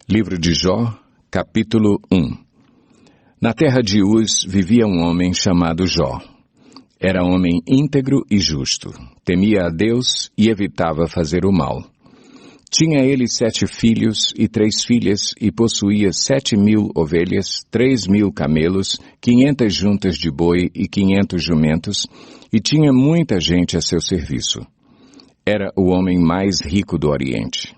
Livro de Jó, capítulo 1. Na terra de Uz vivia um homem chamado Jó. Era homem íntegro e justo, temia a Deus e evitava fazer o mal. Tinha ele 7 filhos e 3 filhas e possuía 7.000 ovelhas, 3.000 camelos, 500 juntas de boi e 500 jumentos, e tinha muita gente a seu serviço. Era o homem mais rico do Oriente.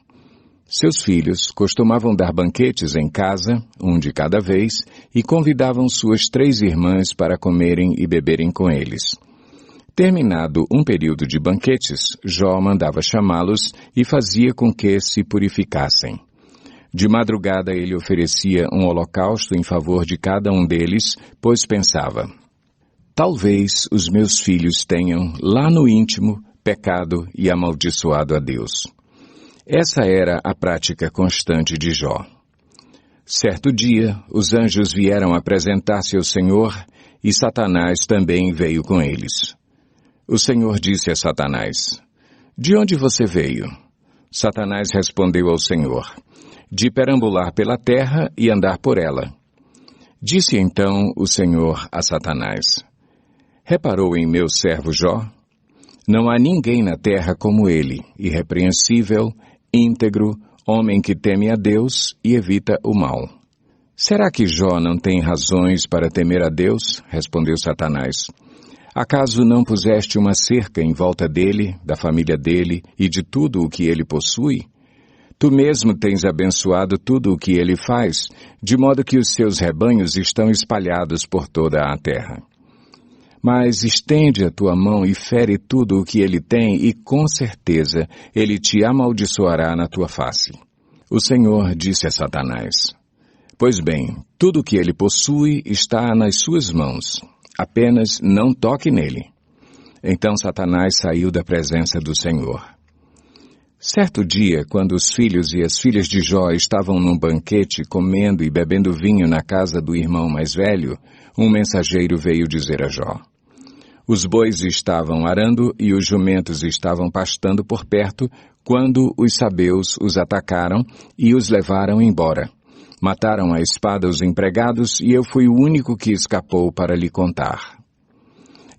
Seus filhos costumavam dar banquetes em casa, um de cada vez, e convidavam suas 3 irmãs para comerem e beberem com eles. Terminado um período de banquetes, Jó mandava chamá-los e fazia com que se purificassem. De madrugada ele oferecia um holocausto em favor de cada um deles, pois pensava: talvez os meus filhos tenham, lá no íntimo, pecado e amaldiçoado a Deus. Essa era a prática constante de Jó. Certo dia, os anjos vieram apresentar-se ao Senhor e Satanás também veio com eles. O Senhor disse a Satanás: de onde você veio? Satanás respondeu ao Senhor: de perambular pela terra e andar por ela. Disse então o Senhor a Satanás: reparou em meu servo Jó? Não há ninguém na terra como ele, irrepreensível, íntegro, homem que teme a Deus e evita o mal. Será que Jó não tem razões para temer a Deus? Respondeu Satanás. Acaso não puseste uma cerca em volta dele, da família dele e de tudo o que ele possui? Tu mesmo tens abençoado tudo o que ele faz, de modo que os seus rebanhos estão espalhados por toda a terra. Mas estende a tua mão e fere tudo o que ele tem, e com certeza ele te amaldiçoará na tua face. O Senhor disse a Satanás: pois bem, tudo o que ele possui está nas suas mãos. Apenas não toque nele. Então Satanás saiu da presença do Senhor. Certo dia, quando os filhos e as filhas de Jó estavam num banquete comendo e bebendo vinho na casa do irmão mais velho, um mensageiro veio dizer a Jó: os bois estavam arando e os jumentos estavam pastando por perto, quando os sabeus os atacaram e os levaram embora. Mataram à espada os empregados e eu fui o único que escapou para lhe contar.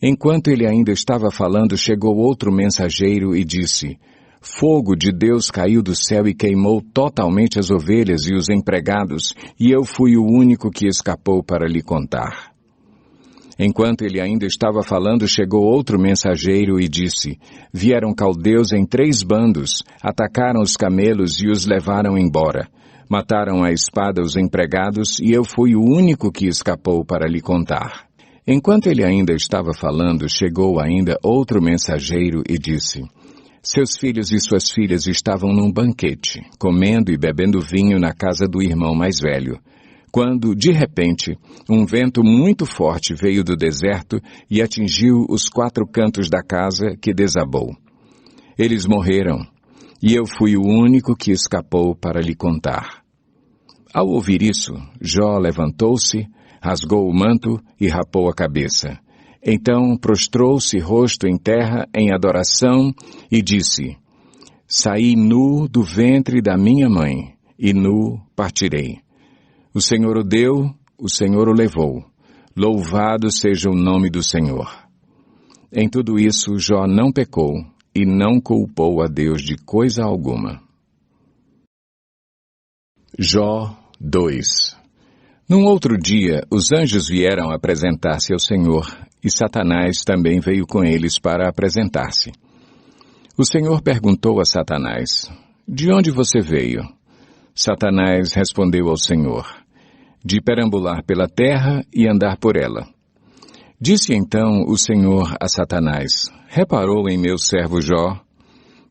Enquanto ele ainda estava falando, chegou outro mensageiro e disse: fogo de Deus caiu do céu e queimou totalmente as ovelhas e os empregados, e eu fui o único que escapou para lhe contar. Enquanto ele ainda estava falando, chegou outro mensageiro e disse: vieram caldeus em 3 bandos, atacaram os camelos e os levaram embora. Mataram à espada os empregados e eu fui o único que escapou para lhe contar. Enquanto ele ainda estava falando, chegou ainda outro mensageiro e disse: seus filhos e suas filhas estavam num banquete, comendo e bebendo vinho na casa do irmão mais velho, quando, de repente, um vento muito forte veio do deserto e atingiu os 4 cantos da casa, que desabou. Eles morreram, e eu fui o único que escapou para lhe contar. Ao ouvir isso, Jó levantou-se, rasgou o manto e rapou a cabeça. Então prostrou-se rosto em terra em adoração e disse: saí nu do ventre da minha mãe, e nu partirei. O Senhor o deu, o Senhor o levou. Louvado seja o nome do Senhor. Em tudo isso, Jó não pecou e não culpou a Deus de coisa alguma. Jó 2. Num outro dia, os anjos vieram apresentar-se ao Senhor, e Satanás também veio com eles para apresentar-se. O Senhor perguntou a Satanás: de onde você veio? Satanás respondeu ao Senhor: de perambular pela terra e andar por ela. Disse então o Senhor a Satanás: reparou em meu servo Jó?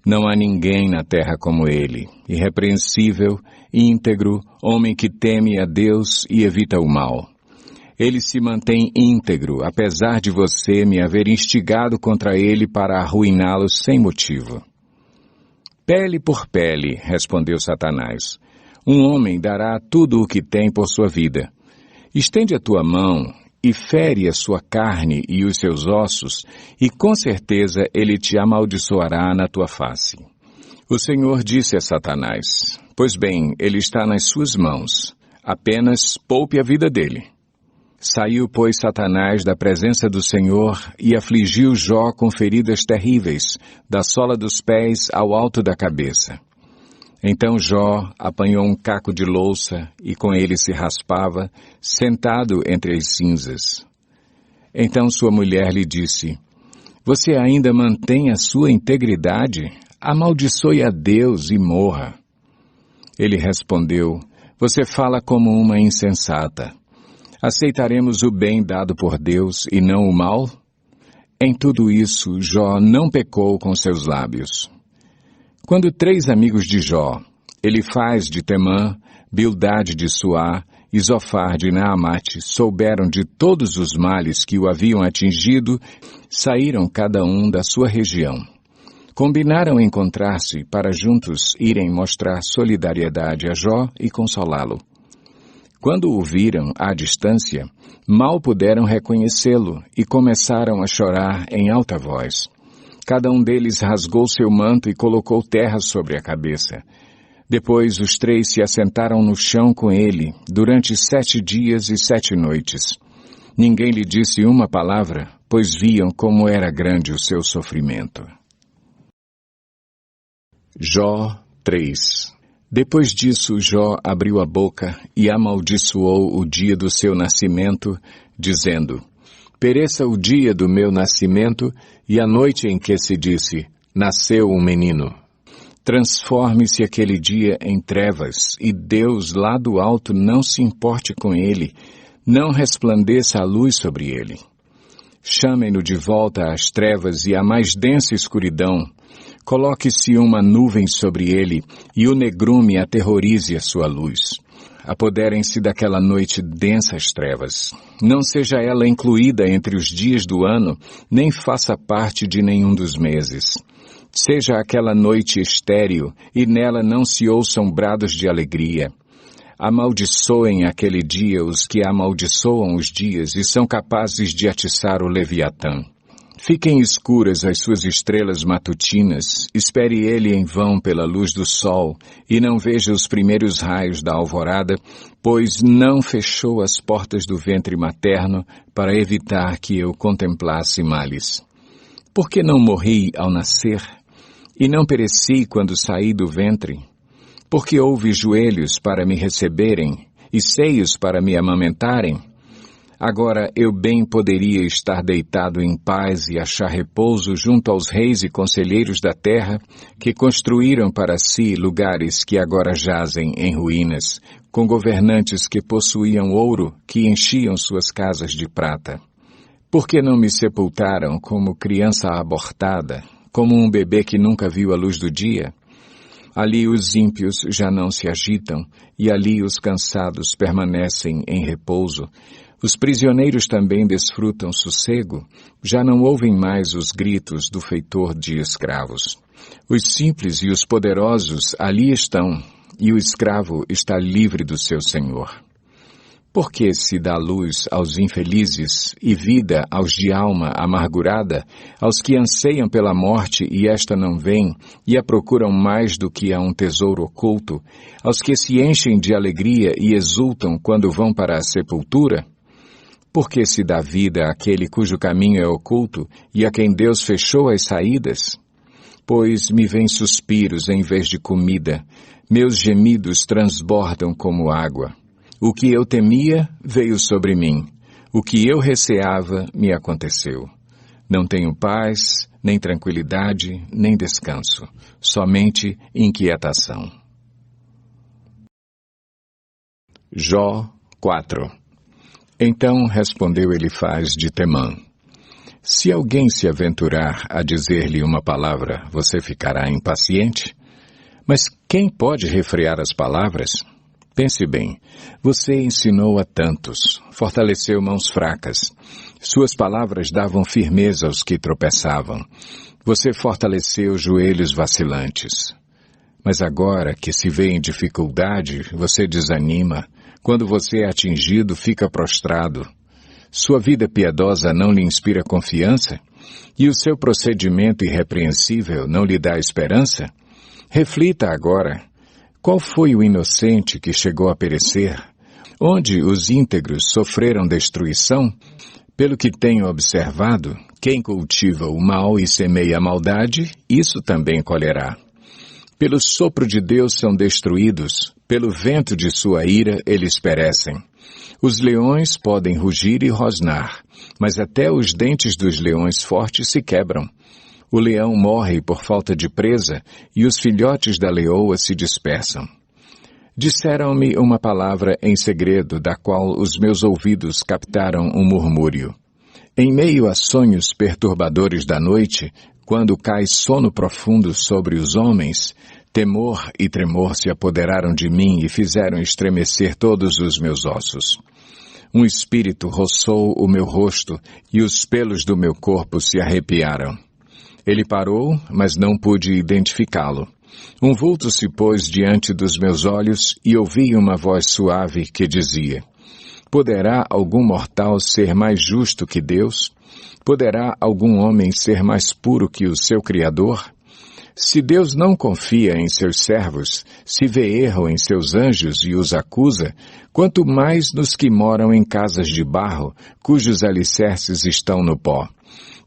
Não há ninguém na terra como ele, irrepreensível, íntegro, homem que teme a Deus e evita o mal. Ele se mantém íntegro, apesar de você me haver instigado contra ele para arruiná-lo sem motivo. Pele por pele, respondeu Satanás. Um homem dará tudo o que tem por sua vida. Estende a tua mão e fere a sua carne e os seus ossos, e com certeza ele te amaldiçoará na tua face. O Senhor disse a Satanás: Pois bem, ele está nas suas mãos. Apenas poupe a vida dele. Saiu, pois, Satanás da presença do Senhor e afligiu Jó com feridas terríveis, da sola dos pés ao alto da cabeça. Então Jó apanhou um caco de louça e com ele se raspava, sentado entre as cinzas. Então sua mulher lhe disse: Você ainda mantém a sua integridade? Amaldiçoe a Deus e morra. Ele respondeu: Você fala como uma insensata. Aceitaremos o bem dado por Deus e não o mal? Em tudo isso, Jó não pecou com seus lábios. Quando 3 amigos de Jó, Elifaz de Temã, Bildade de Suá e Zofar de Naamate, souberam de todos os males que o haviam atingido, saíram cada um da sua região. Combinaram encontrar-se para juntos irem mostrar solidariedade a Jó e consolá-lo. Quando o viram à distância, mal puderam reconhecê-lo e começaram a chorar em alta voz. Cada um deles rasgou seu manto e colocou terra sobre a cabeça. Depois os 3 se assentaram no chão com ele, durante 7 dias e 7 noites. Ninguém lhe disse uma palavra, pois viam como era grande o seu sofrimento. Jó 3. Depois disso, Jó abriu a boca e amaldiçoou o dia do seu nascimento, dizendo: Pereça o dia do meu nascimento e a noite em que se disse, nasceu um menino. Transforme-se aquele dia em trevas, e Deus lá do alto não se importe com ele, não resplandeça a luz sobre ele. Chamem-no de volta às trevas e à mais densa escuridão. Coloque-se uma nuvem sobre ele, e o negrume aterrorize a sua luz. Apoderem-se daquela noite densas trevas. Não seja ela incluída entre os dias do ano, nem faça parte de nenhum dos meses. Seja aquela noite estéril, e nela não se ouçam brados de alegria. Amaldiçoem aquele dia os que amaldiçoam os dias e são capazes de atiçar o Leviatã. Fiquem escuras as suas estrelas matutinas, espere ele em vão pela luz do sol, e não veja os primeiros raios da alvorada, pois não fechou as portas do ventre materno para evitar que eu contemplasse males. Por que não morri ao nascer? E não pereci quando saí do ventre? Porque houve joelhos para me receberem, e seios para me amamentarem? Agora eu bem poderia estar deitado em paz e achar repouso junto aos reis e conselheiros da terra, que construíram para si lugares que agora jazem em ruínas, com governantes que possuíam ouro, que enchiam suas casas de prata. Por que não me sepultaram como criança abortada, como um bebê que nunca viu a luz do dia? Ali os ímpios já não se agitam, e ali os cansados permanecem em repouso. Os prisioneiros também desfrutam sossego, já não ouvem mais os gritos do feitor de escravos. Os simples e os poderosos ali estão, e o escravo está livre do seu senhor. Por que se dá luz aos infelizes e vida aos de alma amargurada, aos que anseiam pela morte e esta não vem, e a procuram mais do que a um tesouro oculto, aos que se enchem de alegria e exultam quando vão para a sepultura? Por que se dá vida àquele cujo caminho é oculto e a quem Deus fechou as saídas? Pois me vêm suspiros em vez de comida, meus gemidos transbordam como água. O que eu temia veio sobre mim, o que eu receava me aconteceu. Não tenho paz, nem tranquilidade, nem descanso, somente inquietação. Jó 4. Então respondeu Elifaz de Temã: Se alguém se aventurar a dizer-lhe uma palavra, você ficará impaciente? Mas quem pode refrear as palavras? Pense bem, você ensinou a tantos, fortaleceu mãos fracas. Suas palavras davam firmeza aos que tropeçavam. Você fortaleceu joelhos vacilantes. Mas agora que se vê em dificuldade, você desanima. Quando você é atingido, fica prostrado. Sua vida piedosa não lhe inspira confiança? E o seu procedimento irrepreensível não lhe dá esperança? Reflita agora. Qual foi o inocente que chegou a perecer? Onde os íntegros sofreram destruição? Pelo que tenho observado, quem cultiva o mal e semeia a maldade, isso também colherá. Pelo sopro de Deus são destruídos, pelo vento de sua ira eles perecem. Os leões podem rugir e rosnar, mas até os dentes dos leões fortes se quebram. O leão morre por falta de presa e os filhotes da leoa se dispersam. Disseram-me uma palavra em segredo, da qual os meus ouvidos captaram um murmúrio. Em meio a sonhos perturbadores da noite, quando cai sono profundo sobre os homens, temor e tremor se apoderaram de mim e fizeram estremecer todos os meus ossos. Um espírito roçou o meu rosto e os pelos do meu corpo se arrepiaram. Ele parou, mas não pude identificá-lo. Um vulto se pôs diante dos meus olhos e ouvi uma voz suave que dizia: Poderá algum mortal ser mais justo que Deus? Poderá algum homem ser mais puro que o seu Criador? Se Deus não confia em seus servos, se vê erro em seus anjos e os acusa, quanto mais nos que moram em casas de barro, cujos alicerces estão no pó.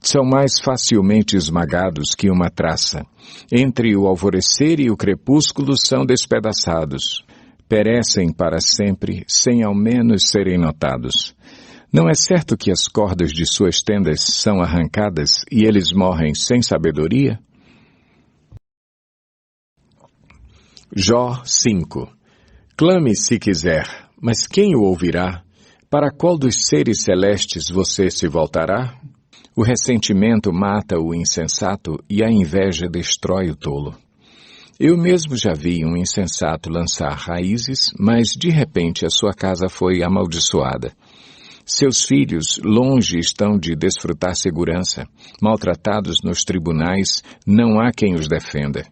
São mais facilmente esmagados que uma traça. Entre o alvorecer e o crepúsculo são despedaçados. Perecem para sempre, sem ao menos serem notados. Não é certo que as cordas de suas tendas são arrancadas e eles morrem sem sabedoria? Jó 5. Clame se quiser, mas quem o ouvirá? Para qual dos seres celestes você se voltará? O ressentimento mata o insensato e a inveja destrói o tolo. Eu mesmo já vi um insensato lançar raízes, mas de repente a sua casa foi amaldiçoada. Seus filhos longe estão de desfrutar segurança. Maltratados nos tribunais, não há quem os defenda.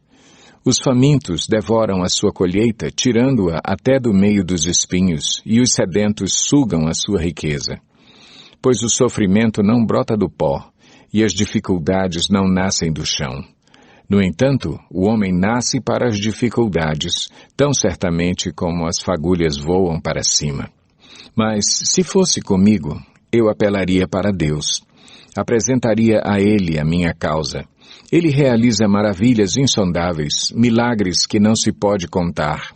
Os famintos devoram a sua colheita, tirando-a até do meio dos espinhos, e os sedentos sugam a sua riqueza. Pois o sofrimento não brota do pó, e as dificuldades não nascem do chão. No entanto, o homem nasce para as dificuldades, tão certamente como as fagulhas voam para cima. Mas, se fosse comigo, eu apelaria para Deus. Apresentaria a Ele a minha causa. Ele realiza maravilhas insondáveis, milagres que não se pode contar.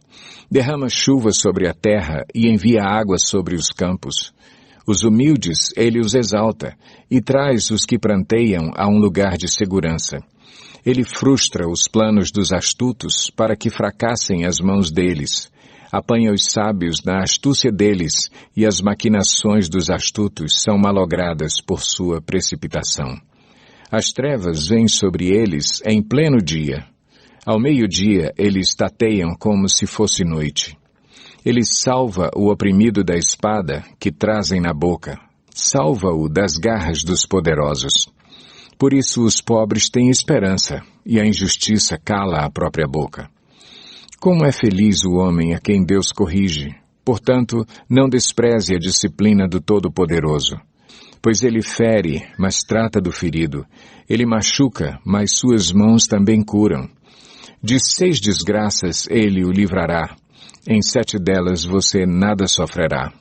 Derrama chuva sobre a terra e envia água sobre os campos. Os humildes ele os exalta e traz os que pranteiam a um lugar de segurança. Ele frustra os planos dos astutos para que fracassem as mãos deles. Apanha os sábios na astúcia deles e as maquinações dos astutos são malogradas por sua precipitação. As trevas vêm sobre eles em pleno dia. Ao meio-dia eles tateiam como se fosse noite. Ele salva o oprimido da espada que trazem na boca. Salva-o das garras dos poderosos. Por isso os pobres têm esperança, e a injustiça cala a própria boca. Como é feliz o homem a quem Deus corrige. Portanto, não despreze a disciplina do Todo-Poderoso. Pois ele fere, mas trata do ferido. Ele machuca, mas suas mãos também curam. De 6 desgraças ele o livrará. Em 7 delas você nada sofrerá.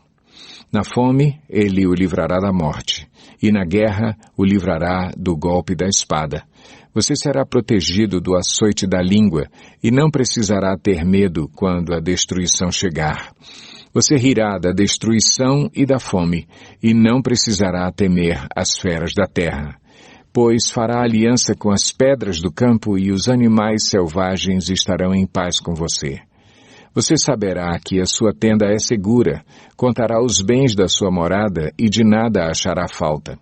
Na fome, ele o livrará da morte, e na guerra o livrará do golpe da espada. Você será protegido do açoite da língua, e não precisará ter medo quando a destruição chegar. Você rirá da destruição e da fome, e não precisará temer as feras da terra. Pois fará aliança com as pedras do campo, e os animais selvagens estarão em paz com você. Você saberá que a sua tenda é segura, contará os bens da sua morada e de nada achará falta.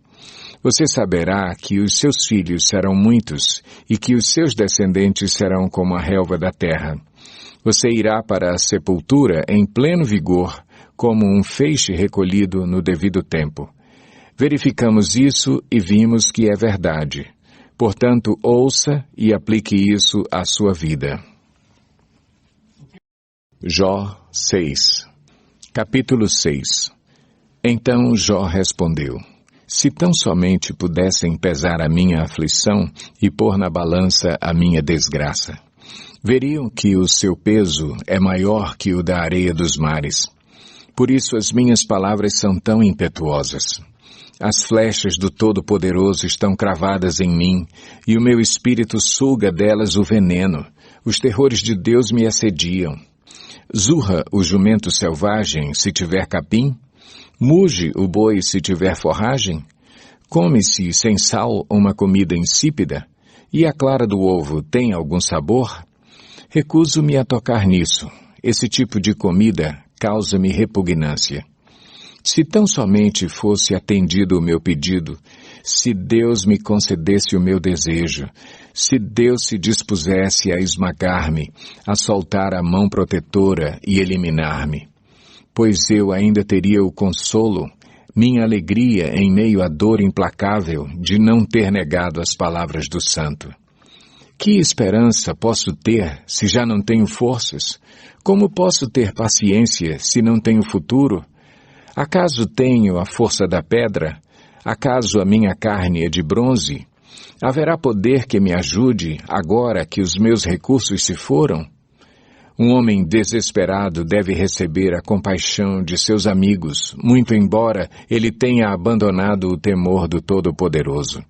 Você saberá que os seus filhos serão muitos e que os seus descendentes serão como a relva da terra. Você irá para a sepultura em pleno vigor, como um feixe recolhido no devido tempo. Verificamos isso e vimos que é verdade. Portanto, ouça e aplique isso à sua vida. Jó 6. Capítulo 6. Então Jó respondeu: Se tão somente pudessem pesar a minha aflição e pôr na balança a minha desgraça. Veriam que o seu peso é maior que o da areia dos mares. Por isso as minhas palavras são tão impetuosas. As flechas do Todo-Poderoso estão cravadas em mim, e o meu espírito suga delas o veneno. Os terrores de Deus me assediam. Zurra o jumento selvagem se tiver capim? Muge o boi se tiver forragem? Come-se sem sal uma comida insípida? E a clara do ovo tem algum sabor? Recuso-me a tocar nisso. Esse tipo de comida causa-me repugnância. Se tão somente fosse atendido o meu pedido, se Deus me concedesse o meu desejo, se Deus se dispusesse a esmagar-me, a soltar a mão protetora e eliminar-me, pois eu ainda teria o consolo, minha alegria em meio à dor implacável de não ter negado as palavras do Santo. Que esperança posso ter se já não tenho forças? Como posso ter paciência se não tenho futuro? Acaso tenho a força da pedra? Acaso a minha carne é de bronze? Haverá poder que me ajude agora que os meus recursos se foram? Um homem desesperado deve receber a compaixão de seus amigos, muito embora ele tenha abandonado o temor do Todo-Poderoso.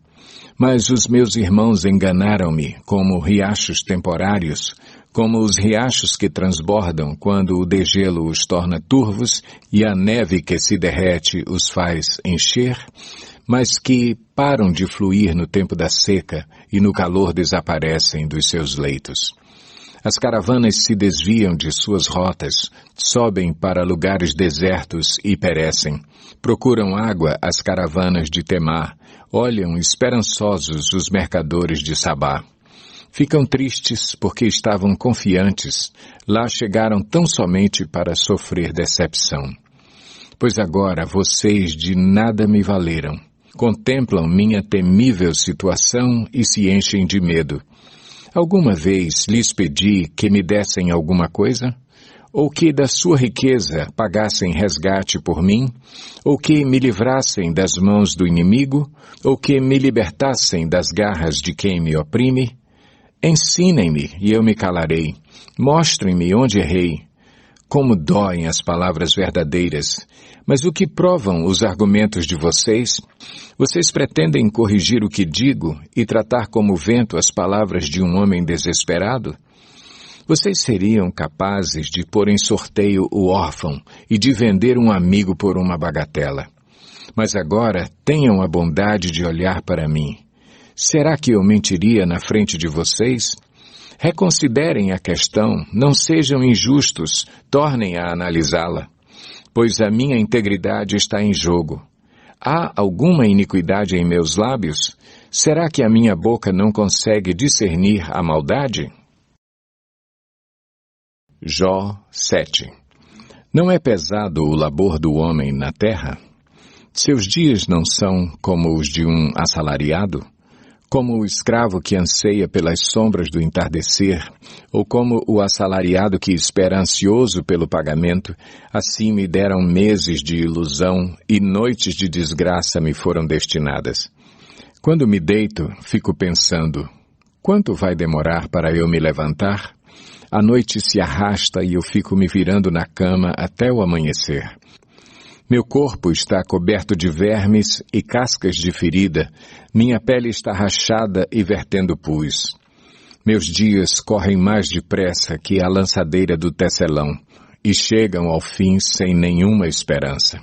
Mas os meus irmãos enganaram-me como riachos temporários, como os riachos que transbordam quando o degelo os torna turvos e a neve que se derrete os faz encher, mas que param de fluir no tempo da seca e no calor desaparecem dos seus leitos. As caravanas se desviam de suas rotas, sobem para lugares desertos e perecem. Procuram água as caravanas de Temar, olham esperançosos os mercadores de Sabá. Ficam tristes porque estavam confiantes, lá chegaram tão somente para sofrer decepção. Pois agora vocês de nada me valeram. Contemplam minha temível situação e se enchem de medo. Alguma vez lhes pedi que me dessem alguma coisa? Ou que da sua riqueza pagassem resgate por mim? Ou que me livrassem das mãos do inimigo? Ou que me libertassem das garras de quem me oprime? Ensinem-me e eu me calarei. Mostrem-me onde errei. Como doem as palavras verdadeiras. Mas o que provam os argumentos de vocês? Vocês pretendem corrigir o que digo e tratar como vento as palavras de um homem desesperado? Vocês seriam capazes de pôr em sorteio o órfão e de vender um amigo por uma bagatela. Mas agora tenham a bondade de olhar para mim. Será que eu mentiria na frente de vocês? Reconsiderem a questão, não sejam injustos, tornem a analisá-la, pois a minha integridade está em jogo. Há alguma iniquidade em meus lábios? Será que a minha boca não consegue discernir a maldade? Jó 7. Não é pesado o labor do homem na terra? Seus dias não são como os de um assalariado? Como o escravo que anseia pelas sombras do entardecer, ou como o assalariado que espera ansioso pelo pagamento, assim me deram meses de ilusão e noites de desgraça me foram destinadas. Quando me deito, fico pensando, quanto vai demorar para eu me levantar? A noite se arrasta e eu fico me virando na cama até o amanhecer. Meu corpo está coberto de vermes e cascas de ferida, minha pele está rachada e vertendo pus. Meus dias correm mais depressa que a lançadeira do tecelão, e chegam ao fim sem nenhuma esperança.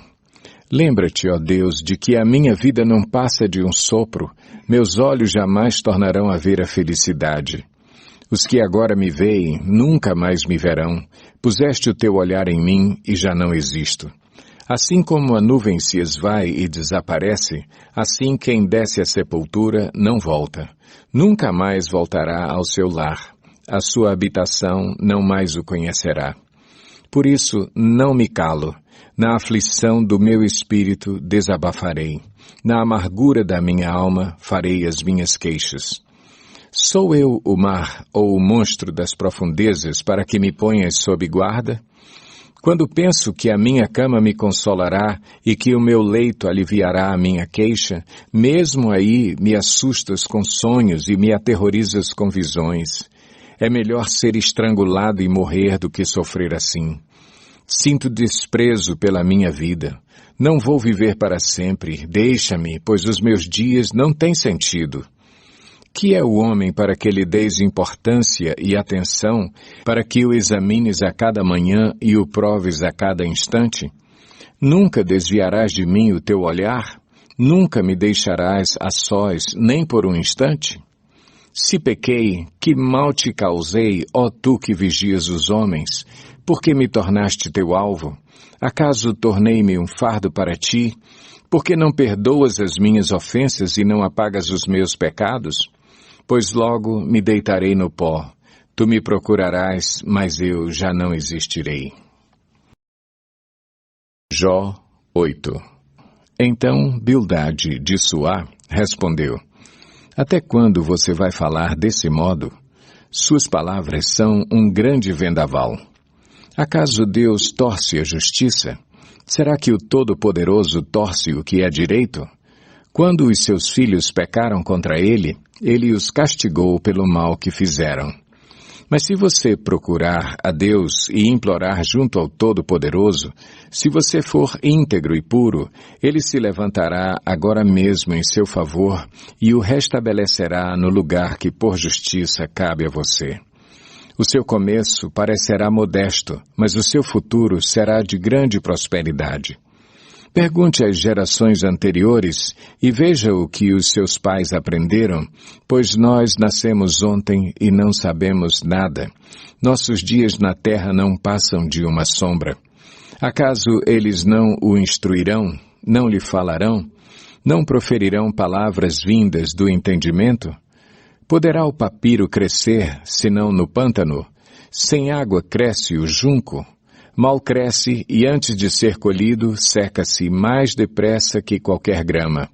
Lembra-te, ó Deus, de que a minha vida não passa de um sopro, meus olhos jamais tornarão a ver a felicidade. Os que agora me veem nunca mais me verão, puseste o teu olhar em mim e já não existo. Assim como a nuvem se esvai e desaparece, assim quem desce à sepultura não volta. Nunca mais voltará ao seu lar. A sua habitação não mais o conhecerá. Por isso, não me calo. Na aflição do meu espírito desabafarei. Na amargura da minha alma farei as minhas queixas. Sou eu o mar ou o monstro das profundezas para que me ponhas sob guarda? Quando penso que a minha cama me consolará e que o meu leito aliviará a minha queixa, mesmo aí me assustas com sonhos e me aterrorizas com visões. É melhor ser estrangulado e morrer do que sofrer assim. Sinto desprezo pela minha vida. Não vou viver para sempre. Deixa-me, pois os meus dias não têm sentido. Que é o homem para que lhe deis importância e atenção, para que o examines a cada manhã e o proves a cada instante? Nunca desviarás de mim o teu olhar? Nunca me deixarás a sós, nem por um instante? Se pequei, que mal te causei, ó tu que vigias os homens? Por que me tornaste teu alvo? Acaso tornei-me um fardo para ti? Por que não perdoas as minhas ofensas e não apagas os meus pecados? Pois logo me deitarei no pó. Tu me procurarás, mas eu já não existirei. Jó 8. Então Bildade de Suá respondeu: Até quando você vai falar desse modo? Suas palavras são um grande vendaval. Acaso Deus torce a justiça? Será que o Todo-Poderoso torce o que é direito? Quando os seus filhos pecaram contra ele, ele os castigou pelo mal que fizeram. Mas se você procurar a Deus e implorar junto ao Todo-Poderoso, se você for íntegro e puro, ele se levantará agora mesmo em seu favor e o restabelecerá no lugar que por justiça cabe a você. O seu começo parecerá modesto, mas o seu futuro será de grande prosperidade. Pergunte às gerações anteriores e veja o que os seus pais aprenderam, pois nós nascemos ontem e não sabemos nada. Nossos dias na terra não passam de uma sombra. Acaso eles não o instruirão? Não lhe falarão? Não proferirão palavras vindas do entendimento? Poderá o papiro crescer, senão no pântano? Sem água cresce o junco? Mal cresce e antes de ser colhido, seca-se mais depressa que qualquer grama.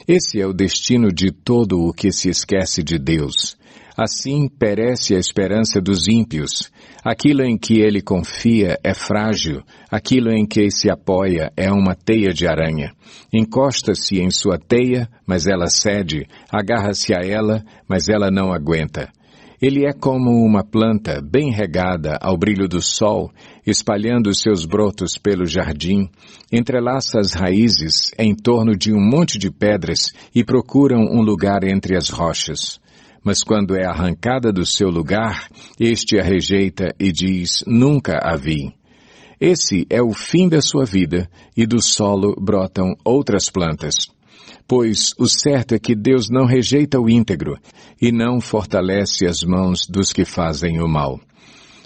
Esse é o destino de todo o que se esquece de Deus. Assim perece a esperança dos ímpios. Aquilo em que ele confia é frágil, aquilo em que se apoia é uma teia de aranha. Encosta-se em sua teia, mas ela cede, agarra-se a ela, mas ela não aguenta. Ele é como uma planta bem regada ao brilho do sol, espalhando seus brotos pelo jardim, entrelaça as raízes em torno de um monte de pedras e procuram um lugar entre as rochas. Mas quando é arrancada do seu lugar, este a rejeita e diz, nunca a vi. Esse é o fim da sua vida, e do solo brotam outras plantas. Pois o certo é que Deus não rejeita o íntegro e não fortalece as mãos dos que fazem o mal.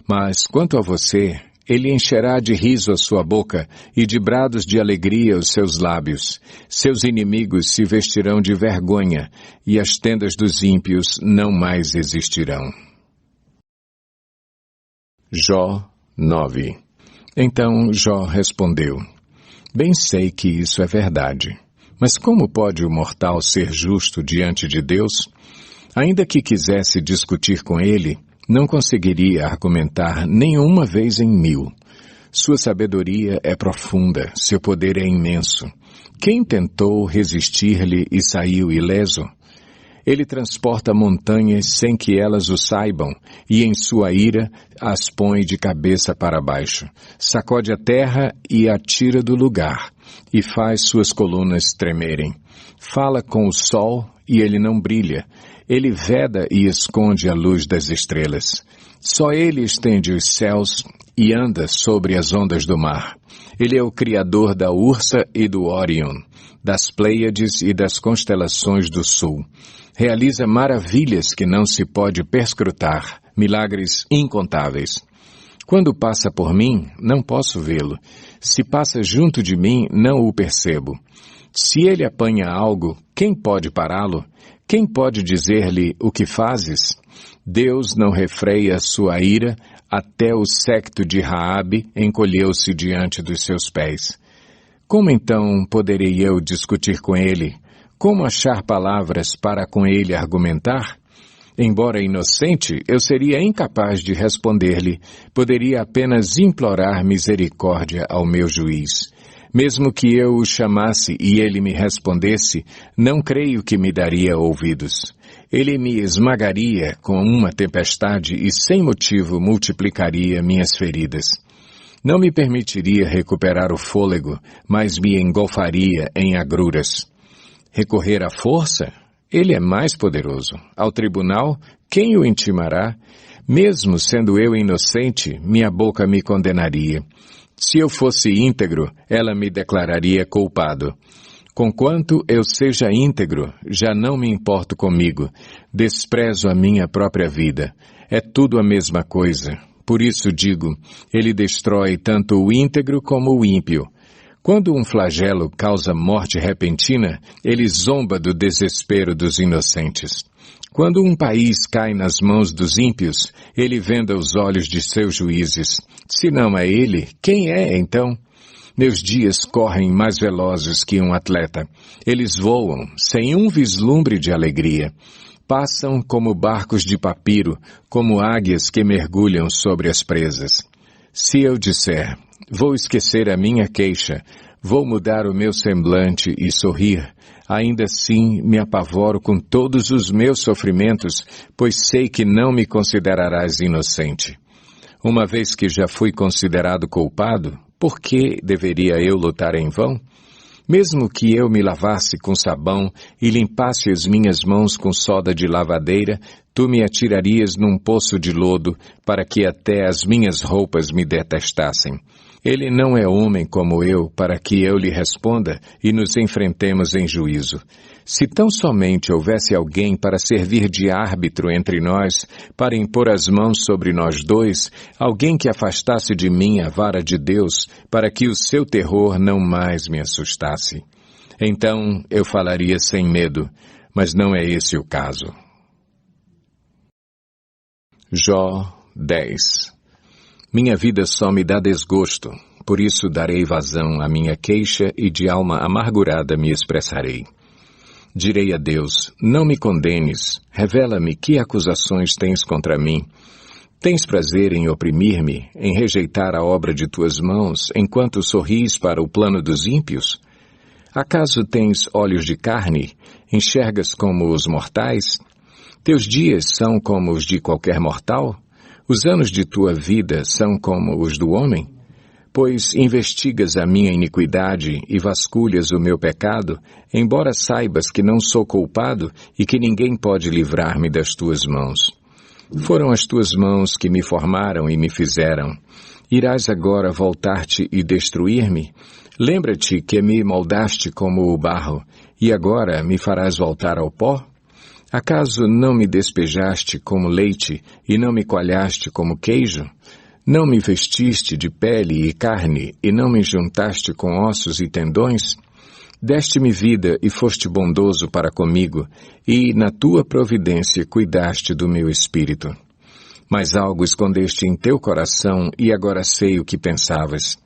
Mas quanto a você, ele encherá de riso a sua boca e de brados de alegria os seus lábios. Seus inimigos se vestirão de vergonha e as tendas dos ímpios não mais existirão. Jó 9. Então Jó respondeu: Bem sei que isso é verdade. Mas como pode o mortal ser justo diante de Deus? Ainda que quisesse discutir com ele, não conseguiria argumentar nenhuma vez em 1000. Sua sabedoria é profunda, seu poder é imenso. Quem tentou resistir-lhe e saiu ileso? Ele transporta montanhas sem que elas o saibam, e em sua ira as põe de cabeça para baixo. Sacode a terra e a tira do lugar, e faz suas colunas tremerem. Fala com o sol e ele não brilha. Ele veda e esconde a luz das estrelas. Só ele estende os céus e anda sobre as ondas do mar. Ele é o criador da Ursa e do Órion, das Pleiades e das constelações do sul. Realiza maravilhas que não se pode perscrutar, milagres incontáveis. Quando passa por mim, não posso vê-lo. Se passa junto de mim, não o percebo. Se ele apanha algo, quem pode pará-lo? Quem pode dizer-lhe o que fazes? Deus não refreia sua ira, até o séquito de Raabe encolheu-se diante dos seus pés. Como então poderei eu discutir com ele? Como achar palavras para com ele argumentar? Embora inocente, eu seria incapaz de responder-lhe. Poderia apenas implorar misericórdia ao meu juiz. Mesmo que eu o chamasse e ele me respondesse, não creio que me daria ouvidos. ele me esmagaria com uma tempestade e sem motivo multiplicaria minhas feridas. Não me permitiria recuperar o fôlego, mas me engolfaria em agruras. Recorrer à força? Ele é mais poderoso. Ao tribunal, quem o intimará? Mesmo sendo eu inocente, minha boca me condenaria. Se eu fosse íntegro, ela me declararia culpado. Conquanto eu seja íntegro, já não me importo comigo. Desprezo a minha própria vida. É tudo a mesma coisa. Por isso digo, ele destrói tanto o íntegro como o ímpio. Quando um flagelo causa morte repentina, ele zomba do desespero dos inocentes. Quando um país cai nas mãos dos ímpios, ele venda os olhos de seus juízes. Se não é ele, quem é então? Meus dias correm mais velozes que um atleta. Eles voam, sem um vislumbre de alegria. Passam como barcos de papiro, como águias que mergulham sobre as presas. Se eu disser, vou esquecer a minha queixa, vou mudar o meu semblante e sorrir, ainda assim me apavoro com todos os meus sofrimentos, pois sei que não me considerarás inocente. Uma vez que já fui considerado culpado, por que deveria eu lutar em vão? Mesmo que eu me lavasse com sabão e limpasse as minhas mãos com soda de lavadeira, tu me atirarias num poço de lodo para que até as minhas roupas me detestassem. Ele não é homem como eu para que eu lhe responda e nos enfrentemos em juízo. Se tão somente houvesse alguém para servir de árbitro entre nós, para impor as mãos sobre nós dois, alguém que afastasse de mim a vara de Deus, para que o seu terror não mais me assustasse. Então eu falaria sem medo, mas não é esse o caso. Jó 10. Minha vida só me dá desgosto, por isso darei vazão à minha queixa e de alma amargurada me expressarei. Direi a Deus, não me condenes, revela-me que acusações tens contra mim. Tens prazer em oprimir-me, em rejeitar a obra de tuas mãos, enquanto sorris para o plano dos ímpios? Acaso tens olhos de carne, enxergas como os mortais? Teus dias são como os de qualquer mortal? Os anos de tua vida são como os do homem? Pois investigas a minha iniquidade e vasculhas o meu pecado, embora saibas que não sou culpado e que ninguém pode livrar-me das tuas mãos. Foram as tuas mãos que me formaram e me fizeram. Irás agora voltar-te e destruir-me? Lembra-te que me moldaste como o barro, e agora me farás voltar ao pó? Acaso não me despejaste como leite e não me coalhaste como queijo? Não me vestiste de pele e carne e não me juntaste com ossos e tendões? Deste-me vida e foste bondoso para comigo, e na tua providência cuidaste do meu espírito. Mas algo escondeste em teu coração e agora sei o que pensavas.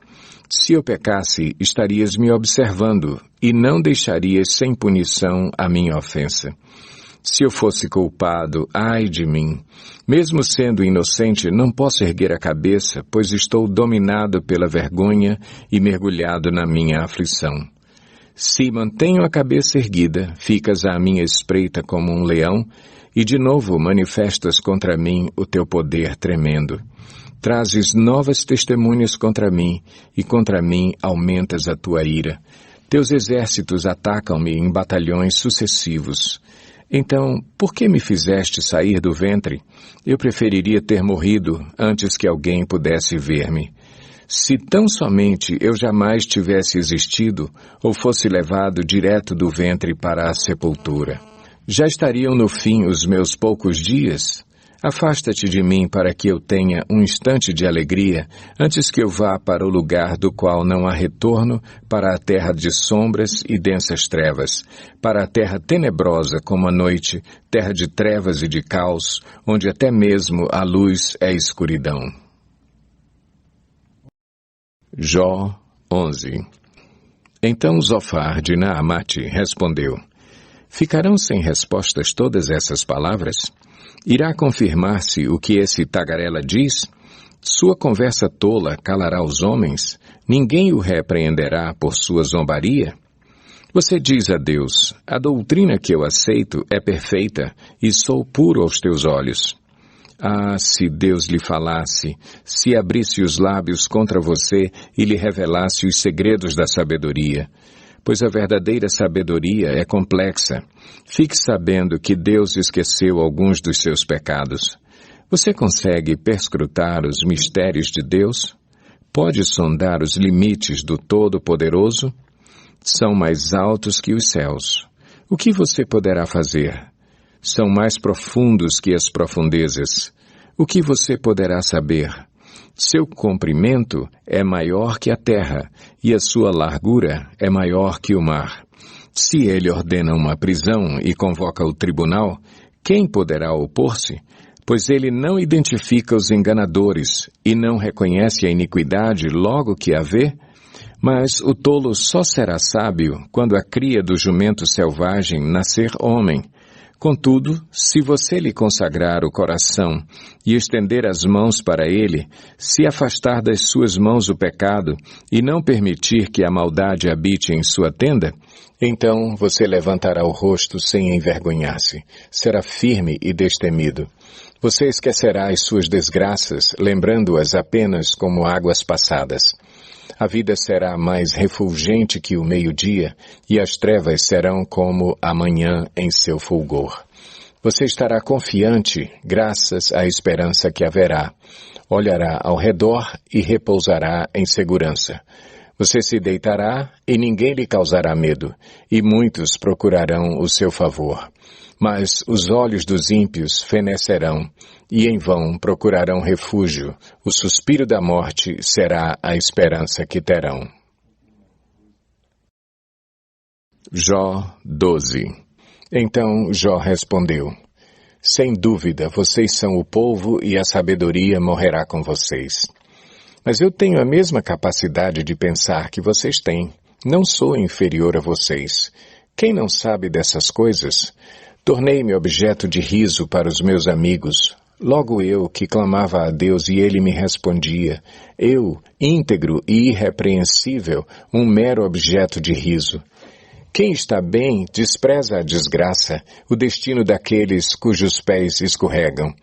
Se eu pecasse, estarias me observando e não deixarias sem punição a minha ofensa. Se eu fosse culpado, ai de mim! Mesmo sendo inocente, não posso erguer a cabeça, pois estou dominado pela vergonha e mergulhado na minha aflição. Se mantenho a cabeça erguida, ficas à minha espreita como um leão, e de novo manifestas contra mim o teu poder tremendo. Trazes novas testemunhas contra mim, e contra mim aumentas a tua ira. Teus exércitos atacam-me em batalhões sucessivos. Então, por que me fizeste sair do ventre? Eu preferiria ter morrido antes que alguém pudesse ver-me. Se tão somente eu jamais tivesse existido, ou fosse levado direto do ventre para a sepultura. Já estariam no fim os meus poucos dias? Afasta-te de mim para que eu tenha um instante de alegria, antes que eu vá para o lugar do qual não há retorno, para a terra de sombras e densas trevas, para a terra tenebrosa como a noite, terra de trevas e de caos, onde até mesmo a luz é escuridão. Jó 11. Então Zofar de Naamate respondeu, ficarão sem respostas todas essas palavras? Irá confirmar-se o que esse tagarela diz? Sua conversa tola calará os homens? Ninguém o repreenderá por sua zombaria? Você diz a Deus, a doutrina que eu aceito é perfeita e sou puro aos teus olhos. Ah, se Deus lhe falasse, se abrisse os lábios contra você e lhe revelasse os segredos da sabedoria. Pois a verdadeira sabedoria é complexa. Fique sabendo que Deus esqueceu alguns dos seus pecados. Você consegue perscrutar os mistérios de Deus? Pode sondar os limites do Todo-Poderoso? São mais altos que os céus. O que você poderá fazer? São mais profundos que as profundezas. O que você poderá saber? Seu comprimento é maior que a terra, e a sua largura é maior que o mar. Se ele ordena uma prisão e convoca o tribunal, quem poderá opor-se? Pois ele não identifica os enganadores e não reconhece a iniquidade logo que a vê. Mas o tolo só será sábio quando a cria do jumento selvagem nascer homem. Contudo, se você lhe consagrar o coração e estender as mãos para ele, se afastar das suas mãos o pecado e não permitir que a maldade habite em sua tenda, então você levantará o rosto sem envergonhar-se, será firme e destemido. Você esquecerá as suas desgraças, lembrando-as apenas como águas passadas. A vida será mais refulgente que o meio-dia, e as trevas serão como a manhã em seu fulgor. Você estará confiante, graças à esperança que haverá. Olhará ao redor e repousará em segurança. Você se deitará e ninguém lhe causará medo, e muitos procurarão o seu favor. Mas os olhos dos ímpios fenecerão, e em vão procurarão refúgio. O suspiro da morte será a esperança que terão. Jó 12. Então Jó respondeu, sem dúvida, vocês são o povo e a sabedoria morrerá com vocês. Mas eu tenho a mesma capacidade de pensar que vocês têm. Não sou inferior a vocês. Quem não sabe dessas coisas? Tornei-me objeto de riso para os meus amigos. Logo eu, que clamava a Deus e ele me respondia. Eu, íntegro e irrepreensível, um mero objeto de riso. Quem está bem despreza a desgraça, o destino daqueles cujos pés escorregam.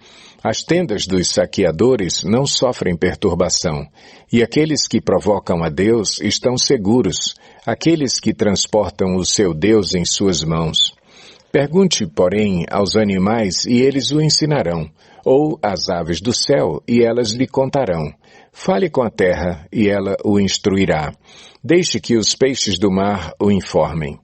As tendas dos saqueadores não sofrem perturbação, e aqueles que provocam a Deus estão seguros, aqueles que transportam o seu Deus em suas mãos. Pergunte, porém, aos animais e eles o ensinarão, ou às aves do céu e elas lhe contarão. Fale com a terra e ela o instruirá. Deixe que os peixes do mar o informem.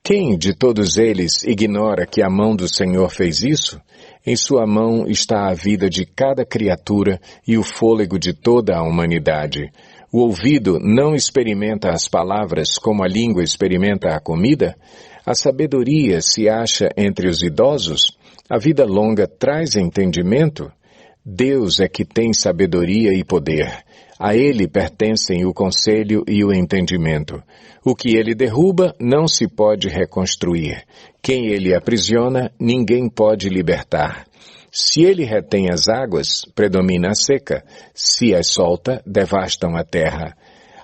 Quem de todos eles ignora que a mão do Senhor fez isso? Em sua mão está a vida de cada criatura e o fôlego de toda a humanidade. O ouvido não experimenta as palavras como a língua experimenta a comida? A sabedoria se acha entre os idosos? A vida longa traz entendimento? Deus é que tem sabedoria e poder. A ele pertencem o conselho e o entendimento. O que ele derruba não se pode reconstruir. Quem ele aprisiona, ninguém pode libertar. Se ele retém as águas, predomina a seca. Se as solta, devastam a terra.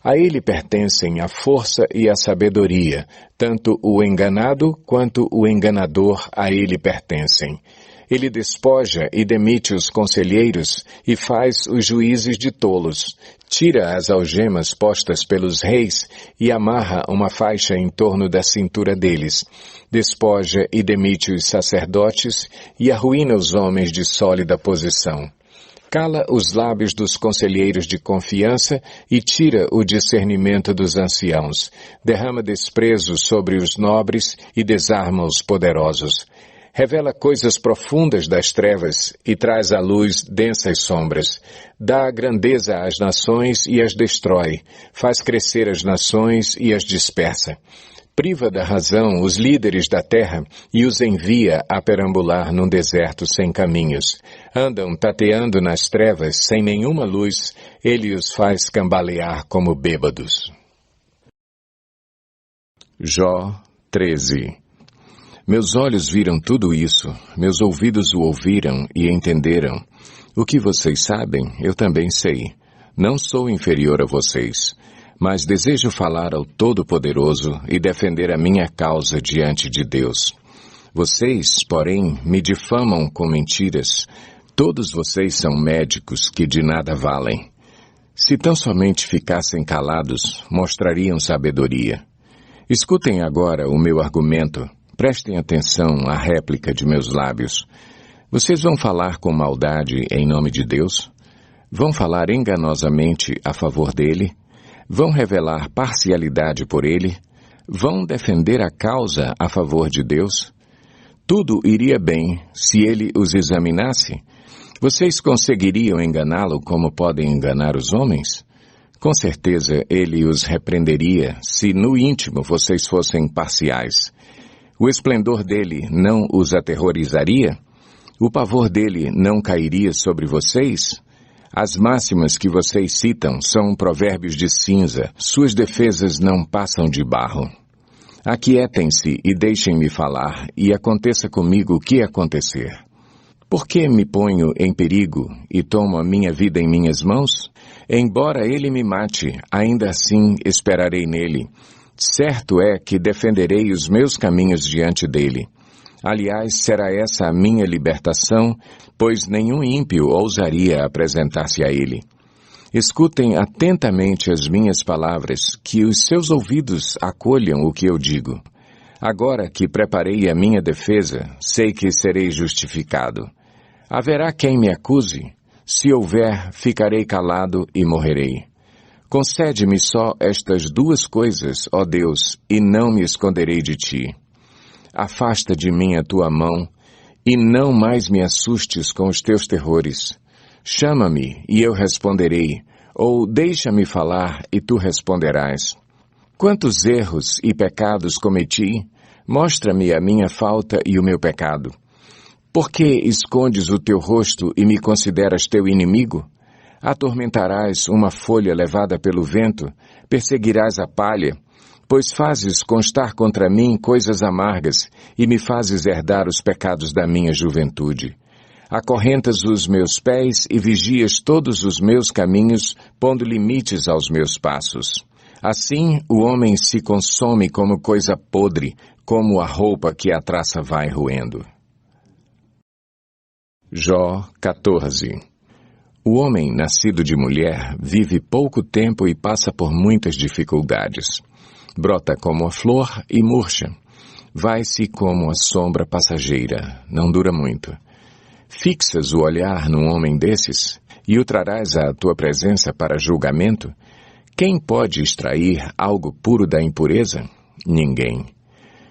A ele pertencem a força e a sabedoria. Tanto o enganado quanto o enganador a ele pertencem. Ele despoja e demite os conselheiros e faz os juízes de tolos. Tira as algemas postas pelos reis e amarra uma faixa em torno da cintura deles. Despoja e demite os sacerdotes e arruína os homens de sólida posição. Cala os lábios dos conselheiros de confiança e tira o discernimento dos anciãos. Derrama desprezo sobre os nobres e desarma os poderosos. Revela coisas profundas das trevas e traz à luz densas sombras. Dá grandeza às nações e as destrói. Faz crescer as nações e as dispersa. Priva da razão os líderes da terra e os envia a perambular num deserto sem caminhos. Andam tateando nas trevas sem nenhuma luz, ele os faz cambalear como bêbados. Jó 13. Meus olhos viram tudo isso, meus ouvidos o ouviram e entenderam. O que vocês sabem, eu também sei. Não sou inferior a vocês. mas desejo falar ao Todo-Poderoso e defender a minha causa diante de Deus. Vocês, porém, me difamam com mentiras. Todos vocês são médicos que de nada valem. Se tão somente ficassem calados, mostrariam sabedoria. Escutem agora o meu argumento. Prestem atenção à réplica de meus lábios. Vocês vão falar com maldade em nome de Deus? Vão falar enganosamente a favor dele? Vão revelar parcialidade por ele? Vão defender a causa a favor de Deus? Tudo iria bem se ele os examinasse. Vocês conseguiriam enganá-lo como podem enganar os homens? Com certeza ele os repreenderia se no íntimo vocês fossem parciais. O esplendor dele não os aterrorizaria? O pavor dele não cairia sobre vocês? As máximas que vocês citam são provérbios de cinza. Suas defesas não passam de barro. Aquietem-se e deixem-me falar, e aconteça comigo o que acontecer. Por que me ponho em perigo e tomo a minha vida em minhas mãos? Embora ele me mate, ainda assim esperarei nele. Certo é que defenderei os meus caminhos diante dele. Aliás, será essa a minha libertação, pois nenhum ímpio ousaria apresentar-se a ele. Escutem atentamente as minhas palavras, que os seus ouvidos acolham o que eu digo. Agora que preparei a minha defesa, sei que serei justificado. Haverá quem me acuse? Se houver, ficarei calado e morrerei. Concede-me só estas duas coisas, ó Deus, e não me esconderei de ti. Afasta de mim a tua mão, e não mais me assustes com os teus terrores. Chama-me, e eu responderei, ou deixa-me falar, e tu responderás. Quantos erros e pecados cometi? Mostra-me a minha falta e o meu pecado. Por que escondes o teu rosto e me consideras teu inimigo? Atormentarás uma folha levada pelo vento, perseguirás a palha, pois fazes constar contra mim coisas amargas e me fazes herdar os pecados da minha juventude. Acorrentas os meus pés e vigias todos os meus caminhos, pondo limites aos meus passos. Assim, o homem se consome como coisa podre, como a roupa que a traça vai roendo. Jó 14. O homem nascido de mulher vive pouco tempo e passa por muitas dificuldades. Brota como a flor e murcha. Vai-se como a sombra passageira, não dura muito. Fixas o olhar num homem desses e o trarás à tua presença para julgamento? Quem pode extrair algo puro da impureza? Ninguém.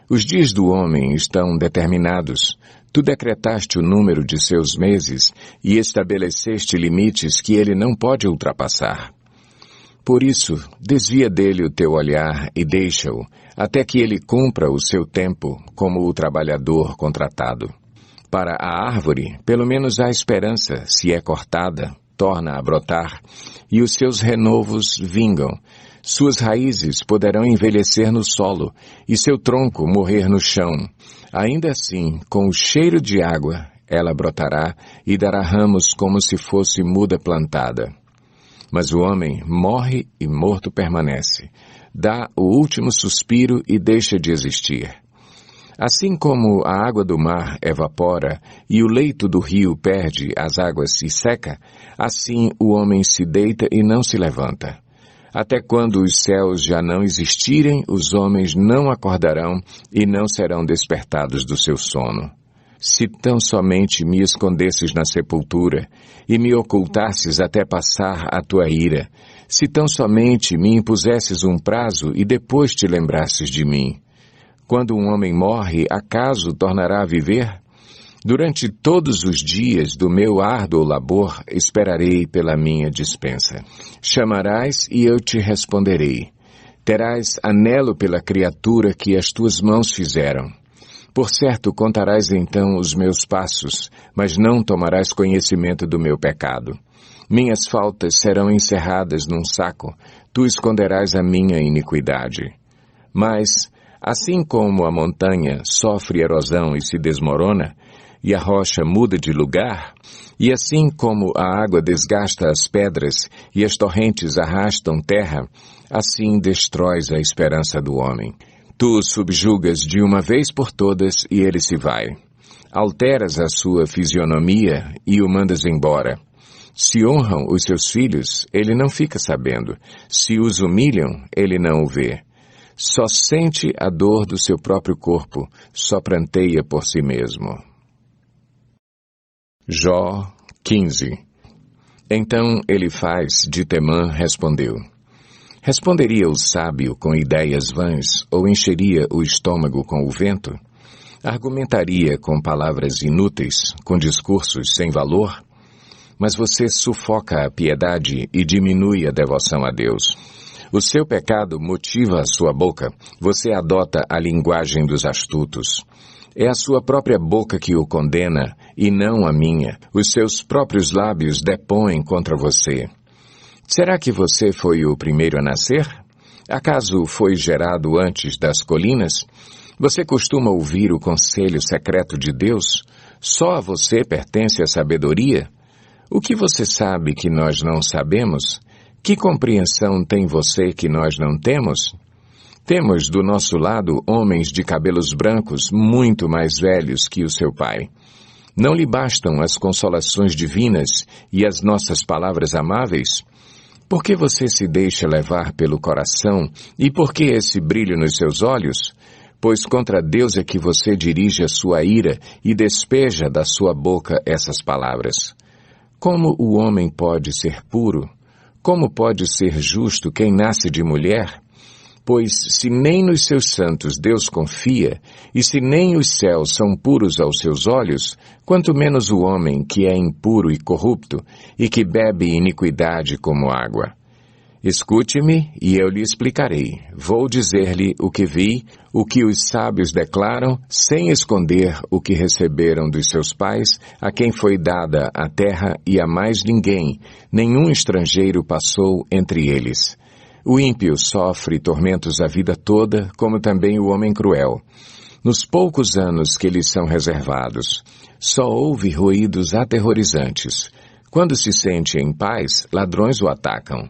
Os dias do homem estão determinados. Tu decretaste o número de seus meses e estabeleceste limites que ele não pode ultrapassar. Por isso, desvia dele o teu olhar e deixa-o, até que ele cumpra o seu tempo como o trabalhador contratado. Para a árvore, pelo menos há esperança, se é cortada, torna a brotar, e os seus renovos vingam. Suas raízes poderão envelhecer no solo, e seu tronco morrer no chão. Ainda assim, com o cheiro de água, ela brotará e dará ramos como se fosse muda plantada. Mas o homem morre e morto permanece. Dá o último suspiro e deixa de existir. Assim como a água do mar evapora e o leito do rio perde as águas e seca, assim o homem se deita e não se levanta. Até quando os céus já não existirem, os homens não acordarão e não serão despertados do seu sono. Se tão somente me escondesses na sepultura e me ocultasses até passar a tua ira, se tão somente me impusesses um prazo e depois te lembrasses de mim. Quando um homem morre, acaso tornará a viver? Durante todos os dias do meu árduo labor, esperarei pela minha dispensa. Chamarás e eu te responderei. Terás anelo pela criatura que as tuas mãos fizeram. Por certo, contarás então os meus passos, mas não tomarás conhecimento do meu pecado. Minhas faltas serão encerradas num saco, tu esconderás a minha iniquidade. Mas, assim como a montanha sofre erosão e se desmorona, e a rocha muda de lugar, e assim como a água desgasta as pedras e as torrentes arrastam terra, assim destróis a esperança do homem. Tu o subjugas de uma vez por todas e ele se vai. Alteras a sua fisionomia e o mandas embora. Se honram os seus filhos, ele não fica sabendo. Se os humilham, ele não o vê. Só sente a dor do seu próprio corpo, só pranteia por si mesmo. Jó 15. Então Elifaz de Temã respondeu: Responderia o sábio com ideias vãs, ou encheria o estômago com o vento? Argumentaria com palavras inúteis, com discursos sem valor? Mas você sufoca a piedade e diminui a devoção a Deus. O seu pecado motiva a sua boca, você adota a linguagem dos astutos. É a sua própria boca que o condena, e não a minha. Os seus próprios lábios depõem contra você. Será que você foi o primeiro a nascer? Acaso foi gerado antes das colinas? Você costuma ouvir o conselho secreto de Deus? Só a você pertence a sabedoria? O que você sabe que nós não sabemos? Que compreensão tem você que nós não temos? Temos do nosso lado homens de cabelos brancos muito mais velhos que o seu pai. Não lhe bastam as consolações divinas e as nossas palavras amáveis? Por que você se deixa levar pelo coração e por que esse brilho nos seus olhos? Pois contra Deus é que você dirige a sua ira e despeja da sua boca essas palavras. Como o homem pode ser puro? Como pode ser justo quem nasce de mulher? Pois se nem nos seus santos Deus confia, e se nem os céus são puros aos seus olhos, quanto menos o homem que é impuro e corrupto, e que bebe iniquidade como água. Escute-me, e eu lhe explicarei. Vou dizer-lhe o que vi, o que os sábios declaram, sem esconder o que receberam dos seus pais, a quem foi dada a terra e a mais ninguém, nenhum estrangeiro passou entre eles. O ímpio sofre tormentos a vida toda, como também o homem cruel. Nos poucos anos que lhes são reservados, só ouve ruídos aterrorizantes. Quando se sente em paz, ladrões o atacam.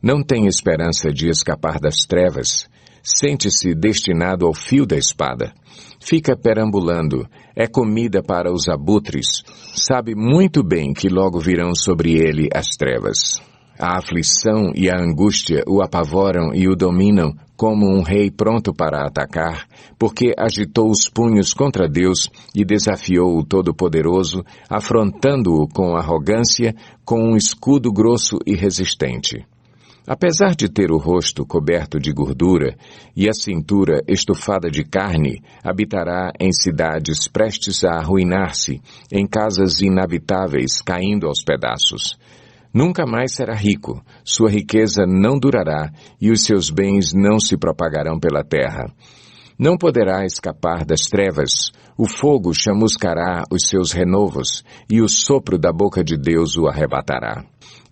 Não tem esperança de escapar das trevas. Sente-se destinado ao fio da espada. Fica perambulando. É comida para os abutres. Sabe muito bem que logo virão sobre ele as trevas. A aflição e a angústia o apavoram e o dominam como um rei pronto para atacar, porque agitou os punhos contra Deus e desafiou o Todo-Poderoso, afrontando-o com arrogância, com um escudo grosso e resistente. Apesar de ter o rosto coberto de gordura e a cintura estufada de carne, habitará em cidades prestes a arruinar-se, em casas inabitáveis caindo aos pedaços. Nunca mais será rico, sua riqueza não durará e os seus bens não se propagarão pela terra. Não poderá escapar das trevas, o fogo chamuscará os seus renovos e o sopro da boca de Deus o arrebatará.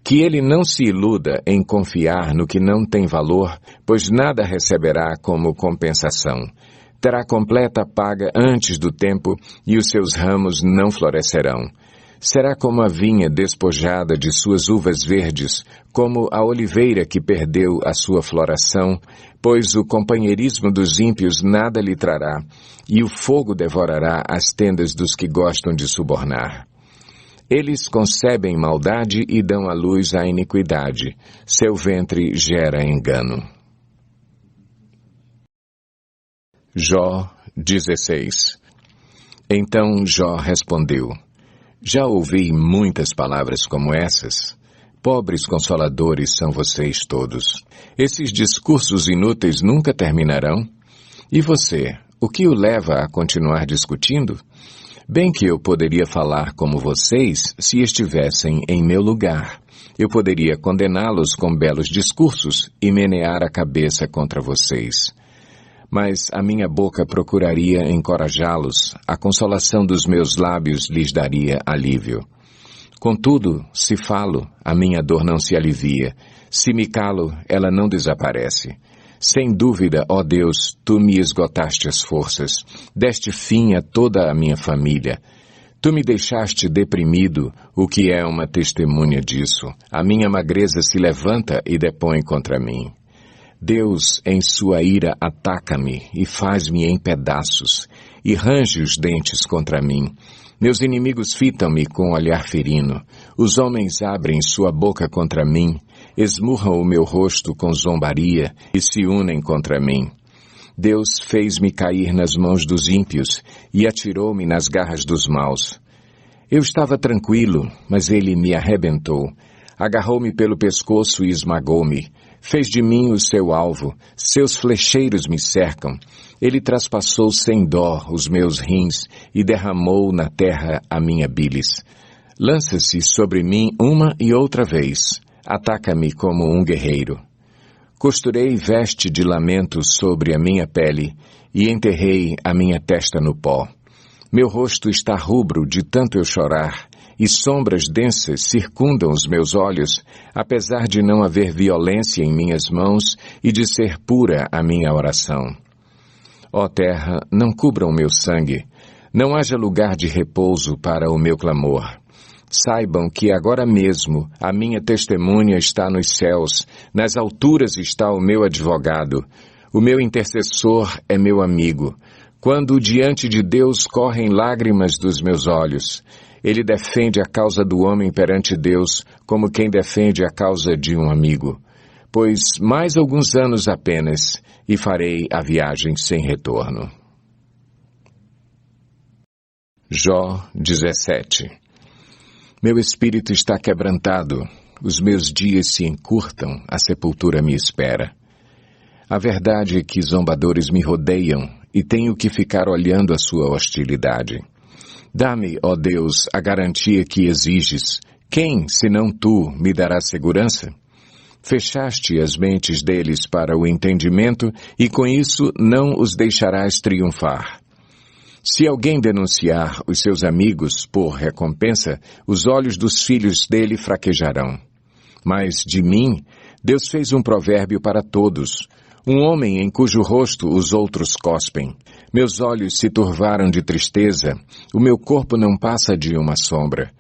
Que ele não se iluda em confiar no que não tem valor, pois nada receberá como compensação. Terá completa paga antes do tempo e os seus ramos não florescerão. Será como a vinha despojada de suas uvas verdes, como a oliveira que perdeu a sua floração, pois o companheirismo dos ímpios nada lhe trará, e o fogo devorará as tendas dos que gostam de subornar. Eles concebem maldade e dão à luz a iniquidade. Seu ventre gera engano. Jó 16. Então Jó respondeu: Já ouvi muitas palavras como essas. Pobres consoladores são vocês todos. Esses discursos inúteis nunca terminarão? E você, o que o leva a continuar discutindo? Bem que eu poderia falar como vocês se estivessem em meu lugar. Eu poderia condená-los com belos discursos e menear a cabeça contra vocês. Mas a minha boca procuraria encorajá-los, a consolação dos meus lábios lhes daria alívio. Contudo, se falo, a minha dor não se alivia. Se me calo, ela não desaparece. Sem dúvida, ó Deus, tu me esgotaste as forças, deste fim a toda a minha família. Tu me deixaste deprimido, o que é uma testemunha disso. A minha magreza se levanta e depõe contra mim. Deus, em sua ira, ataca-me e faz-me em pedaços, e range os dentes contra mim. Meus inimigos fitam-me com olhar ferino. Os homens abrem sua boca contra mim, esmurram o meu rosto com zombaria e se unem contra mim. Deus fez-me cair nas mãos dos ímpios e atirou-me nas garras dos maus. Eu estava tranquilo, mas ele me arrebentou. Agarrou-me pelo pescoço e esmagou-me. Fez de mim o seu alvo. Seus flecheiros me cercam. Ele traspassou sem dó os meus rins e derramou na terra a minha bilis. Lança-se sobre mim uma e outra vez. Ataca-me como um guerreiro. Costurei veste de lamento sobre a minha pele e enterrei a minha testa no pó. Meu rosto está rubro de tanto eu chorar, e sombras densas circundam os meus olhos, apesar de não haver violência em minhas mãos e de ser pura a minha oração. Ó terra, não cubra o meu sangue, não haja lugar de repouso para o meu clamor. Saibam que agora mesmo a minha testemunha está nos céus, nas alturas está o meu advogado. O meu intercessor é meu amigo. Quando diante de Deus correm lágrimas dos meus olhos, ele defende a causa do homem perante Deus como quem defende a causa de um amigo. Pois mais alguns anos apenas e farei a viagem sem retorno. Jó 17. Meu espírito está quebrantado, os meus dias se encurtam, a sepultura me espera. A verdade é que zombadores me rodeiam e tenho que ficar olhando a sua hostilidade. Dá-me, ó Deus, a garantia que exiges. Quem, senão tu, me dará segurança? Fechaste as mentes deles para o entendimento e com isso não os deixarás triunfar. Se alguém denunciar os seus amigos por recompensa, os olhos dos filhos dele fraquejarão. Mas de mim, Deus fez um provérbio para todos, um homem em cujo rosto os outros cospem. Meus olhos se turvaram de tristeza, o meu corpo não passa de uma sombra.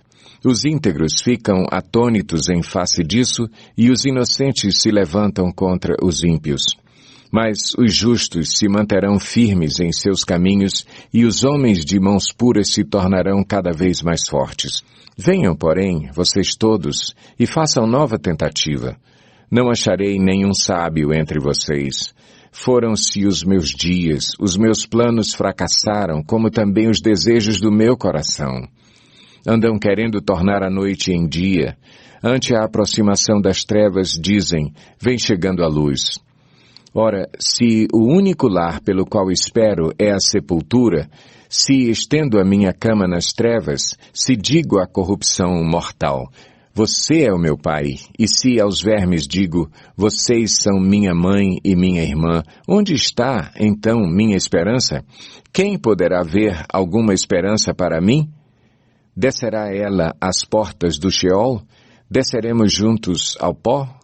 Os íntegros ficam atônitos em face disso e os inocentes se levantam contra os ímpios. Mas os justos se manterão firmes em seus caminhos e os homens de mãos puras se tornarão cada vez mais fortes. Venham, porém, vocês todos, e façam nova tentativa. Não acharei nenhum sábio entre vocês. Foram-se os meus dias, os meus planos fracassaram, como também os desejos do meu coração. Andam querendo tornar a noite em dia. Ante a aproximação das trevas, dizem, vem chegando a luz. Ora, se o único lar pelo qual espero é a sepultura, se estendo a minha cama nas trevas, se digo à corrupção mortal, você é o meu pai, e se aos vermes digo, vocês são minha mãe e minha irmã, onde está, então, minha esperança? Quem poderá ver alguma esperança para mim? Descerá ela às portas do Sheol? Desceremos juntos ao pó?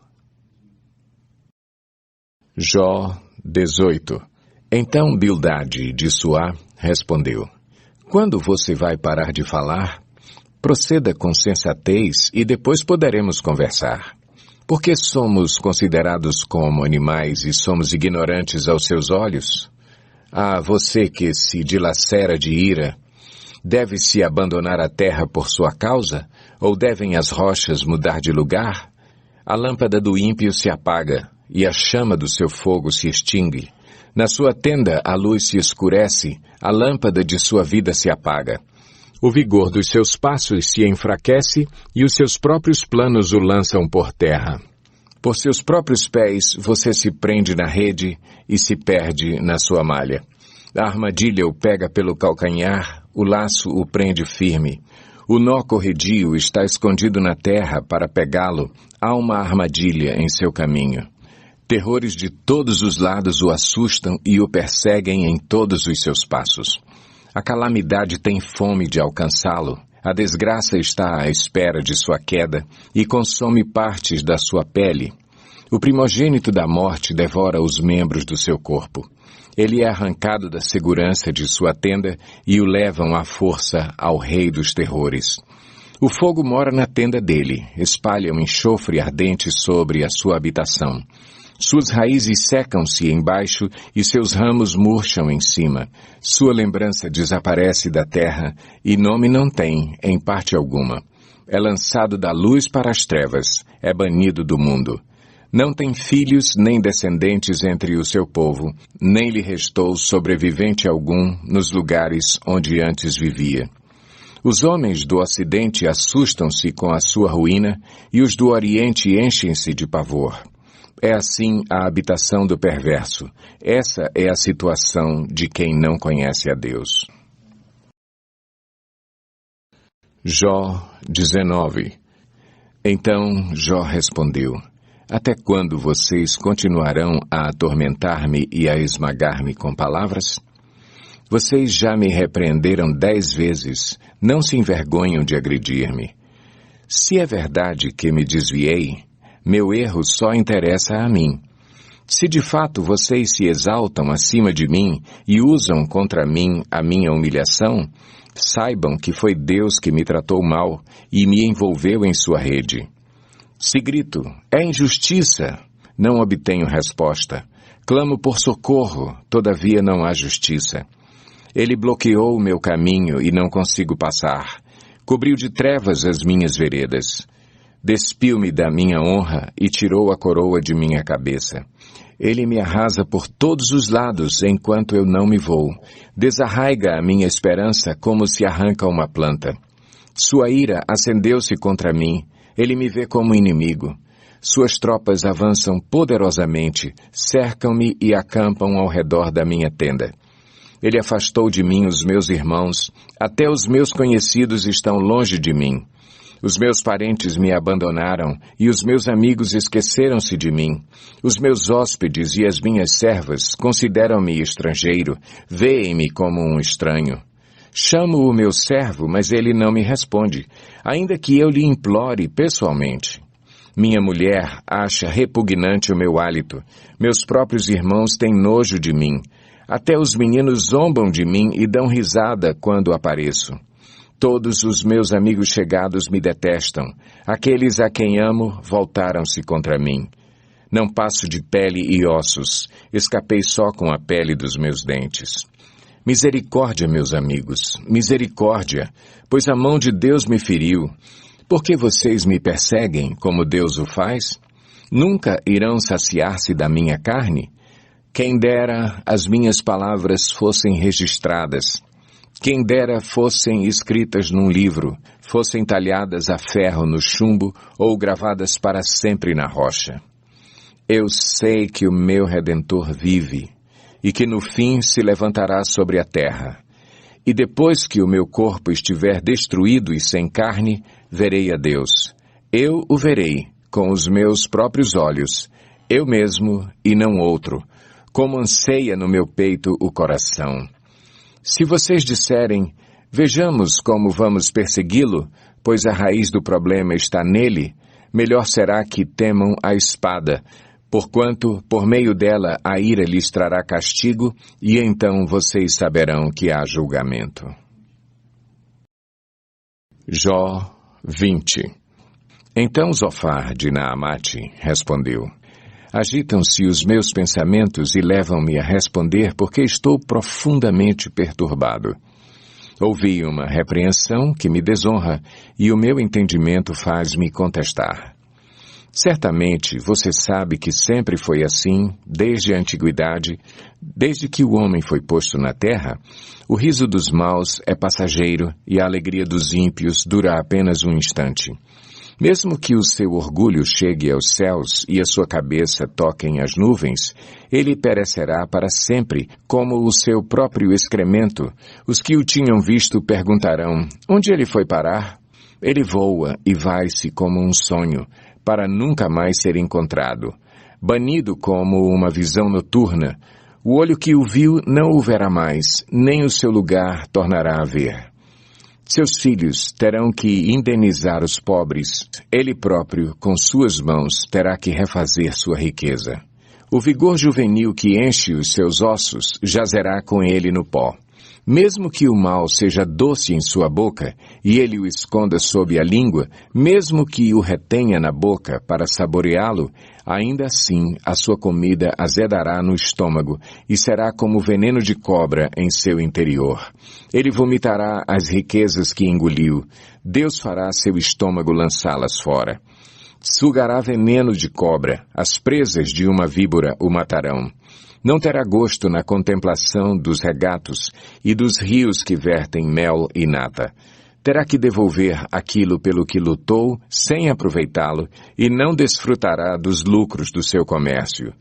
Jó 18. Então Bildade de Suá respondeu, quando você vai parar de falar? Proceda com sensatez e depois poderemos conversar. Por que somos considerados como animais e somos ignorantes aos seus olhos? Ah, você que se dilacera de ira, deve-se abandonar a terra por sua causa? Ou devem as rochas mudar de lugar? A lâmpada do ímpio se apaga, e a chama do seu fogo se extingue. Na sua tenda a luz se escurece, a lâmpada de sua vida se apaga. O vigor dos seus passos se enfraquece e os seus próprios planos o lançam por terra. Por seus próprios pés você se prende na rede e se perde na sua malha. A armadilha o pega pelo calcanhar, o laço o prende firme. O nó corredio está escondido na terra para pegá-lo. Há uma armadilha em seu caminho. Terrores de todos os lados o assustam e o perseguem em todos os seus passos. A calamidade tem fome de alcançá-lo. A desgraça está à espera de sua queda e consome partes da sua pele. O primogênito da morte devora os membros do seu corpo. Ele é arrancado da segurança de sua tenda e o levam à força ao rei dos terrores. O fogo mora na tenda dele, espalha um enxofre ardente sobre a sua habitação. Suas raízes secam-se embaixo e seus ramos murcham em cima. Sua lembrança desaparece da terra e nome não tem, em parte alguma. É lançado da luz para as trevas, é banido do mundo. Não tem filhos nem descendentes entre o seu povo, nem lhe restou sobrevivente algum nos lugares onde antes vivia. Os homens do Ocidente assustam-se com a sua ruína e os do Oriente enchem-se de pavor. É assim a habitação do perverso. Essa é a situação de quem não conhece a Deus. Jó 19. Então Jó respondeu: Até quando vocês continuarão a atormentar-me e a esmagar-me com palavras? Vocês já me repreenderam 10 vezes, não se envergonham de agredir-me. Se é verdade que me desviei, meu erro só interessa a mim. Se de fato vocês se exaltam acima de mim e usam contra mim a minha humilhação, saibam que foi Deus que me tratou mal e me envolveu em sua rede. Se grito, é injustiça, não obtenho resposta. Clamo por socorro, todavia não há justiça. Ele bloqueou o meu caminho e não consigo passar. Cobriu de trevas as minhas veredas. Despiu-me da minha honra e tirou a coroa de minha cabeça. Ele me arrasa por todos os lados enquanto eu não me vou. Desarraiga a minha esperança como se arranca uma planta. Sua ira acendeu-se contra mim. Ele me vê como inimigo. Suas tropas avançam poderosamente, cercam-me e acampam ao redor da minha tenda. Ele afastou de mim os meus irmãos, até os meus conhecidos estão longe de mim. Os meus parentes me abandonaram e os meus amigos esqueceram-se de mim. Os meus hóspedes e as minhas servas consideram-me estrangeiro, veem-me como um estranho. Chamo o meu servo, mas ele não me responde, ainda que eu lhe implore pessoalmente. Minha mulher acha repugnante o meu hálito. Meus próprios irmãos têm nojo de mim. Até os meninos zombam de mim e dão risada quando apareço. Todos os meus amigos chegados me detestam. Aqueles a quem amo voltaram-se contra mim. Não passo de pele e ossos. Escapei só com a pele dos meus dentes. Misericórdia, meus amigos, misericórdia, pois a mão de Deus me feriu. Por que vocês me perseguem como Deus o faz? Nunca irão saciar-se da minha carne? Quem dera as minhas palavras fossem registradas. Quem dera fossem escritas num livro, fossem talhadas a ferro no chumbo ou gravadas para sempre na rocha. Eu sei que o meu Redentor vive e que no fim se levantará sobre a terra. E depois que o meu corpo estiver destruído e sem carne, verei a Deus. Eu o verei com os meus próprios olhos, eu mesmo e não outro, como anseia no meu peito o coração. Se vocês disserem, vejamos como vamos persegui-lo, pois a raiz do problema está nele, melhor será que temam a espada, porquanto, por meio dela, a ira lhes trará castigo, e então vocês saberão que há julgamento. Jó 20. Então Zofar de Naamate respondeu: Agitam-se os meus pensamentos e levam-me a responder porque estou profundamente perturbado. Ouvi uma repreensão que me desonra e o meu entendimento faz-me contestar. Certamente você sabe que sempre foi assim, desde a antiguidade, desde que o homem foi posto na terra. O riso dos maus é passageiro e a alegria dos ímpios dura apenas um instante. Mesmo que o seu orgulho chegue aos céus e a sua cabeça toquem as nuvens, ele perecerá para sempre, como o seu próprio excremento. Os que o tinham visto perguntarão, onde ele foi parar? Ele voa e vai-se como um sonho, para nunca mais ser encontrado. Banido como uma visão noturna, o olho que o viu não o verá mais, nem o seu lugar tornará a ver. Seus filhos terão que indenizar os pobres, ele próprio, com suas mãos, terá que refazer sua riqueza. O vigor juvenil que enche os seus ossos jazerá com ele no pó. Mesmo que o mal seja doce em sua boca, e ele o esconda sob a língua, mesmo que o retenha na boca para saboreá-lo, ainda assim a sua comida azedará no estômago, e será como veneno de cobra em seu interior. Ele vomitará as riquezas que engoliu. Deus fará seu estômago lançá-las fora. Sugará veneno de cobra, as presas de uma víbora o matarão. Não terá gosto na contemplação dos regatos e dos rios que vertem mel e nata. Terá que devolver aquilo pelo que lutou, sem aproveitá-lo, e não desfrutará dos lucros do seu comércio.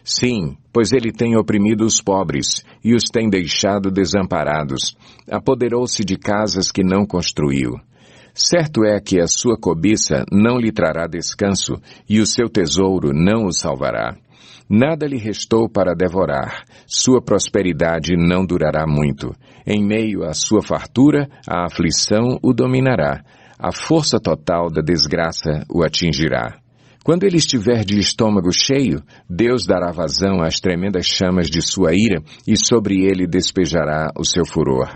Sim, pois ele tem oprimido os pobres e os tem deixado desamparados. Apoderou-se de casas que não construiu. Certo é que a sua cobiça não lhe trará descanso e o seu tesouro não o salvará. Nada lhe restou para devorar, sua prosperidade não durará muito. Em meio à sua fartura, a aflição o dominará, a força total da desgraça o atingirá. Quando ele estiver de estômago cheio, Deus dará vazão às tremendas chamas de sua ira e sobre ele despejará o seu furor.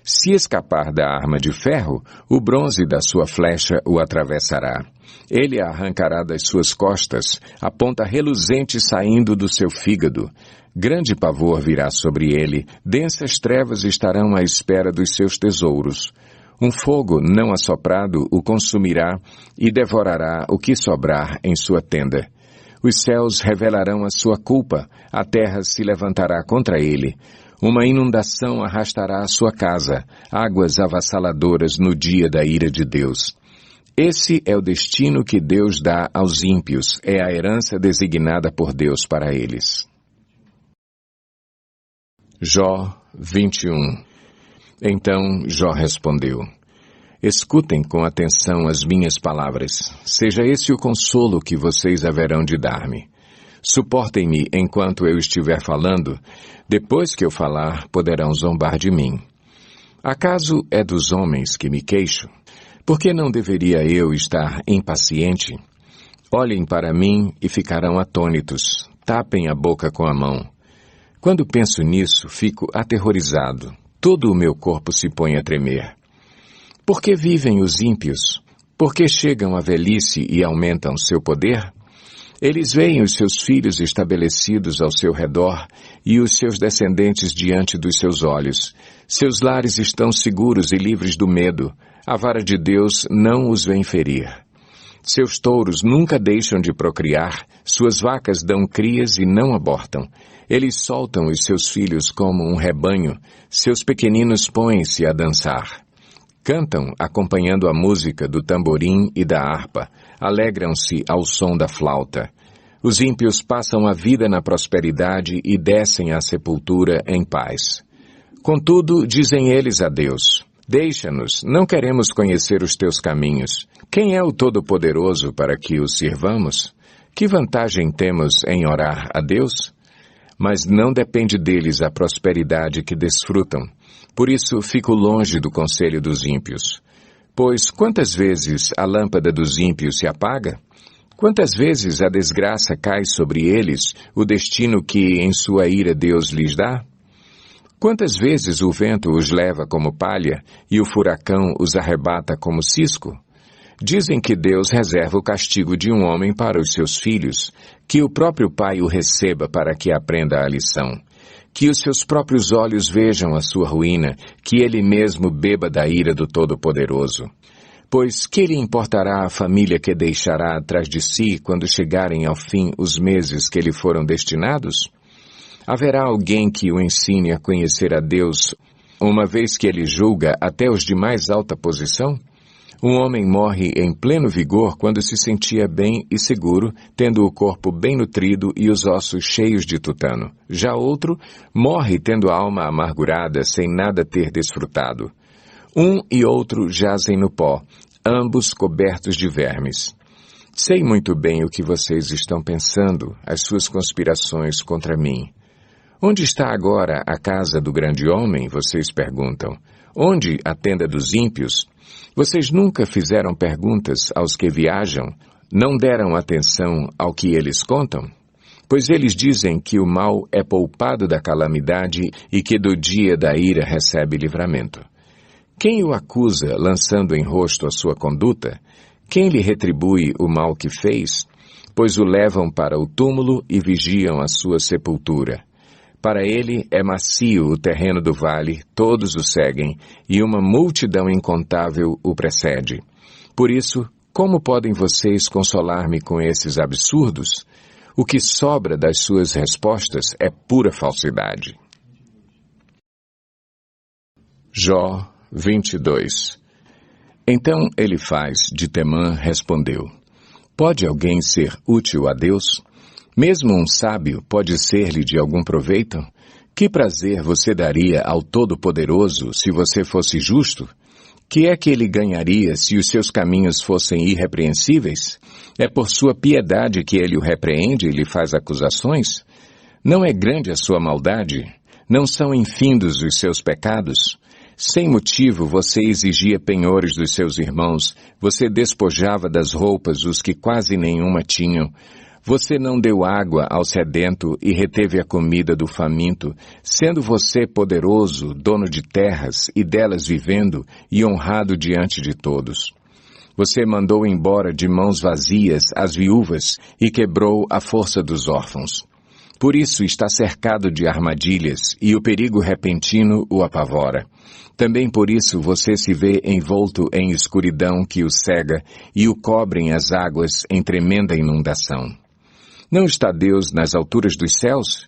Se escapar da arma de ferro, o bronze da sua flecha o atravessará. Ele a arrancará das suas costas, a ponta reluzente saindo do seu fígado. Grande pavor virá sobre ele, densas trevas estarão à espera dos seus tesouros. Um fogo não assoprado o consumirá e devorará o que sobrar em sua tenda. Os céus revelarão a sua culpa, a terra se levantará contra ele. Uma inundação arrastará a sua casa, águas avassaladoras no dia da ira de Deus. Esse é o destino que Deus dá aos ímpios, é a herança designada por Deus para eles. Jó 21. Então Jó respondeu: Escutem com atenção as minhas palavras, seja esse o consolo que vocês haverão de dar-me. Suportem-me enquanto eu estiver falando, depois que eu falar, poderão zombar de mim. Acaso é dos homens que me queixo? Por que não deveria eu estar impaciente? Olhem para mim e ficarão atônitos, tapem a boca com a mão. Quando penso nisso, fico aterrorizado, todo o meu corpo se põe a tremer. Por que vivem os ímpios? Por que chegam à velhice e aumentam seu poder? Eles veem os seus filhos estabelecidos ao seu redor e os seus descendentes diante dos seus olhos. Seus lares estão seguros e livres do medo. A vara de Deus não os vem ferir. Seus touros nunca deixam de procriar, suas vacas dão crias e não abortam. Eles soltam os seus filhos como um rebanho, seus pequeninos põem-se a dançar. Cantam acompanhando a música do tamborim e da harpa, alegram-se ao som da flauta. Os ímpios passam a vida na prosperidade e descem à sepultura em paz. Contudo, dizem eles a Deus: Deixa-nos, não queremos conhecer os teus caminhos. Quem é o Todo-Poderoso para que o sirvamos? Que vantagem temos em orar a Deus? Mas não depende deles a prosperidade que desfrutam. Por isso fico longe do conselho dos ímpios. Pois quantas vezes a lâmpada dos ímpios se apaga? Quantas vezes a desgraça cai sobre eles, o destino que em sua ira Deus lhes dá? Quantas vezes o vento os leva como palha e o furacão os arrebata como cisco? Dizem que Deus reserva o castigo de um homem para os seus filhos, que o próprio pai o receba para que aprenda a lição. Que os seus próprios olhos vejam a sua ruína, que ele mesmo beba da ira do Todo-Poderoso. Pois que lhe importará a família que deixará atrás de si quando chegarem ao fim os meses que lhe foram destinados? Haverá alguém que o ensine a conhecer a Deus, uma vez que ele julga até os de mais alta posição? Um homem morre em pleno vigor quando se sentia bem e seguro, tendo o corpo bem nutrido e os ossos cheios de tutano. Já outro morre tendo a alma amargurada, sem nada ter desfrutado. Um e outro jazem no pó, ambos cobertos de vermes. Sei muito bem o que vocês estão pensando, as suas conspirações contra mim. Onde está agora a casa do grande homem, vocês perguntam? Onde a tenda dos ímpios? Vocês nunca fizeram perguntas aos que viajam? Não deram atenção ao que eles contam? Pois eles dizem que o mal é poupado da calamidade e que do dia da ira recebe livramento. Quem o acusa lançando em rosto a sua conduta? Quem lhe retribui o mal que fez? Pois o levam para o túmulo e vigiam a sua sepultura. Para ele é macio o terreno do vale, todos o seguem, e uma multidão incontável o precede. Por isso, como podem vocês consolar-me com esses absurdos? O que sobra das suas respostas é pura falsidade. Jó 22. Então Elifaz de Temã respondeu: Pode alguém ser útil a Deus? Mesmo um sábio pode ser-lhe de algum proveito? Que prazer você daria ao Todo-Poderoso se você fosse justo? Que é que ele ganharia se os seus caminhos fossem irrepreensíveis? É por sua piedade que ele o repreende e lhe faz acusações? Não é grande a sua maldade? Não são infindos os seus pecados? Sem motivo você exigia penhores dos seus irmãos, você despojava das roupas os que quase nenhuma tinham. Você não deu água ao sedento e reteve a comida do faminto, sendo você poderoso, dono de terras e delas vivendo e honrado diante de todos. Você mandou embora de mãos vazias as viúvas e quebrou a força dos órfãos. Por isso está cercado de armadilhas e o perigo repentino o apavora. Também por isso você se vê envolto em escuridão que o cega e o cobrem as águas em tremenda inundação. Não está Deus nas alturas dos céus?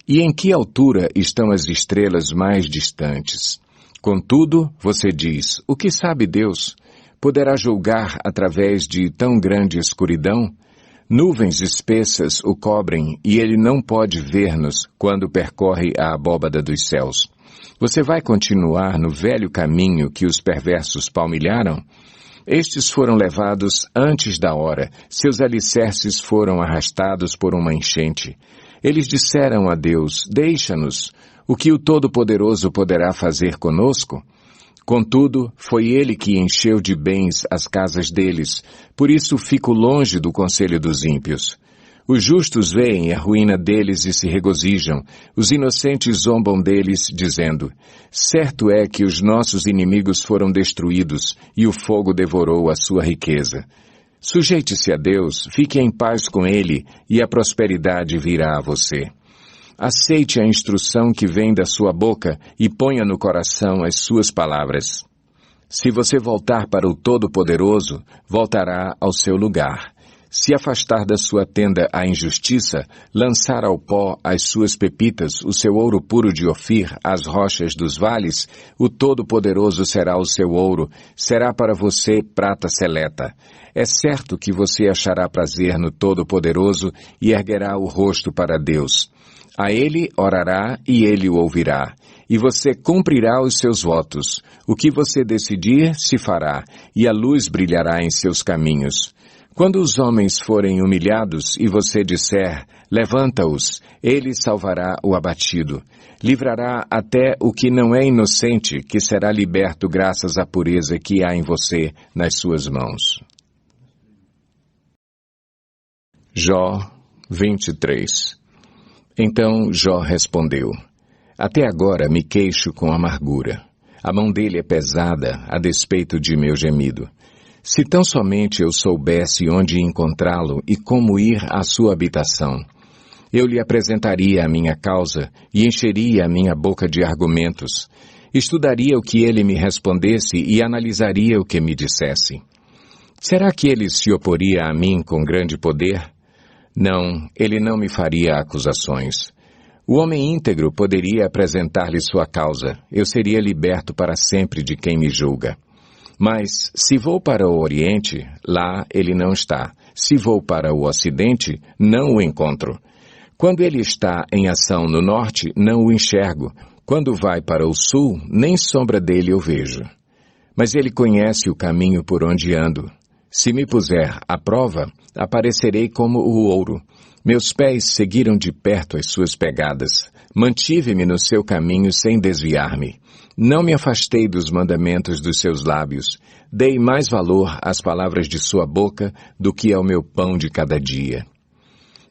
E em que altura estão as estrelas mais distantes? Contudo, você diz, o que sabe Deus? Poderá julgar através de tão grande escuridão? Nuvens espessas o cobrem e ele não pode ver-nos quando percorre a abóbada dos céus. Você vai continuar no velho caminho que os perversos palmilharam? Estes foram levados antes da hora, seus alicerces foram arrastados por uma enchente. Eles disseram a Deus, deixa-nos, o que o Todo-Poderoso poderá fazer conosco? Contudo, foi ele que encheu de bens as casas deles, por isso fico longe do conselho dos ímpios. Os justos veem a ruína deles e se regozijam, os inocentes zombam deles, dizendo, certo é que os nossos inimigos foram destruídos e o fogo devorou a sua riqueza. Sujeite-se a Deus, fique em paz com Ele e a prosperidade virá a você. Aceite a instrução que vem da sua boca e ponha no coração as suas palavras. Se você voltar para o Todo-Poderoso, voltará ao seu lugar. Se afastar da sua tenda a injustiça, lançar ao pó as suas pepitas, o seu ouro puro de Ofir, as rochas dos vales, o Todo-Poderoso será o seu ouro, será para você prata seleta. É certo que você achará prazer no Todo-Poderoso e erguerá o rosto para Deus. A ele orará e ele o ouvirá, e você cumprirá os seus votos. O que você decidir, se fará, e a luz brilhará em seus caminhos. Quando os homens forem humilhados e você disser, levanta-os, ele salvará o abatido. Livrará até o que não é inocente, que será liberto graças à pureza que há em você nas suas mãos. Jó 23. Então Jó respondeu, até agora me queixo com amargura. A mão dele é pesada, a despeito de meu gemido. Se tão somente eu soubesse onde encontrá-lo e como ir à sua habitação, eu lhe apresentaria a minha causa e encheria a minha boca de argumentos. Estudaria o que ele me respondesse e analisaria o que me dissesse. Será que ele se oporia a mim com grande poder? Não, ele não me faria acusações. O homem íntegro poderia apresentar-lhe sua causa. Eu seria liberto para sempre de quem me julga. Mas, se vou para o Oriente, lá ele não está. Se vou para o Ocidente, não o encontro. Quando ele está em ação no Norte, não o enxergo. Quando vai para o Sul, nem sombra dele eu vejo. Mas ele conhece o caminho por onde ando. Se me puser à prova, aparecerei como o ouro. Meus pés seguiram de perto as suas pegadas. Mantive-me no seu caminho sem desviar-me. Não me afastei dos mandamentos dos seus lábios. Dei mais valor às palavras de sua boca do que ao meu pão de cada dia.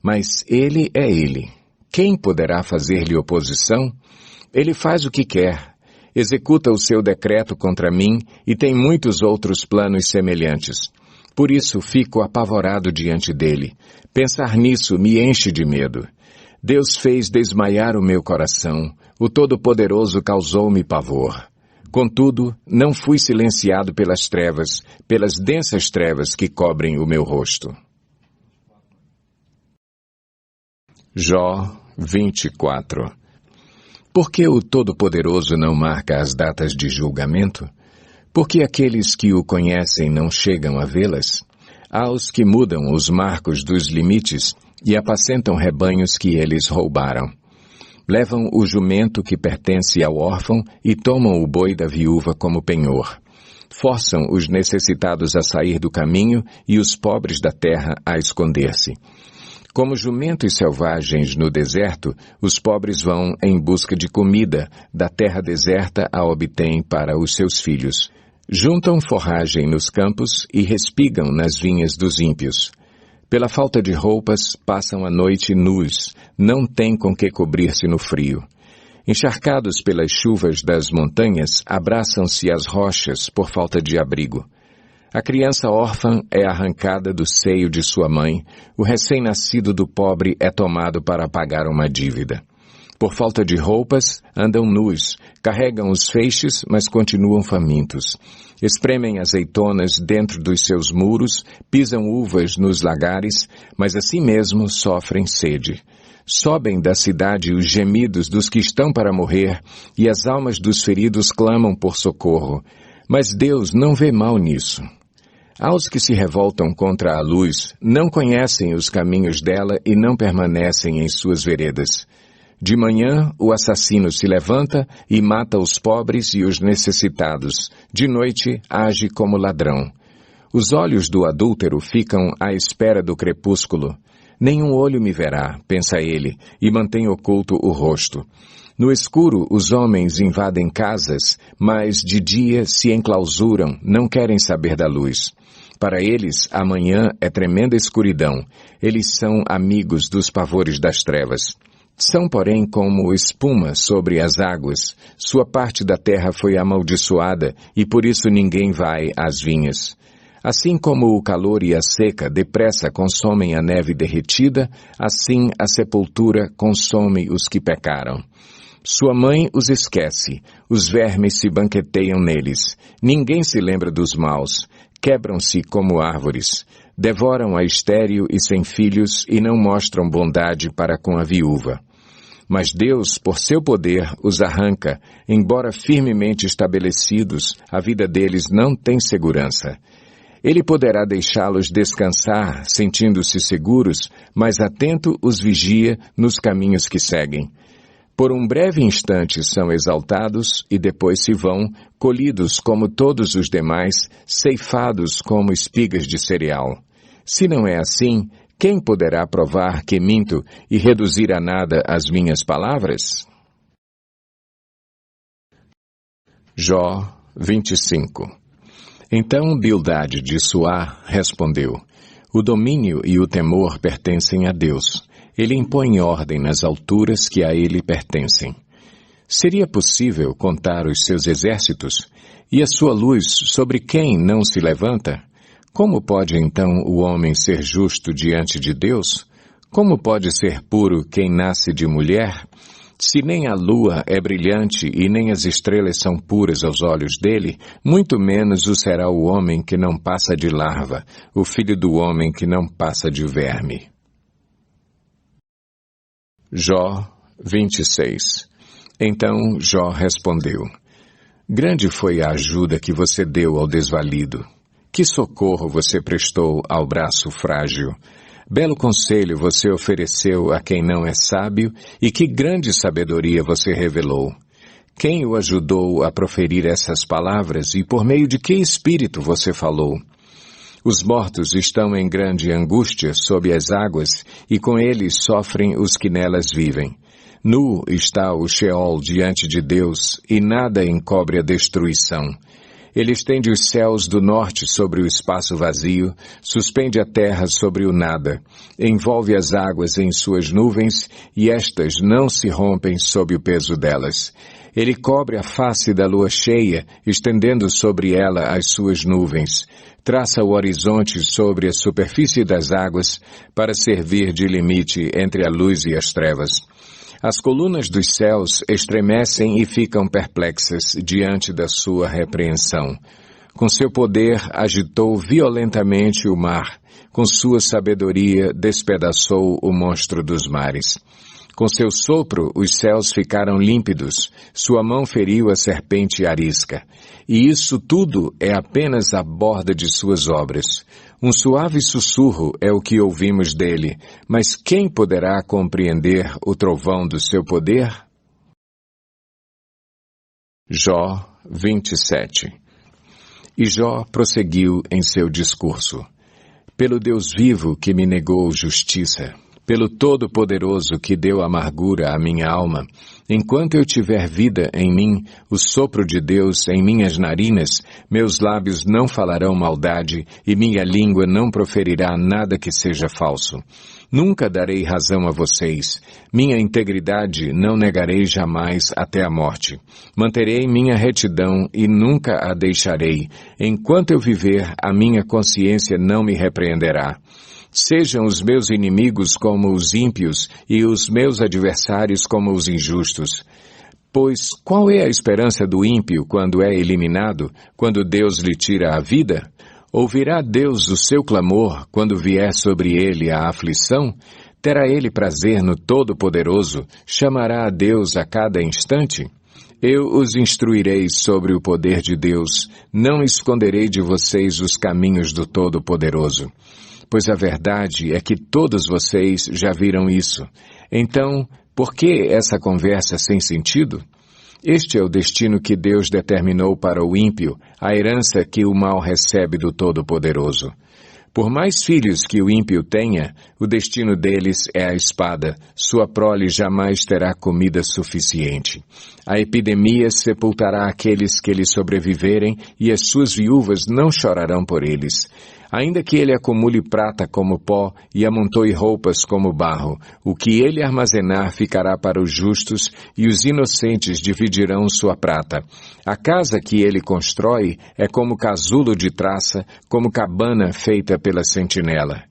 Mas ele é ele. Quem poderá fazer-lhe oposição? Ele faz o que quer. Executa o seu decreto contra mim e tem muitos outros planos semelhantes. Por isso fico apavorado diante dele. Pensar nisso me enche de medo. Deus fez desmaiar o meu coração. O Todo-Poderoso causou-me pavor. Contudo, não fui silenciado pelas trevas, pelas densas trevas que cobrem o meu rosto. Jó 24. Por que o Todo-Poderoso não marca as datas de julgamento? Por que aqueles que o conhecem não chegam a vê-las? Há os que mudam os marcos dos limites e apacentam rebanhos que eles roubaram. Levam o jumento que pertence ao órfão e tomam o boi da viúva como penhor. Forçam os necessitados a sair do caminho e os pobres da terra a esconder-se. Como jumentos selvagens no deserto, os pobres vão em busca de comida, da terra deserta a obtêm para os seus filhos. Juntam forragem nos campos e respigam nas vinhas dos ímpios. Pela falta de roupas, passam a noite nus, não têm com que cobrir-se no frio. Encharcados pelas chuvas das montanhas, abraçam-se às rochas por falta de abrigo. A criança órfã é arrancada do seio de sua mãe, o recém-nascido do pobre é tomado para pagar uma dívida. Por falta de roupas, andam nus, carregam os feixes, mas continuam famintos. Espremem azeitonas dentro dos seus muros, pisam uvas nos lagares, mas assim mesmo sofrem sede. Sobem da cidade os gemidos dos que estão para morrer, e as almas dos feridos clamam por socorro. Mas Deus não vê mal nisso. Aos que se revoltam contra a luz, não conhecem os caminhos dela e não permanecem em suas veredas. De manhã, o assassino se levanta e mata os pobres e os necessitados. De noite, age como ladrão. Os olhos do adúltero ficam à espera do crepúsculo. Nenhum olho me verá, pensa ele, e mantém oculto o rosto. No escuro, os homens invadem casas, mas de dia se enclausuram, não querem saber da luz. Para eles, a manhã é tremenda escuridão. Eles são amigos dos pavores das trevas. São, porém, como espuma sobre as águas. Sua parte da terra foi amaldiçoada, e por isso ninguém vai às vinhas. Assim como o calor e a seca depressa consomem a neve derretida, assim a sepultura consome os que pecaram. Sua mãe os esquece, os vermes se banqueteiam neles. Ninguém se lembra dos maus, quebram-se como árvores. Devoram a estéril e sem filhos e não mostram bondade para com a viúva. Mas Deus, por seu poder, os arranca. Embora firmemente estabelecidos, a vida deles não tem segurança. Ele poderá deixá-los descansar, sentindo-se seguros, mas atento os vigia nos caminhos que seguem. Por um breve instante são exaltados e depois se vão, colhidos como todos os demais, ceifados como espigas de cereal. Se não é assim, quem poderá provar que minto e reduzir a nada as minhas palavras? Jó 25. Então Bildade de Suá respondeu: O domínio e o temor pertencem a Deus. Ele impõe ordem nas alturas que a ele pertencem. Seria possível contar os seus exércitos? E a sua luz sobre quem não se levanta? Como pode então o homem ser justo diante de Deus? Como pode ser puro quem nasce de mulher? Se nem a lua é brilhante e nem as estrelas são puras aos olhos dele, muito menos o será o homem que não passa de larva, o filho do homem que não passa de verme. Jó 26. Então Jó respondeu: Grande foi a ajuda que você deu ao desvalido. Que socorro você prestou ao braço frágil. Belo conselho você ofereceu a quem não é sábio, e que grande sabedoria você revelou. Quem o ajudou a proferir essas palavras e por meio de que espírito você falou? Os mortos estão em grande angústia sob as águas, e com eles sofrem os que nelas vivem. Nu está o Sheol diante de Deus, e nada encobre a destruição. Ele estende os céus do norte sobre o espaço vazio, suspende a terra sobre o nada, envolve as águas em suas nuvens, e estas não se rompem sob o peso delas. Ele cobre a face da lua cheia, estendendo sobre ela as suas nuvens. Traça o horizonte sobre a superfície das águas, para servir de limite entre a luz e as trevas. As colunas dos céus estremecem e ficam perplexas diante da sua repreensão. Com seu poder agitou violentamente o mar, com sua sabedoria despedaçou o monstro dos mares. Com seu sopro os céus ficaram límpidos, sua mão feriu a serpente arisca. E isso tudo é apenas a borda de suas obras. Um suave sussurro é o que ouvimos dele, mas quem poderá compreender o trovão do seu poder? Jó 27. E Jó prosseguiu em seu discurso. Pelo Deus vivo que me negou justiça, pelo Todo-Poderoso que deu amargura à minha alma, enquanto eu tiver vida em mim, o sopro de Deus em minhas narinas, meus lábios não falarão maldade e minha língua não proferirá nada que seja falso. Nunca darei razão a vocês. Minha integridade não negarei jamais até a morte. Manterei minha retidão e nunca a deixarei. Enquanto eu viver, a minha consciência não me repreenderá. Sejam os meus inimigos como os ímpios e os meus adversários como os injustos. Pois qual é a esperança do ímpio quando é eliminado, quando Deus lhe tira a vida? Ouvirá Deus o seu clamor quando vier sobre ele a aflição? Terá ele prazer no Todo-Poderoso? Chamará a Deus a cada instante? Eu os instruirei sobre o poder de Deus. Não esconderei de vocês os caminhos do Todo-Poderoso. Pois a verdade é que todos vocês já viram isso. Então, por que essa conversa sem sentido? Este é o destino que Deus determinou para o ímpio, a herança que o mal recebe do Todo-Poderoso. Por mais filhos que o ímpio tenha, o destino deles é a espada, sua prole jamais terá comida suficiente. A epidemia sepultará aqueles que lhe sobreviverem e as suas viúvas não chorarão por eles. Ainda que ele acumule prata como pó e amontoe roupas como barro, o que ele armazenar ficará para os justos e os inocentes dividirão sua prata. A casa que ele constrói é como casulo de traça, como cabana feita pela sentinela.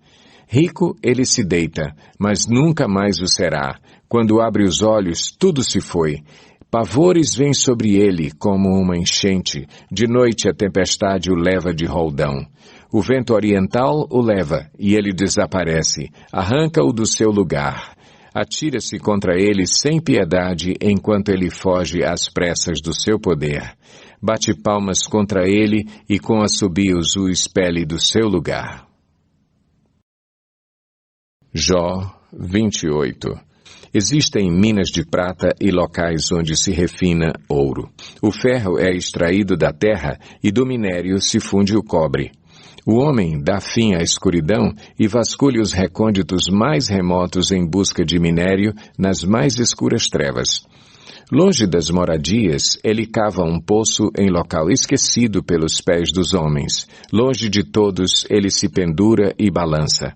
Rico ele se deita, mas nunca mais o será. Quando abre os olhos, tudo se foi. Pavores vêm sobre ele como uma enchente. De noite a tempestade o leva de roldão. O vento oriental o leva, e ele desaparece. Arranca-o do seu lugar. Atira-se contra ele sem piedade, enquanto ele foge às pressas do seu poder. Bate palmas contra ele, e com assobios o expele do seu lugar. Jó 28. Existem minas de prata e locais onde se refina ouro. O ferro é extraído da terra, e do minério se funde o cobre. O homem dá fim à escuridão e vasculha os recônditos mais remotos em busca de minério nas mais escuras trevas. Longe das moradias, ele cava um poço em local esquecido pelos pés dos homens. Longe de todos, ele se pendura e balança.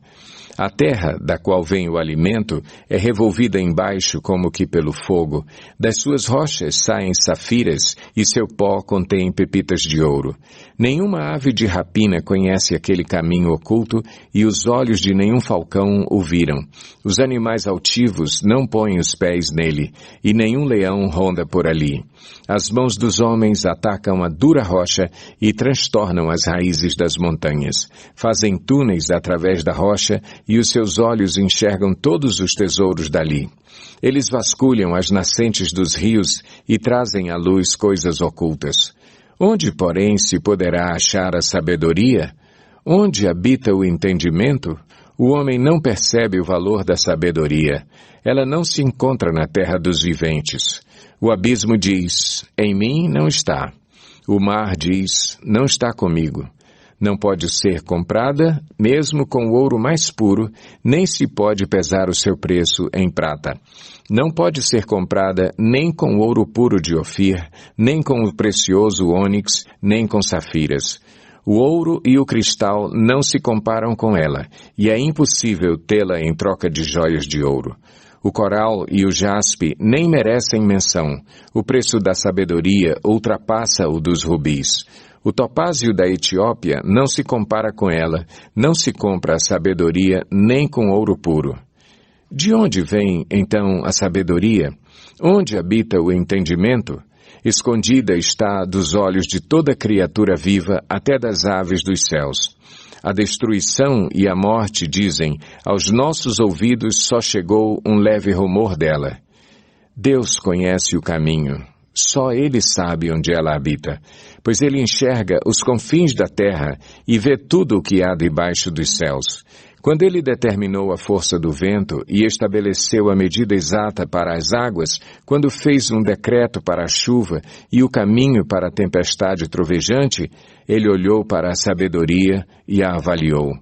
A terra, da qual vem o alimento, é revolvida embaixo como que pelo fogo. Das suas rochas saem safiras e seu pó contém pepitas de ouro. Nenhuma ave de rapina conhece aquele caminho oculto e os olhos de nenhum falcão o viram. Os animais altivos não põem os pés nele e nenhum leão ronda por ali. As mãos dos homens atacam a dura rocha e transtornam as raízes das montanhas. Fazem túneis através da rocha e os seus olhos enxergam todos os tesouros dali. Eles vasculham as nascentes dos rios e trazem à luz coisas ocultas. Onde, porém, se poderá achar a sabedoria? Onde habita o entendimento? O homem não percebe o valor da sabedoria. Ela não se encontra na terra dos viventes. O abismo diz, em mim não está. O mar diz, não está comigo. Não pode ser comprada, mesmo com o ouro mais puro, nem se pode pesar o seu preço em prata. Não pode ser comprada nem com o ouro puro de Ofir, nem com o precioso ônix, nem com safiras. O ouro e o cristal não se comparam com ela, e é impossível tê-la em troca de joias de ouro. O coral e o jaspe nem merecem menção. O preço da sabedoria ultrapassa o dos rubis. O topázio da Etiópia não se compara com ela, não se compra a sabedoria nem com ouro puro. De onde vem, então, a sabedoria? Onde habita o entendimento? Escondida está dos olhos de toda criatura viva, até das aves dos céus. A destruição e a morte, dizem, aos nossos ouvidos só chegou um leve rumor dela. Deus conhece o caminho. Só Ele sabe onde ela habita, pois Ele enxerga os confins da terra e vê tudo o que há debaixo dos céus. Quando Ele determinou a força do vento e estabeleceu a medida exata para as águas, quando fez um decreto para a chuva e o caminho para a tempestade trovejante, Ele olhou para a sabedoria e a avaliou.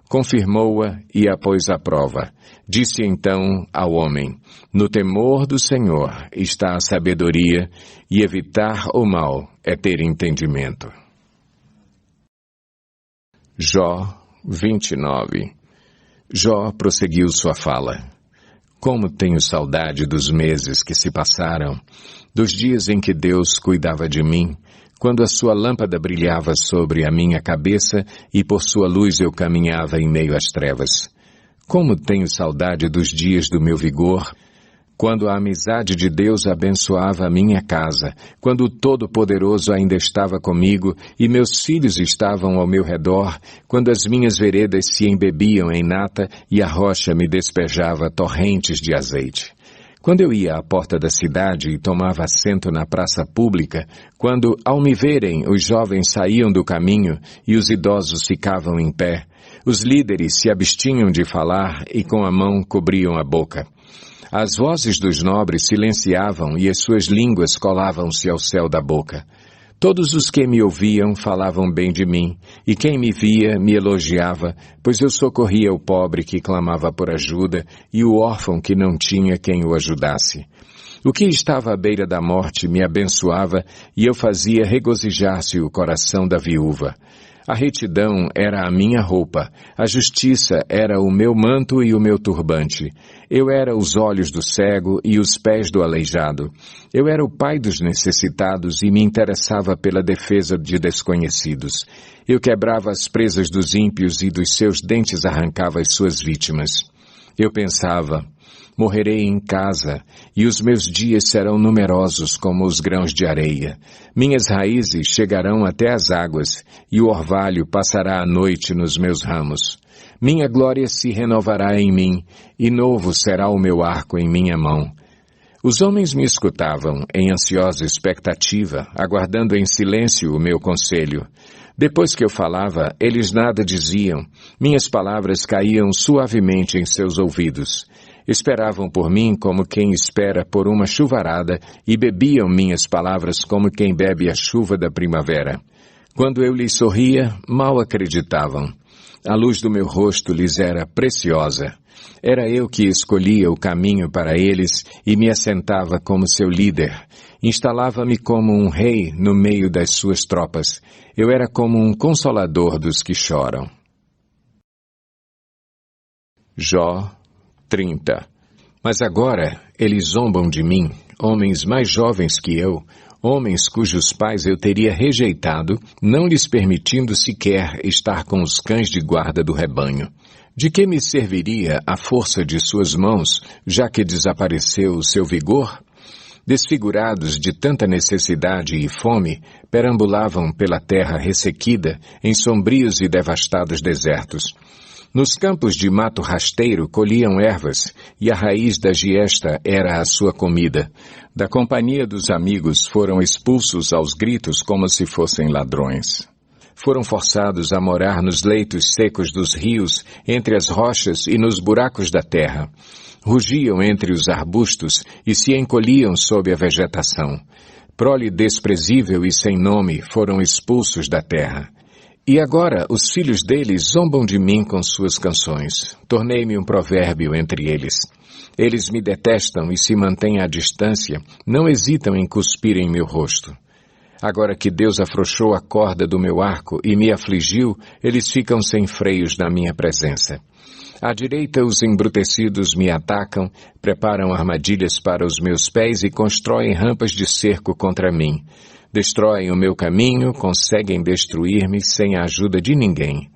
Confirmou-a e a pôs à prova. Disse então ao homem, no temor do Senhor está a sabedoria, e evitar o mal é ter entendimento. Jó 29. Jó prosseguiu sua fala. Como tenho saudade dos meses que se passaram, dos dias em que Deus cuidava de mim, quando a sua lâmpada brilhava sobre a minha cabeça e por sua luz eu caminhava em meio às trevas. Como tenho saudade dos dias do meu vigor, quando a amizade de Deus abençoava a minha casa, quando o Todo-Poderoso ainda estava comigo e meus filhos estavam ao meu redor, quando as minhas veredas se embebiam em nata e a rocha me despejava torrentes de azeite. Quando eu ia à porta da cidade e tomava assento na praça pública, quando, ao me verem, os jovens saíam do caminho e os idosos ficavam em pé, os líderes se abstinham de falar e com a mão cobriam a boca. As vozes dos nobres silenciavam e as suas línguas colavam-se ao céu da boca. Todos os que me ouviam falavam bem de mim, e quem me via me elogiava, pois eu socorria o pobre que clamava por ajuda e o órfão que não tinha quem o ajudasse. O que estava à beira da morte me abençoava e eu fazia regozijar-se o coração da viúva. A retidão era a minha roupa, a justiça era o meu manto e o meu turbante. Eu era os olhos do cego e os pés do aleijado. Eu era o pai dos necessitados e me interessava pela defesa de desconhecidos. Eu quebrava as presas dos ímpios e dos seus dentes arrancava as suas vítimas. Eu pensava, morrerei em casa, e os meus dias serão numerosos como os grãos de areia. Minhas raízes chegarão até as águas, e o orvalho passará a noite nos meus ramos. Minha glória se renovará em mim, e novo será o meu arco em minha mão. Os homens me escutavam, em ansiosa expectativa, aguardando em silêncio o meu conselho. Depois que eu falava, eles nada diziam. Minhas palavras caíam suavemente em seus ouvidos. Esperavam por mim como quem espera por uma chuvarada e bebiam minhas palavras como quem bebe a chuva da primavera. Quando eu lhes sorria, mal acreditavam. A luz do meu rosto lhes era preciosa. Era eu que escolhia o caminho para eles e me assentava como seu líder. Instalava-me como um rei no meio das suas tropas. Eu era como um consolador dos que choram. Jó 30. Mas agora eles zombam de mim, homens mais jovens que eu, homens cujos pais eu teria rejeitado, não lhes permitindo sequer estar com os cães de guarda do rebanho. De que me serviria a força de suas mãos, já que desapareceu o seu vigor? Desfigurados de tanta necessidade e fome, perambulavam pela terra ressequida, em sombrios e devastados desertos. Nos campos de mato rasteiro colhiam ervas, e a raiz da giesta era a sua comida. Da companhia dos amigos foram expulsos aos gritos como se fossem ladrões. Foram forçados a morar nos leitos secos dos rios, entre as rochas e nos buracos da terra. Rugiam entre os arbustos e se encolhiam sob a vegetação. Prole desprezível e sem nome foram expulsos da terra. E agora os filhos deles zombam de mim com suas canções. Tornei-me um provérbio entre eles. Eles me detestam e se mantêm à distância, não hesitam em cuspir em meu rosto. Agora que Deus afrouxou a corda do meu arco e me afligiu, eles ficam sem freios na minha presença. À direita os embrutecidos me atacam, preparam armadilhas para os meus pés e constroem rampas de cerco contra mim. Destroem o meu caminho, conseguem destruir-me sem a ajuda de ninguém.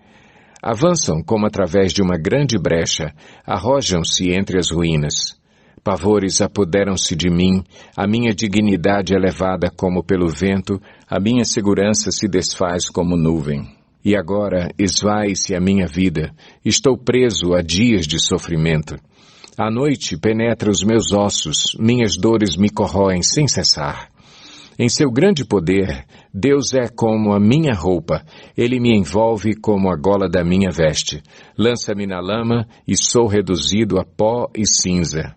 Avançam como através de uma grande brecha, arrojam-se entre as ruínas. Pavores apoderam-se de mim, a minha dignidade é levada como pelo vento, a minha segurança se desfaz como nuvem. E agora esvai-se a minha vida, estou preso a dias de sofrimento. A noite penetra os meus ossos, minhas dores me corroem sem cessar. Em seu grande poder, Deus é como a minha roupa, Ele me envolve como a gola da minha veste. Lança-me na lama e sou reduzido a pó e cinza.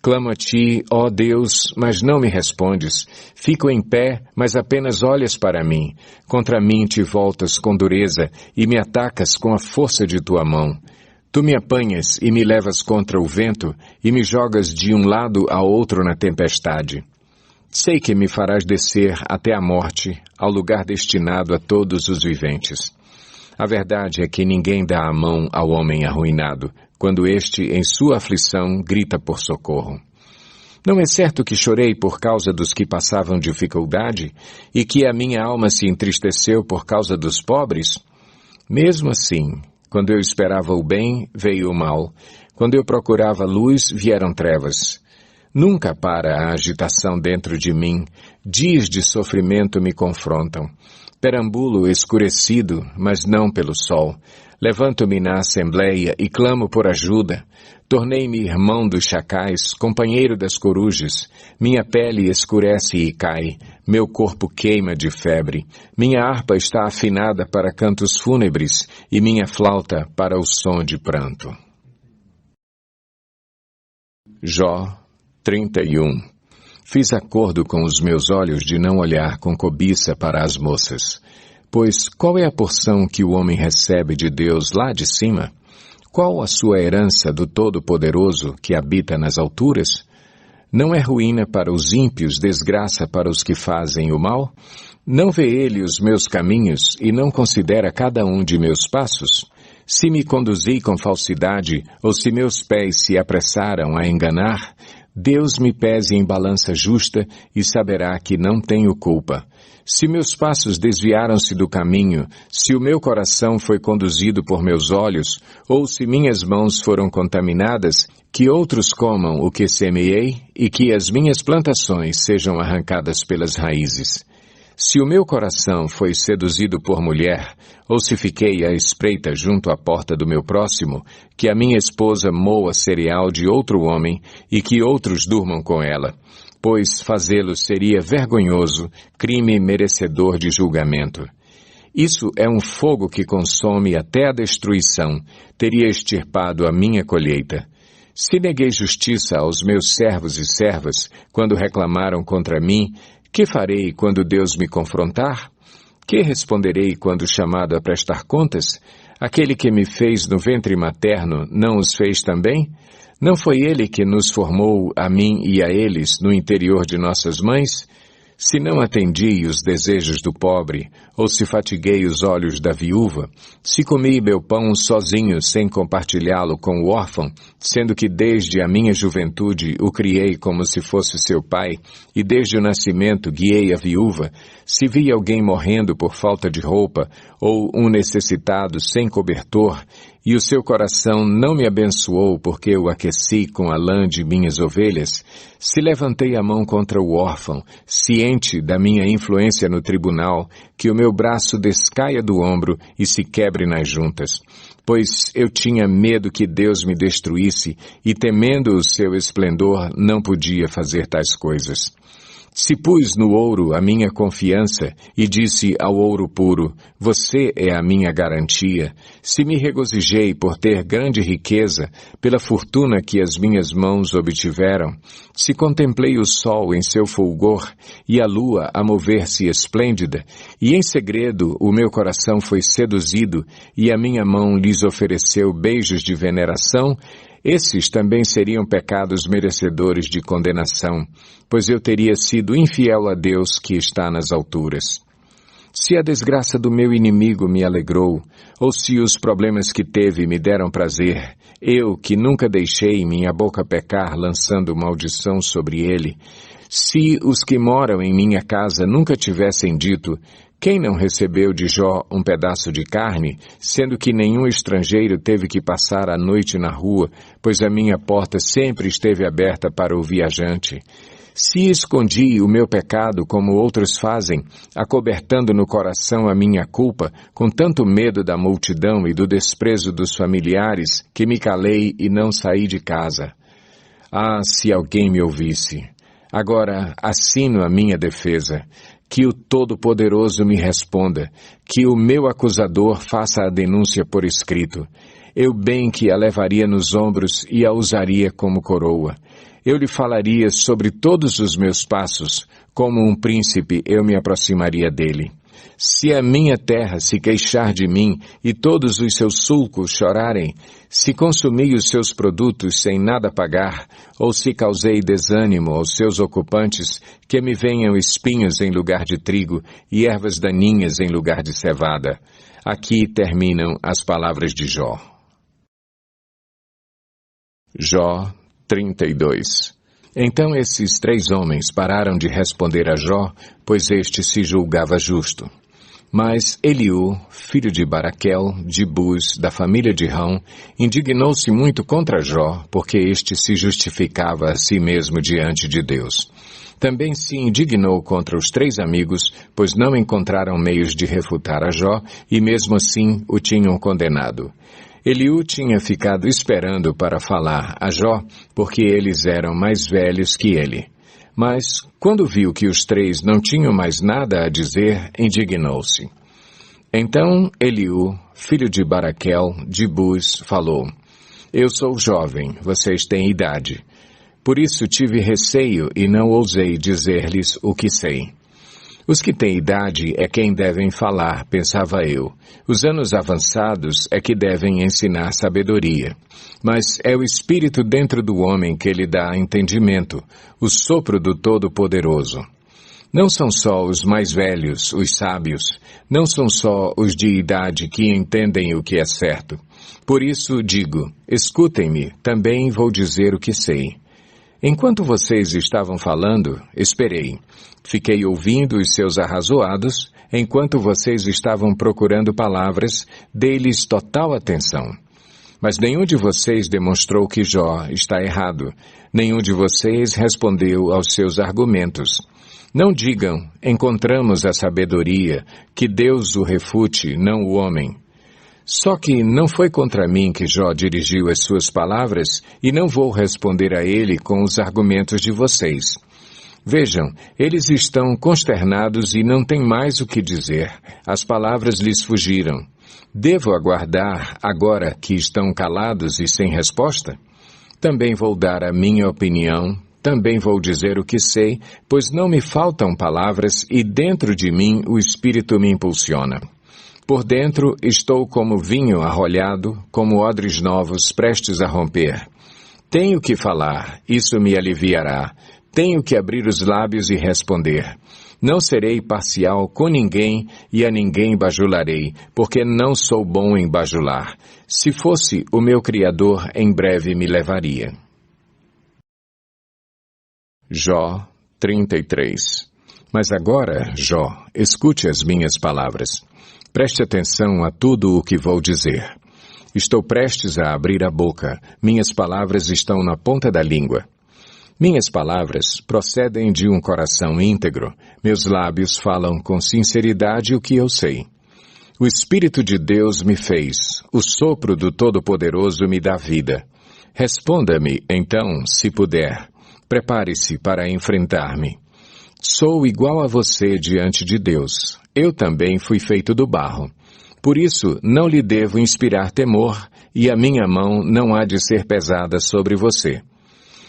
Clamo a ti, ó Deus, mas não me respondes. Fico em pé, mas apenas olhas para mim. Contra mim te voltas com dureza e me atacas com a força de tua mão. Tu me apanhas e me levas contra o vento e me jogas de um lado a outro na tempestade. Sei que me farás descer até a morte, ao lugar destinado a todos os viventes. A verdade é que ninguém dá a mão ao homem arruinado, quando este, em sua aflição, grita por socorro. Não é certo que chorei por causa dos que passavam dificuldade, e que a minha alma se entristeceu por causa dos pobres? Mesmo assim, quando eu esperava o bem, veio o mal. Quando eu procurava luz, vieram trevas. Nunca para a agitação dentro de mim, dias de sofrimento me confrontam. Perambulo escurecido, mas não pelo sol. Levanto-me na assembleia e clamo por ajuda. Tornei-me irmão dos chacais, companheiro das corujas. Minha pele escurece e cai, meu corpo queima de febre. Minha harpa está afinada para cantos fúnebres e minha flauta para o som de pranto. Jó 31. Fiz acordo com os meus olhos de não olhar com cobiça para as moças. Pois qual é a porção que o homem recebe de Deus lá de cima? Qual a sua herança do Todo-Poderoso que habita nas alturas? Não é ruína para os ímpios, desgraça para os que fazem o mal? Não vê ele os meus caminhos e não considera cada um de meus passos? Se me conduzi com falsidade, ou se meus pés se apressaram a enganar, Deus me pese em balança justa e saberá que não tenho culpa. Se meus passos desviaram-se do caminho, se o meu coração foi conduzido por meus olhos, ou se minhas mãos foram contaminadas, que outros comam o que semeei e que as minhas plantações sejam arrancadas pelas raízes. Se o meu coração foi seduzido por mulher, ou se fiquei à espreita junto à porta do meu próximo, que a minha esposa moa cereal de outro homem e que outros durmam com ela, pois fazê-lo seria vergonhoso, crime merecedor de julgamento. Isso é um fogo que consome até a destruição, teria extirpado a minha colheita. Se neguei justiça aos meus servos e servas, quando reclamaram contra mim, que farei quando Deus me confrontar? Que responderei quando chamado a prestar contas? Aquele que me fez no ventre materno não os fez também? Não foi ele que nos formou, a mim e a eles, no interior de nossas mães? Se não atendi os desejos do pobre, ou se fatiguei os olhos da viúva, se comi meu pão sozinho sem compartilhá-lo com o órfão, sendo que desde a minha juventude o criei como se fosse seu pai, e desde o nascimento guiei a viúva, se vi alguém morrendo por falta de roupa, ou um necessitado sem cobertor, e o seu coração não me abençoou porque o aqueci com a lã de minhas ovelhas, se levantei a mão contra o órfão, ciente da minha influência no tribunal, que o meu braço descaia do ombro e se quebre nas juntas. Pois eu tinha medo que Deus me destruísse, e temendo o seu esplendor, não podia fazer tais coisas. Se pus no ouro a minha confiança e disse ao ouro puro, você é a minha garantia, se me regozijei por ter grande riqueza, pela fortuna que as minhas mãos obtiveram, se contemplei o sol em seu fulgor e a lua a mover-se esplêndida, e em segredo o meu coração foi seduzido e a minha mão lhes ofereceu beijos de veneração, esses também seriam pecados merecedores de condenação, pois eu teria sido infiel a Deus que está nas alturas. Se a desgraça do meu inimigo me alegrou, ou se os problemas que teve me deram prazer, eu que nunca deixei minha boca pecar lançando maldição sobre ele, se os que moram em minha casa nunca tivessem dito, quem não recebeu de Jó um pedaço de carne, sendo que nenhum estrangeiro teve que passar a noite na rua, pois a minha porta sempre esteve aberta para o viajante? Se escondi o meu pecado como outros fazem, acobertando no coração a minha culpa, com tanto medo da multidão e do desprezo dos familiares, que me calei e não saí de casa. Ah, se alguém me ouvisse! Agora assino a minha defesa. Que o Todo-Poderoso me responda, que o meu acusador faça a denúncia por escrito. Eu bem que a levaria nos ombros e a usaria como coroa. Eu lhe falaria sobre todos os meus passos, como um príncipe eu me aproximaria dele. Se a minha terra se queixar de mim e todos os seus sulcos chorarem, se consumi os seus produtos sem nada pagar, ou se causei desânimo aos seus ocupantes, que me venham espinhos em lugar de trigo e ervas daninhas em lugar de cevada. Aqui terminam as palavras de Jó. Jó 32. Então esses 3 homens pararam de responder a Jó, pois este se julgava justo. Mas Eliú, filho de Baraquel, de Buz, da família de Rão, indignou-se muito contra Jó, porque este se justificava a si mesmo diante de Deus. Também se indignou contra os 3 amigos, pois não encontraram meios de refutar a Jó, e mesmo assim o tinham condenado. Eliú tinha ficado esperando para falar a Jó, porque eles eram mais velhos que ele. Mas, quando viu que os 3 não tinham mais nada a dizer, indignou-se. Então Eliú, filho de Baraquel, de Buz, falou, eu sou jovem, vocês têm idade. Por isso tive receio e não ousei dizer-lhes o que sei. Os que têm idade é quem devem falar, pensava eu. Os anos avançados é que devem ensinar sabedoria. Mas é o Espírito dentro do homem que lhe dá entendimento, o sopro do Todo-Poderoso. Não são só os mais velhos, os sábios, não são só os de idade que entendem o que é certo. Por isso digo, escutem-me, também vou dizer o que sei. Enquanto vocês estavam falando, esperei. Fiquei ouvindo os seus arrazoados, enquanto vocês estavam procurando palavras, dei-lhes total atenção. Mas nenhum de vocês demonstrou que Jó está errado. Nenhum de vocês respondeu aos seus argumentos. Não digam, encontramos a sabedoria, que Deus o refute, não o homem. Só que não foi contra mim que Jó dirigiu as suas palavras e não vou responder a ele com os argumentos de vocês. Vejam, eles estão consternados e não têm mais o que dizer. As palavras lhes fugiram. Devo aguardar agora que estão calados e sem resposta? Também vou dar a minha opinião, também vou dizer o que sei, pois não me faltam palavras e dentro de mim o Espírito me impulsiona. Por dentro estou como vinho arrolhado, como odres novos prestes a romper. Tenho que falar, isso me aliviará. Tenho que abrir os lábios e responder. Não serei parcial com ninguém e a ninguém bajularei, porque não sou bom em bajular. Se fosse, o meu Criador em breve me levaria. Jó 33. Mas agora, Jó, escute as minhas palavras. Preste atenção a tudo o que vou dizer. Estou prestes a abrir a boca. Minhas palavras estão na ponta da língua. Minhas palavras procedem de um coração íntegro. Meus lábios falam com sinceridade o que eu sei. O Espírito de Deus me fez. O sopro do Todo-Poderoso me dá vida. Responda-me, então, se puder. Prepare-se para enfrentar-me. Sou igual a você diante de Deus. Eu também fui feito do barro. Por isso, não lhe devo inspirar temor, e a minha mão não há de ser pesada sobre você.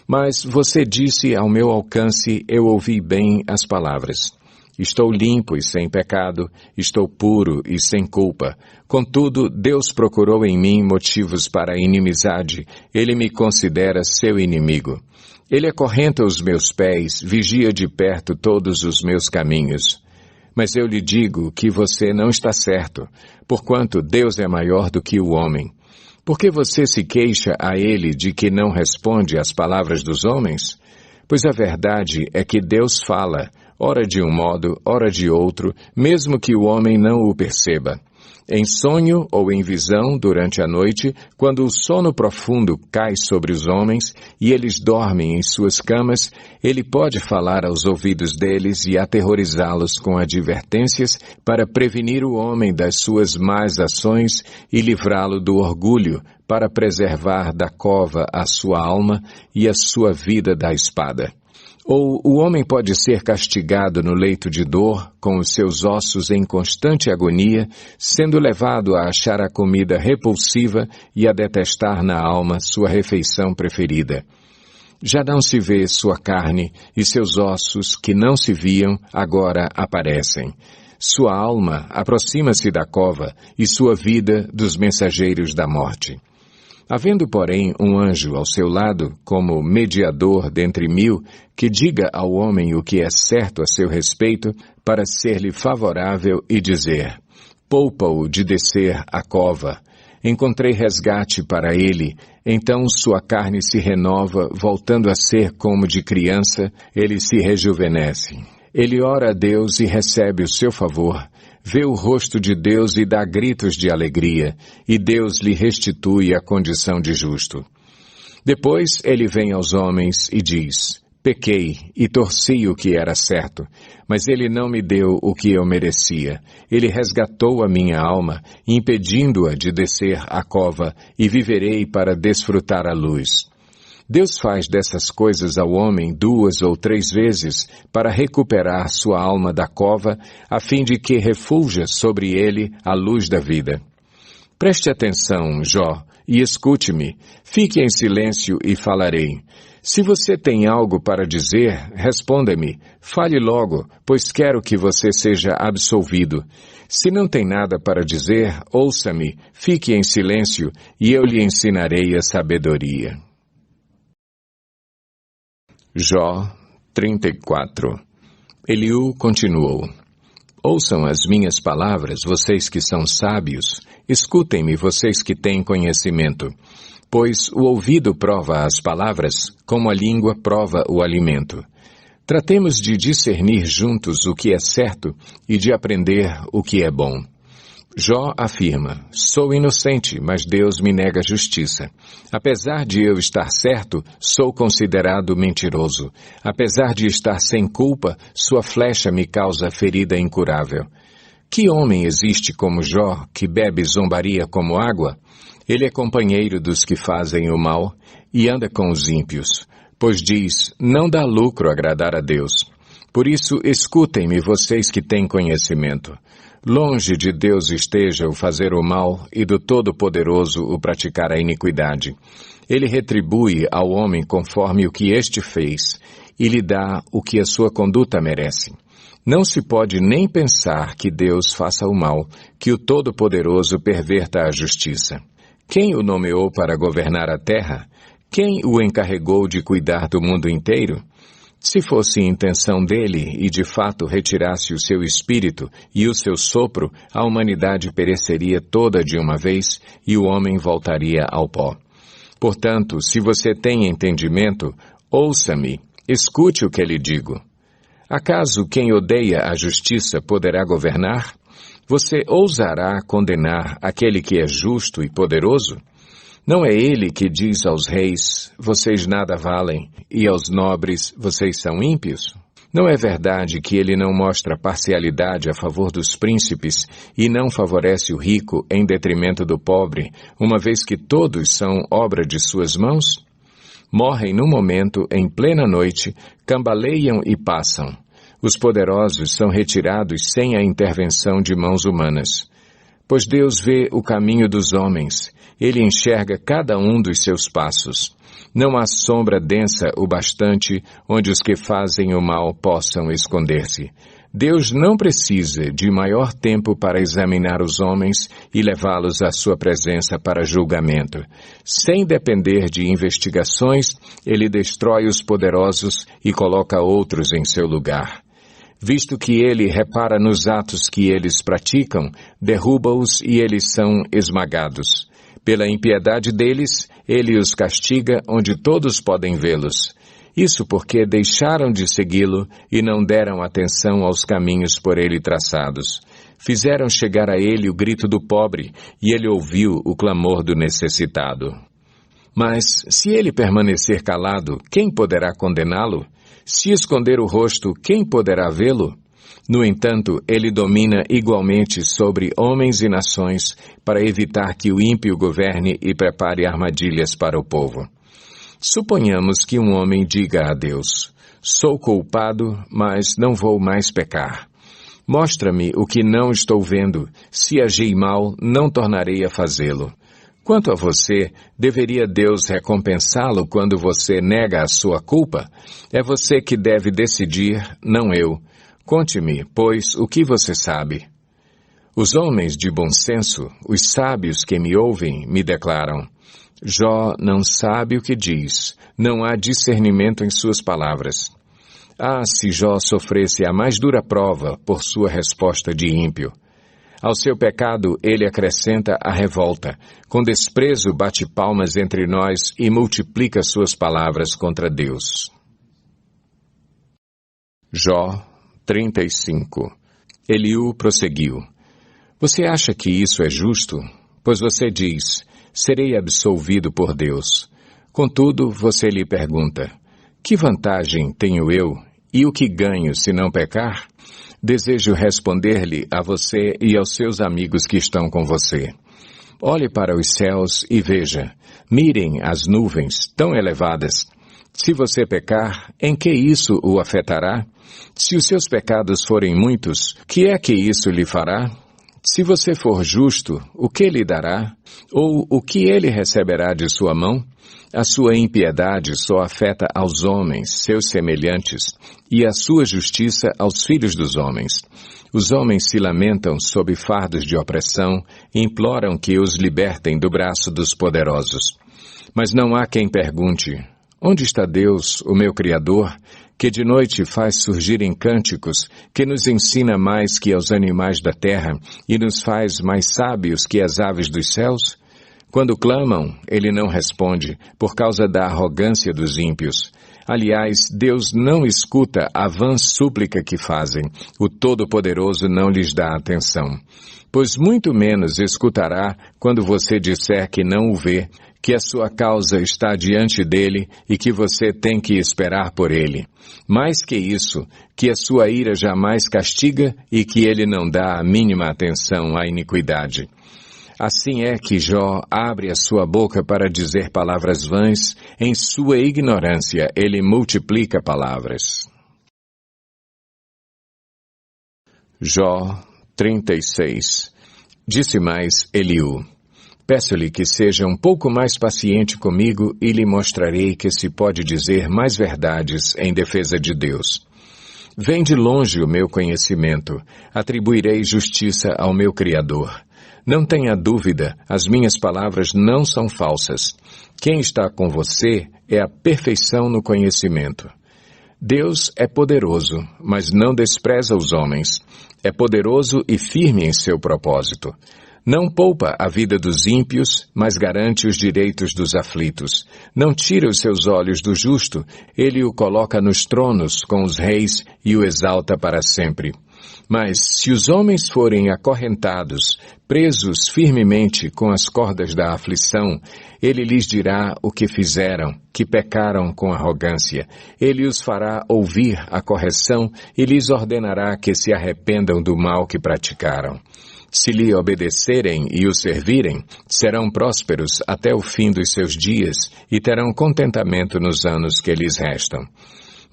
Mas você disse ao meu alcance, eu ouvi bem as palavras. Estou limpo e sem pecado, estou puro e sem culpa. Contudo, Deus procurou em mim motivos para a inimizade. Ele me considera seu inimigo. Ele acorrenta os meus pés, vigia de perto todos os meus caminhos. Mas eu lhe digo que você não está certo, porquanto Deus é maior do que o homem. Por que você se queixa a ele de que não responde às palavras dos homens? Pois a verdade é que Deus fala, ora de um modo, ora de outro, mesmo que o homem não o perceba. Em sonho ou em visão durante a noite, quando o sono profundo cai sobre os homens e eles dormem em suas camas, ele pode falar aos ouvidos deles e aterrorizá-los com advertências para prevenir o homem das suas más ações e livrá-lo do orgulho, para preservar da cova a sua alma e a sua vida da espada. Ou o homem pode ser castigado no leito de dor, com os seus ossos em constante agonia, sendo levado a achar a comida repulsiva e a detestar na alma sua refeição preferida. Já não se vê sua carne, e seus ossos, que não se viam, agora aparecem. Sua alma aproxima-se da cova, e sua vida dos mensageiros da morte. Havendo, porém, um anjo ao seu lado, como mediador dentre mil, que diga ao homem o que é certo a seu respeito, para ser-lhe favorável e dizer, poupa-o de descer à cova. Encontrei resgate para ele, então sua carne se renova, voltando a ser como de criança, ele se rejuvenesce. Ele ora a Deus e recebe o seu favor, vê o rosto de Deus e dá gritos de alegria, e Deus lhe restitui a condição de justo. Depois ele vem aos homens e diz, pequei e torci o que era certo, mas ele não me deu o que eu merecia. Ele resgatou a minha alma, impedindo-a de descer à cova, e viverei para desfrutar a luz. Deus faz dessas coisas ao homem 2 ou 3 vezes para recuperar sua alma da cova, a fim de que refulja sobre ele a luz da vida. Preste atenção, Jó, e escute-me. Fique em silêncio e falarei. Se você tem algo para dizer, responda-me. Fale logo, pois quero que você seja absolvido. Se não tem nada para dizer, ouça-me, fique em silêncio, e eu lhe ensinarei a sabedoria. Jó 34. Eliú continuou. Ouçam as minhas palavras, vocês que são sábios. Escutem-me, vocês que têm conhecimento. Pois o ouvido prova as palavras, como a língua prova o alimento. Tratemos de discernir juntos o que é certo e de aprender o que é bom. Jó afirma, sou inocente, mas Deus me nega justiça. Apesar de eu estar certo, sou considerado mentiroso. Apesar de estar sem culpa, sua flecha me causa ferida incurável. Que homem existe como Jó, que bebe zombaria como água? Ele é companheiro dos que fazem o mal e anda com os ímpios, pois diz, não dá lucro agradar a Deus. Por isso, escutem-me vocês que têm conhecimento. Longe de Deus esteja o fazer o mal e do Todo-Poderoso o praticar a iniquidade. Ele retribui ao homem conforme o que este fez e lhe dá o que a sua conduta merece. Não se pode nem pensar que Deus faça o mal, que o Todo-Poderoso perverta a justiça. Quem o nomeou para governar a terra? Quem o encarregou de cuidar do mundo inteiro? Se fosse intenção dele e de fato retirasse o seu espírito e o seu sopro, a humanidade pereceria toda de uma vez e o homem voltaria ao pó. Portanto, se você tem entendimento, ouça-me, escute o que lhe digo. Acaso quem odeia a justiça poderá governar? Você ousará condenar aquele que é justo e poderoso? Não é ele que diz aos reis, vocês nada valem, e aos nobres, vocês são ímpios? Não é verdade que ele não mostra parcialidade a favor dos príncipes e não favorece o rico em detrimento do pobre, uma vez que todos são obra de suas mãos? Morrem no momento, em plena noite, cambaleiam e passam. Os poderosos são retirados sem a intervenção de mãos humanas. Pois Deus vê o caminho dos homens, Ele enxerga cada um dos seus passos. Não há sombra densa o bastante onde os que fazem o mal possam esconder-se. Deus não precisa de maior tempo para examinar os homens e levá-los à sua presença para julgamento. Sem depender de investigações, Ele destrói os poderosos e coloca outros em seu lugar. Visto que Ele repara nos atos que eles praticam, derruba-os e eles são esmagados. Pela impiedade deles, Ele os castiga onde todos podem vê-los. Isso porque deixaram de segui-lo e não deram atenção aos caminhos por ele traçados. Fizeram chegar a ele o grito do pobre, e ele ouviu o clamor do necessitado. Mas, se ele permanecer calado, quem poderá condená-lo? Se esconder o rosto, quem poderá vê-lo? No entanto, ele domina igualmente sobre homens e nações, para evitar que o ímpio governe e prepare armadilhas para o povo. Suponhamos que um homem diga a Deus: sou culpado, mas não vou mais pecar. Mostra-me o que não estou vendo. Se agi mal, não tornarei a fazê-lo. Quanto a você, deveria Deus recompensá-lo quando você nega a sua culpa? É você que deve decidir, não eu. Conte-me, pois, o que você sabe. Os homens de bom senso, os sábios que me ouvem, me declaram: Jó não sabe o que diz, não há discernimento em suas palavras. Ah, se Jó sofresse a mais dura prova por sua resposta de ímpio. Ao seu pecado ele acrescenta a revolta, com desprezo bate palmas entre nós e multiplica suas palavras contra Deus. Jó 35. Eliú prosseguiu: Você acha que isso é justo? Pois você diz: serei absolvido por Deus. Contudo, você lhe pergunta: que vantagem tenho eu e o que ganho se não pecar? Desejo responder-lhe a você e aos seus amigos que estão com você. Olhe para os céus e veja. Mirem as nuvens tão elevadas. Se você pecar, em que isso o afetará? Se os seus pecados forem muitos, que é que isso lhe fará? Se você for justo, o que lhe dará? Ou o que ele receberá de sua mão? A sua impiedade só afeta aos homens, seus semelhantes, e a sua justiça aos filhos dos homens. Os homens se lamentam sob fardos de opressão e imploram que os libertem do braço dos poderosos. Mas não há quem pergunte: onde está Deus, o meu Criador, que de noite faz surgir em cânticos, que nos ensina mais que aos animais da terra e nos faz mais sábios que as aves dos céus? Quando clamam, ele não responde, por causa da arrogância dos ímpios. Aliás, Deus não escuta a vã súplica que fazem, o Todo-Poderoso não lhes dá atenção. Pois muito menos escutará quando você disser que não o vê, que a sua causa está diante dele e que você tem que esperar por ele. Mais que isso, que a sua ira jamais castiga e que ele não dá a mínima atenção à iniquidade. Assim é que Jó abre a sua boca para dizer palavras vãs, em sua ignorância ele multiplica palavras. Jó 36. Disse mais Eliú: Peço-lhe que seja um pouco mais paciente comigo e lhe mostrarei que se pode dizer mais verdades em defesa de Deus. Vem de longe o meu conhecimento, atribuirei justiça ao meu Criador. Não tenha dúvida, as minhas palavras não são falsas. Quem está com você é a perfeição no conhecimento. Deus é poderoso, mas não despreza os homens. É poderoso e firme em seu propósito. Não poupa a vida dos ímpios, mas garante os direitos dos aflitos. Não tira os seus olhos do justo, ele o coloca nos tronos com os reis e o exalta para sempre. Mas se os homens forem acorrentados, presos firmemente com as cordas da aflição, ele lhes dirá o que fizeram, que pecaram com arrogância. Ele os fará ouvir a correção e lhes ordenará que se arrependam do mal que praticaram. Se lhe obedecerem e o servirem, serão prósperos até o fim dos seus dias e terão contentamento nos anos que lhes restam.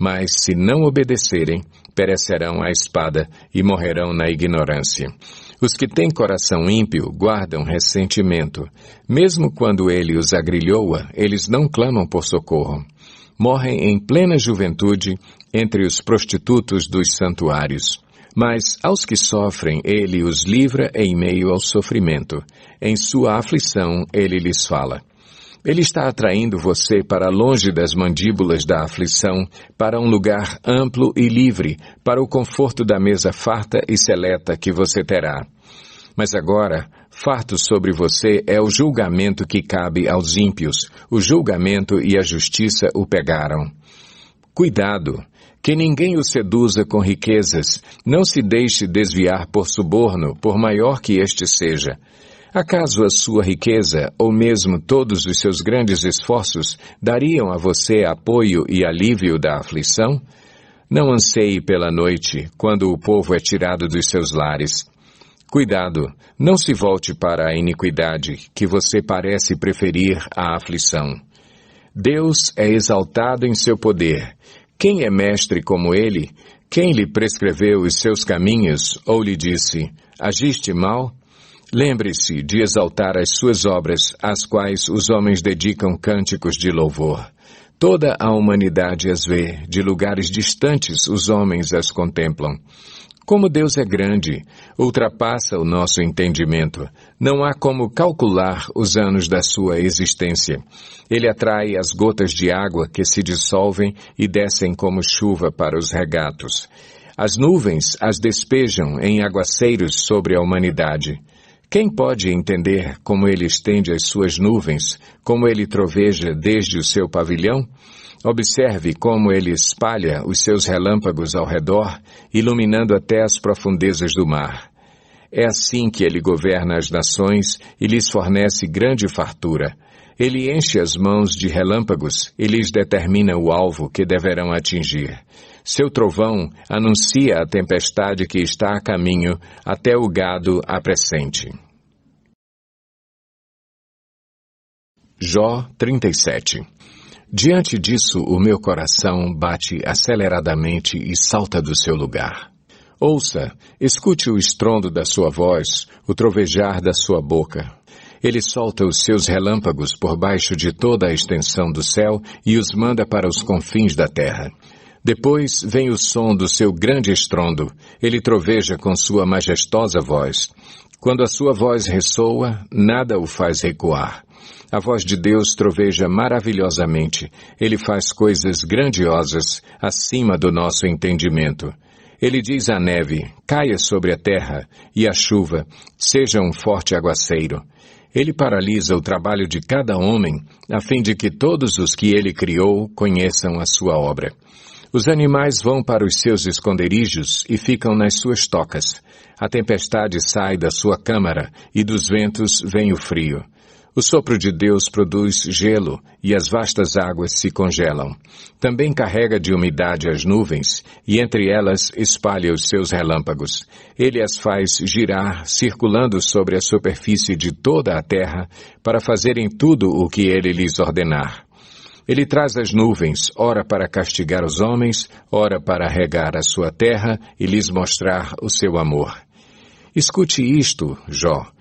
mas se não obedecerem, perecerão à espada e morrerão na ignorância. Os que têm coração ímpio guardam ressentimento. Mesmo quando ele os agrilhoa, eles não clamam por socorro. Morrem em plena juventude entre os prostitutos dos santuários. Mas aos que sofrem, ele os livra em meio ao sofrimento. Em sua aflição, ele lhes fala. Ele está atraindo você para longe das mandíbulas da aflição, para um lugar amplo e livre, para o conforto da mesa farta e seleta que você terá. Mas agora, farto sobre você é o julgamento que cabe aos ímpios. O julgamento e a justiça o pegaram. Cuidado! Que ninguém o seduza com riquezas, não se deixe desviar por suborno, por maior que este seja. Acaso a sua riqueza, ou mesmo todos os seus grandes esforços, dariam a você apoio e alívio da aflição? Não anseie pela noite, quando o povo é tirado dos seus lares. Cuidado, não se volte para a iniquidade, que você parece preferir à aflição. Deus é exaltado em seu poder. Quem é mestre como ele? Quem lhe prescreveu os seus caminhos, ou lhe disse, agiste mal? Lembre-se de exaltar as suas obras, às quais os homens dedicam cânticos de louvor. Toda a humanidade as vê, de lugares distantes os homens as contemplam. Como Deus é grande, ultrapassa o nosso entendimento. Não há como calcular os anos da sua existência. Ele atrai as gotas de água que se dissolvem e descem como chuva para os regatos. As nuvens as despejam em aguaceiros sobre a humanidade. Quem pode entender como ele estende as suas nuvens, como ele troveja desde o seu pavilhão? Observe como ele espalha os seus relâmpagos ao redor, iluminando até as profundezas do mar. É assim que ele governa as nações e lhes fornece grande fartura. Ele enche as mãos de relâmpagos e lhes determina o alvo que deverão atingir. Seu trovão anuncia a tempestade que está a caminho, até o gado acrescente. Jó 37. Diante disso, o meu coração bate aceleradamente e salta do seu lugar. Ouça, escute o estrondo da sua voz, o trovejar da sua boca. Ele solta os seus relâmpagos por baixo de toda a extensão do céu e os manda para os confins da terra. Depois vem o som do seu grande estrondo. Ele troveja com sua majestosa voz. Quando a sua voz ressoa, nada o faz recuar. A voz de Deus troveja maravilhosamente. Ele faz coisas grandiosas, acima do nosso entendimento. Ele diz à neve, caia sobre a terra, e à chuva, seja um forte aguaceiro. Ele paralisa o trabalho de cada homem, a fim de que todos os que ele criou conheçam a sua obra. Os animais vão para os seus esconderijos e ficam nas suas tocas. A tempestade sai da sua câmara, e dos ventos vem o frio. O sopro de Deus produz gelo e as vastas águas se congelam. Também carrega de umidade as nuvens e entre elas espalha os seus relâmpagos. Ele as faz girar, circulando sobre a superfície de toda a terra para fazerem tudo o que ele lhes ordenar. Ele traz as nuvens, ora para castigar os homens, ora para regar a sua terra e lhes mostrar o seu amor. Escute isto, Jó.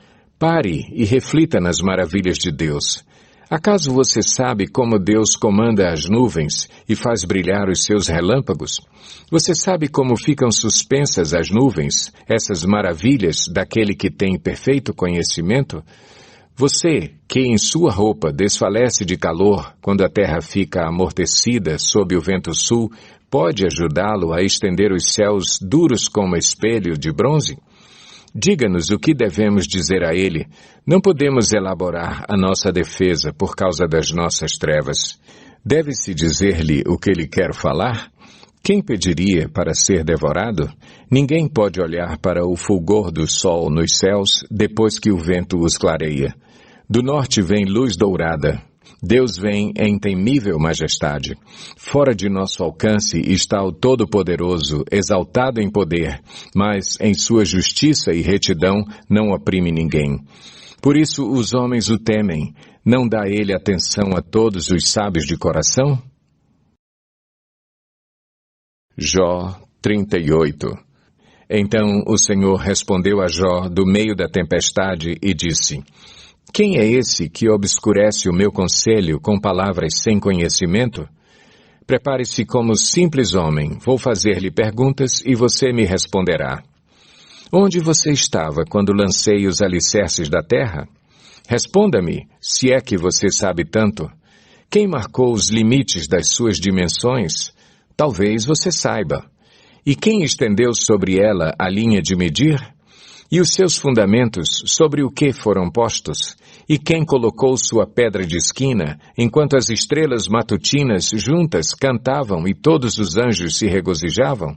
Pare e reflita nas maravilhas de Deus. Acaso você sabe como Deus comanda as nuvens e faz brilhar os seus relâmpagos? Você sabe como ficam suspensas as nuvens, essas maravilhas daquele que tem perfeito conhecimento? Você, que em sua roupa desfalece de calor quando a terra fica amortecida sob o vento sul, pode ajudá-lo a estender os céus duros como espelho de bronze? Diga-nos o que devemos dizer a ele. Não podemos elaborar a nossa defesa por causa das nossas trevas. Deve-se dizer-lhe o que ele quer falar? Quem pediria para ser devorado? Ninguém pode olhar para o fulgor do sol nos céus depois que o vento os clareia. Do norte vem luz dourada. Deus vem em temível majestade. Fora de nosso alcance está o Todo-Poderoso, exaltado em poder, mas em sua justiça e retidão não oprime ninguém. Por isso os homens o temem. Não dá ele atenção a todos os sábios de coração? Jó 38. Então o Senhor respondeu a Jó do meio da tempestade e disse: Quem é esse que obscurece o meu conselho com palavras sem conhecimento? Prepare-se como simples homem, vou fazer-lhe perguntas e você me responderá. Onde você estava quando lancei os alicerces da terra? Responda-me, se é que você sabe tanto. Quem marcou os limites das suas dimensões? Talvez você saiba. E quem estendeu sobre ela a linha de medir? E os seus fundamentos, sobre o que foram postos? E quem colocou sua pedra de esquina, enquanto as estrelas matutinas juntas cantavam e todos os anjos se regozijavam?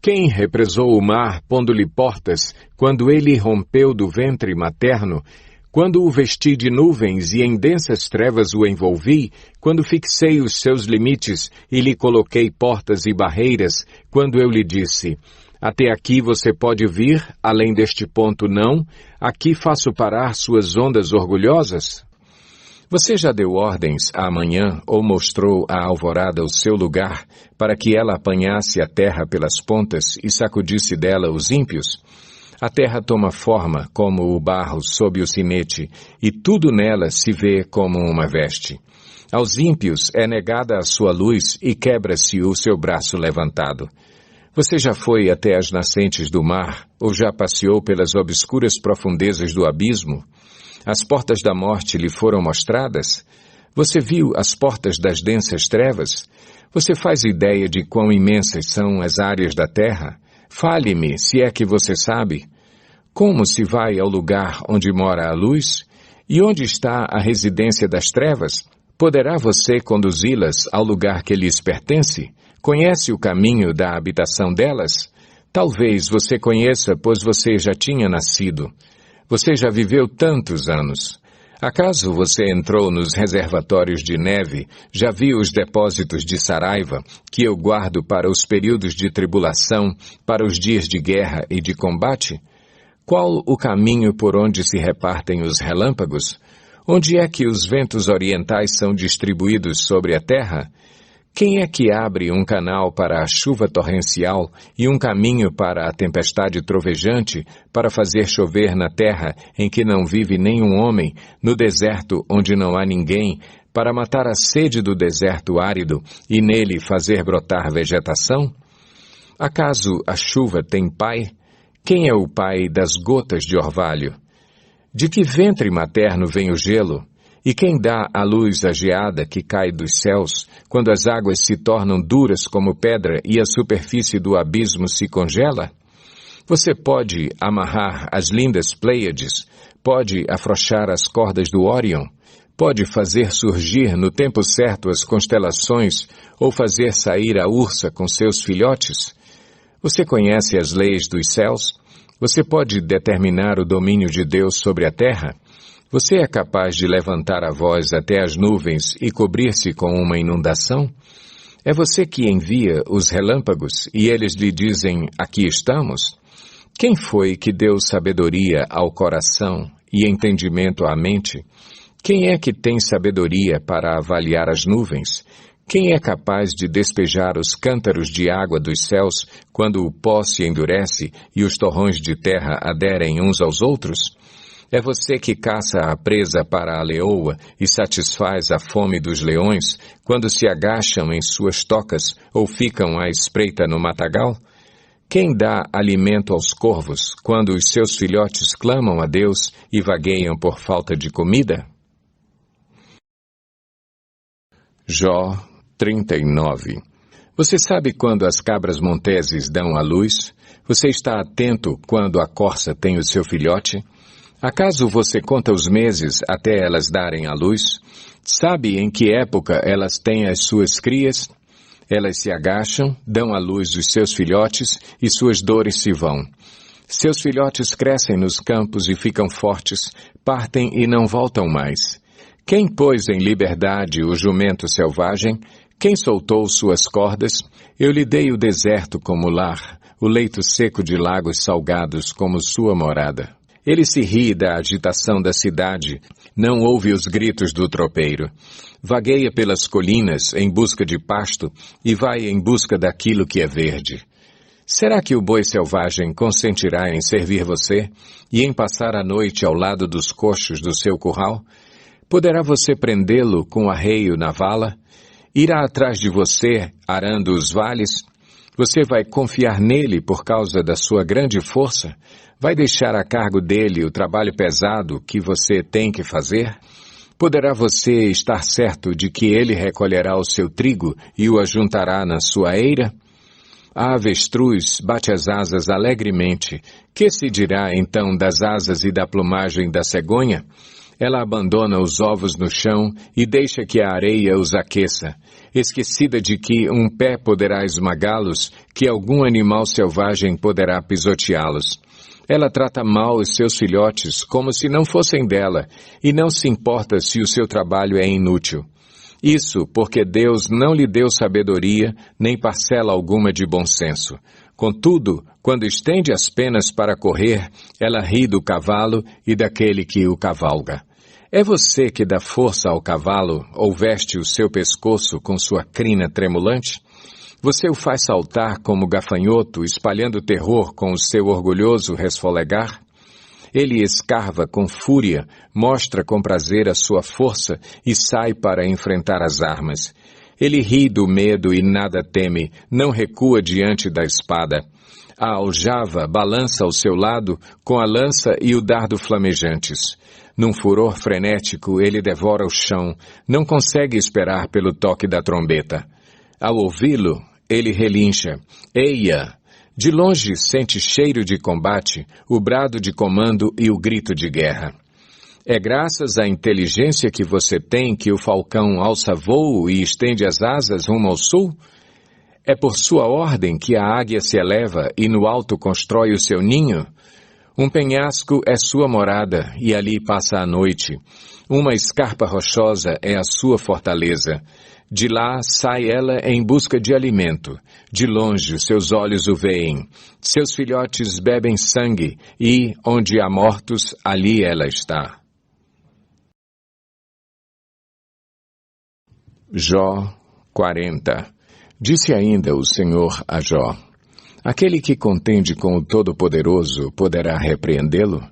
Quem represou o mar, pondo-lhe portas, quando ele rompeu do ventre materno, quando o vesti de nuvens e em densas trevas o envolvi, quando fixei os seus limites e lhe coloquei portas e barreiras, quando eu lhe disse: até aqui você pode vir, além deste ponto não, aqui faço parar suas ondas orgulhosas? Você já deu ordens à manhã ou mostrou à alvorada o seu lugar para que ela apanhasse a terra pelas pontas e sacudisse dela os ímpios? A terra toma forma como o barro sob o sinete, e tudo nela se vê como uma veste. Aos ímpios é negada a sua luz e quebra-se o seu braço levantado. Você já foi até as nascentes do mar, ou já passeou pelas obscuras profundezas do abismo? As portas da morte lhe foram mostradas? Você viu as portas das densas trevas? Você faz ideia de quão imensas são as áreas da terra? Fale-me, se é que você sabe. Como se vai ao lugar onde mora a luz? E onde está a residência das trevas? Poderá você conduzi-las ao lugar que lhes pertence? Conhece o caminho da habitação delas? Talvez você conheça, pois você já tinha nascido. Você já viveu tantos anos. Acaso você entrou nos reservatórios de neve, já viu os depósitos de Saraiva, que eu guardo para os períodos de tribulação, para os dias de guerra e de combate? Qual o caminho por onde se repartem os relâmpagos? Onde é que os ventos orientais são distribuídos sobre a terra? Quem é que abre um canal para a chuva torrencial e um caminho para a tempestade trovejante, para fazer chover na terra em que não vive nenhum homem, no deserto onde não há ninguém, para matar a sede do deserto árido e nele fazer brotar vegetação? Acaso a chuva tem pai? Quem é o pai das gotas de orvalho? De que ventre materno vem o gelo? E quem dá a luz à geada que cai dos céus, quando as águas se tornam duras como pedra e a superfície do abismo se congela? Você pode amarrar as lindas Pleiades, pode afrouxar as cordas do Órion, pode fazer surgir no tempo certo as constelações ou fazer sair a ursa com seus filhotes? Você conhece as leis dos céus? Você pode determinar o domínio de Deus sobre a terra? Você é capaz de levantar a voz até as nuvens e cobrir-se com uma inundação? É você que envia os relâmpagos e eles lhe dizem, aqui estamos? Quem foi que deu sabedoria ao coração e entendimento à mente? Quem é que tem sabedoria para avaliar as nuvens? Quem é capaz de despejar os cântaros de água dos céus quando o pó se endurece e os torrões de terra aderem uns aos outros? É você que caça a presa para a leoa e satisfaz a fome dos leões quando se agacham em suas tocas ou ficam à espreita no matagal? Quem dá alimento aos corvos quando os seus filhotes clamam a Deus e vagueiam por falta de comida? Jó 39. Você sabe quando as cabras monteses dão à luz? Você está atento quando a corça tem o seu filhote? Acaso você conta os meses até elas darem à luz? Sabe em que época elas têm as suas crias? Elas se agacham, dão à luz os seus filhotes e suas dores se vão. Seus filhotes crescem nos campos e ficam fortes, partem e não voltam mais. Quem pôs em liberdade o jumento selvagem? Quem soltou suas cordas? Eu lhe dei o deserto como lar, o leito seco de lagos salgados como sua morada. Ele se ri da agitação da cidade, não ouve os gritos do tropeiro. Vagueia pelas colinas em busca de pasto e vai em busca daquilo que é verde. Será que o boi selvagem consentirá em servir você e em passar a noite ao lado dos coxos do seu curral? Poderá você prendê-lo com arreio na vala? Irá atrás de você, arando os vales? Você vai confiar nele por causa da sua grande força? Vai deixar a cargo dele o trabalho pesado que você tem que fazer? Poderá você estar certo de que ele recolherá o seu trigo e o ajuntará na sua eira? A avestruz bate as asas alegremente. Que se dirá então das asas e da plumagem da cegonha? Ela abandona os ovos no chão e deixa que a areia os aqueça, esquecida de que um pé poderá esmagá-los, que algum animal selvagem poderá pisoteá-los. Ela trata mal os seus filhotes como se não fossem dela, e não se importa se o seu trabalho é inútil. Isso porque Deus não lhe deu sabedoria, nem parcela alguma de bom senso. Contudo, quando estende as penas para correr, ela ri do cavalo e daquele que o cavalga. É você que dá força ao cavalo ou veste o seu pescoço com sua crina tremulante? Você o faz saltar como gafanhoto, espalhando terror com o seu orgulhoso resfolegar? Ele escarva com fúria, mostra com prazer a sua força e sai para enfrentar as armas. Ele ri do medo e nada teme, não recua diante da espada. A aljava balança ao seu lado com a lança e o dardo flamejantes. Num furor frenético, ele devora o chão, não consegue esperar pelo toque da trombeta. Ao ouvi-lo, ele relincha. Eia! De longe sente cheiro de combate, o brado de comando e o grito de guerra. É graças à inteligência que você tem que o falcão alça voo e estende as asas rumo ao sul? É por sua ordem que a águia se eleva e no alto constrói o seu ninho? Um penhasco é sua morada e ali passa a noite. Uma escarpa rochosa é a sua fortaleza. De lá sai ela em busca de alimento. De longe seus olhos o veem. Seus filhotes bebem sangue e, onde há mortos, ali ela está. Jó 40. Disse ainda o Senhor a Jó: aquele que contende com o Todo-Poderoso poderá repreendê-lo?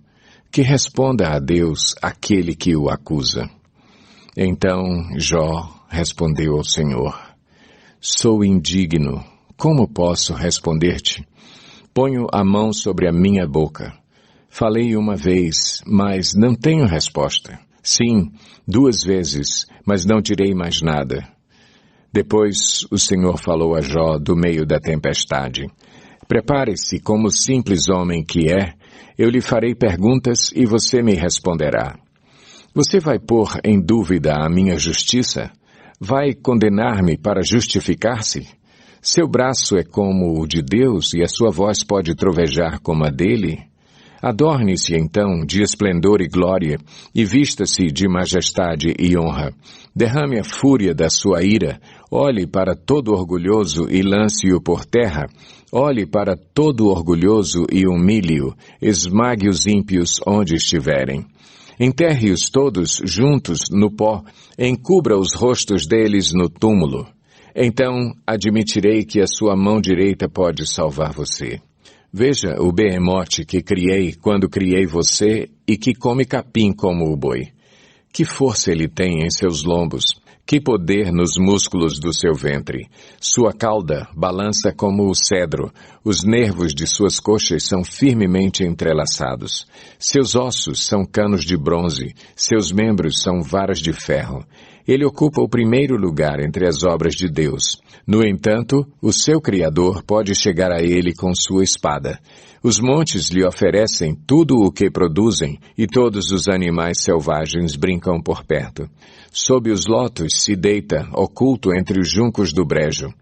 Que responda a Deus aquele que o acusa. Então Jó respondeu ao Senhor: sou indigno, como posso responder-te? Ponho a mão sobre a minha boca. Falei uma vez, mas não tenho resposta. Sim, 2 vezes, mas não direi mais nada. Depois o Senhor falou a Jó do meio da tempestade: prepare-se como simples homem que é, eu lhe farei perguntas e você me responderá. Você vai pôr em dúvida a minha justiça? Vai condenar-me para justificar-se? Seu braço é como o de Deus e a sua voz pode trovejar como a dele? Adorne-se então de esplendor e glória e vista-se de majestade e honra. Derrame a fúria da sua ira, olhe para todo orgulhoso e lance-o por terra. Olhe para todo orgulhoso e humilhe-o, esmague os ímpios onde estiverem. Enterre-os todos juntos no pó, encubra os rostos deles no túmulo. Então admitirei que a sua mão direita pode salvar você. Veja o behemote que criei quando criei você e que come capim como o boi. Que força ele tem em seus lombos, que poder nos músculos do seu ventre. Sua cauda balança como o cedro, os nervos de suas coxas são firmemente entrelaçados. Seus ossos são canos de bronze, seus membros são varas de ferro. Ele ocupa o primeiro lugar entre as obras de Deus. No entanto, o seu Criador pode chegar a ele com sua espada. Os montes lhe oferecem tudo o que produzem, e todos os animais selvagens brincam por perto. Sob os lotos se deita, oculto entre os juncos do brejo.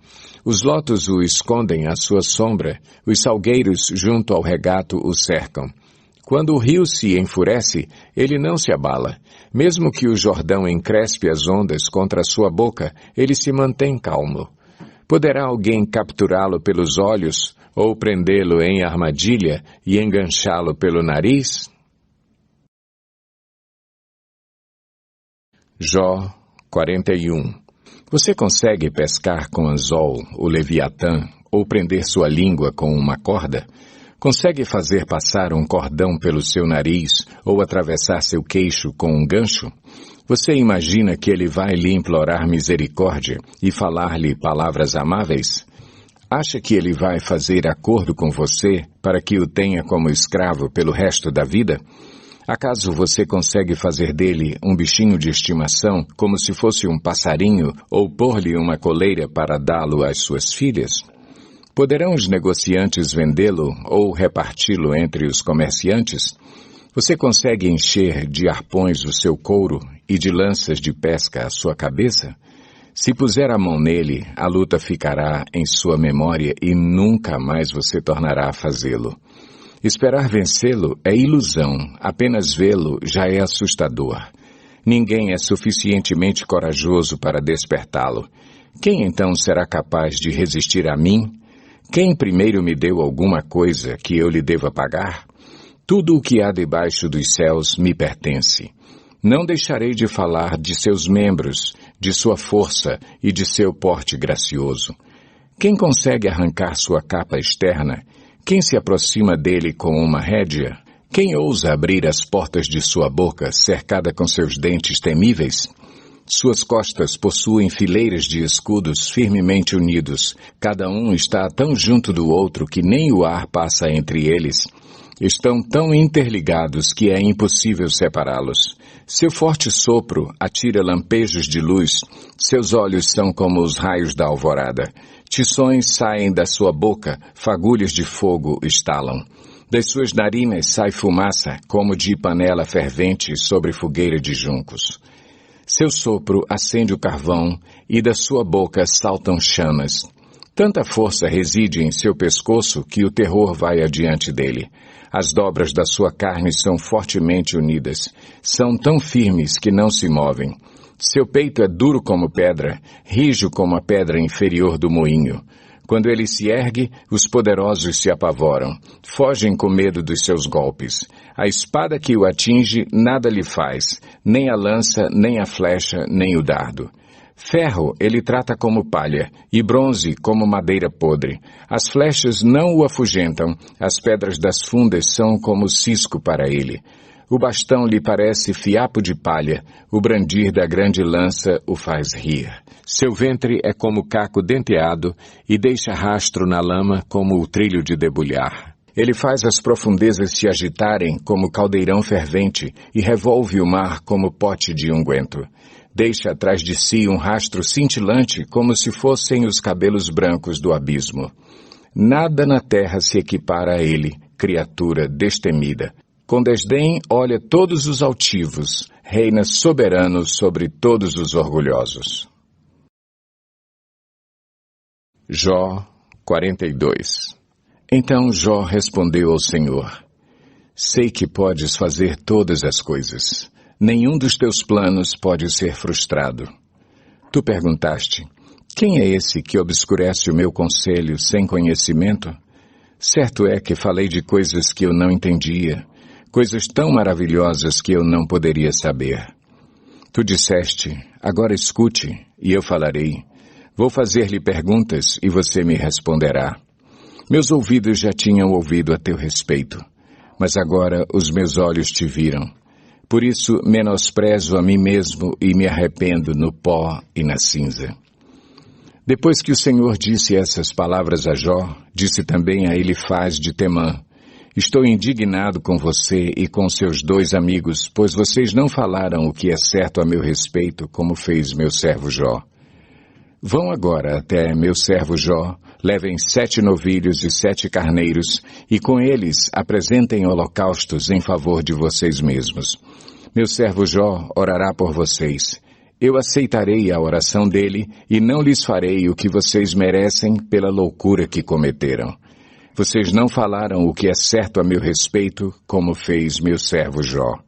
Os lotos o escondem à sua sombra, os salgueiros junto ao regato o cercam. Quando o rio se enfurece, ele não se abala. Mesmo que o Jordão encrespe as ondas contra a sua boca, ele se mantém calmo. Poderá alguém capturá-lo pelos olhos, ou prendê-lo em armadilha e enganchá-lo pelo nariz? Jó 41. Você consegue pescar com anzol o Leviatã ou prender sua língua com uma corda? Consegue fazer passar um cordão pelo seu nariz ou atravessar seu queixo com um gancho? Você imagina que ele vai lhe implorar misericórdia e falar-lhe palavras amáveis? Acha que ele vai fazer acordo com você para que o tenha como escravo pelo resto da vida? Acaso você consegue fazer dele um bichinho de estimação como se fosse um passarinho ou pôr-lhe uma coleira para dá-lo às suas filhas? Poderão os negociantes vendê-lo ou reparti-lo entre os comerciantes? Você consegue encher de arpões o seu couro e de lanças de pesca a sua cabeça? Se puser a mão nele, a luta ficará em sua memória e nunca mais você tornará a fazê-lo. Esperar vencê-lo é ilusão, apenas vê-lo já é assustador. Ninguém é suficientemente corajoso para despertá-lo. Quem então será capaz de resistir a mim? Quem primeiro me deu alguma coisa que eu lhe deva pagar? Tudo o que há debaixo dos céus me pertence. Não deixarei de falar de seus membros, de sua força e de seu porte gracioso. Quem consegue arrancar sua capa externa? Quem se aproxima dele com uma rédea? Quem ousa abrir as portas de sua boca, cercada com seus dentes temíveis? Suas costas possuem fileiras de escudos firmemente unidos. Cada um está tão junto do outro que nem o ar passa entre eles. Estão tão interligados que é impossível separá-los. Seu forte sopro atira lampejos de luz. Seus olhos são como os raios da alvorada. Tições saem da sua boca, fagulhas de fogo estalam. Das suas narinas sai fumaça, como de panela fervente sobre fogueira de juncos. Seu sopro acende o carvão e da sua boca saltam chamas. Tanta força reside em seu pescoço que o terror vai adiante dele. As dobras da sua carne são fortemente unidas. São tão firmes que não se movem. Seu peito é duro como pedra, rijo como a pedra inferior do moinho. Quando ele se ergue, os poderosos se apavoram. Fogem com medo dos seus golpes. A espada que o atinge nada lhe faz, nem a lança, nem a flecha, nem o dardo. Ferro ele trata como palha, e bronze como madeira podre. As flechas não o afugentam, as pedras das fundas são como cisco para ele. O bastão lhe parece fiapo de palha, o brandir da grande lança o faz rir. Seu ventre é como caco denteado e deixa rastro na lama como o trilho de debulhar. Ele faz as profundezas se agitarem como caldeirão fervente e revolve o mar como pote de unguento. Deixa atrás de si um rastro cintilante como se fossem os cabelos brancos do abismo. Nada na terra se equipara a ele, criatura destemida. Com desdém olha todos os altivos, reina soberano sobre todos os orgulhosos. Jó 42. Então Jó respondeu ao Senhor: Sei que podes fazer todas as coisas. Nenhum dos teus planos pode ser frustrado. Tu perguntaste: quem é esse que obscurece o meu conselho sem conhecimento? Certo é que falei de coisas que eu não entendia, coisas tão maravilhosas que eu não poderia saber. Tu disseste: agora escute, e eu falarei. Vou fazer-lhe perguntas, e você me responderá. Meus ouvidos já tinham ouvido a teu respeito, mas agora os meus olhos te viram. Por isso menosprezo a mim mesmo e me arrependo no pó e na cinza. Depois que o Senhor disse essas palavras a Jó, disse também a Elifaz de Temã: Estou indignado com você e com seus 2 amigos, pois vocês não falaram o que é certo a meu respeito, como fez meu servo Jó. Vão agora até meu servo Jó, levem 7 novilhos e 7 carneiros, e com eles apresentem holocaustos em favor de vocês mesmos. Meu servo Jó orará por vocês. Eu aceitarei a oração dele e não lhes farei o que vocês merecem pela loucura que cometeram. Vocês não falaram o que é certo a meu respeito, como fez meu servo Jó.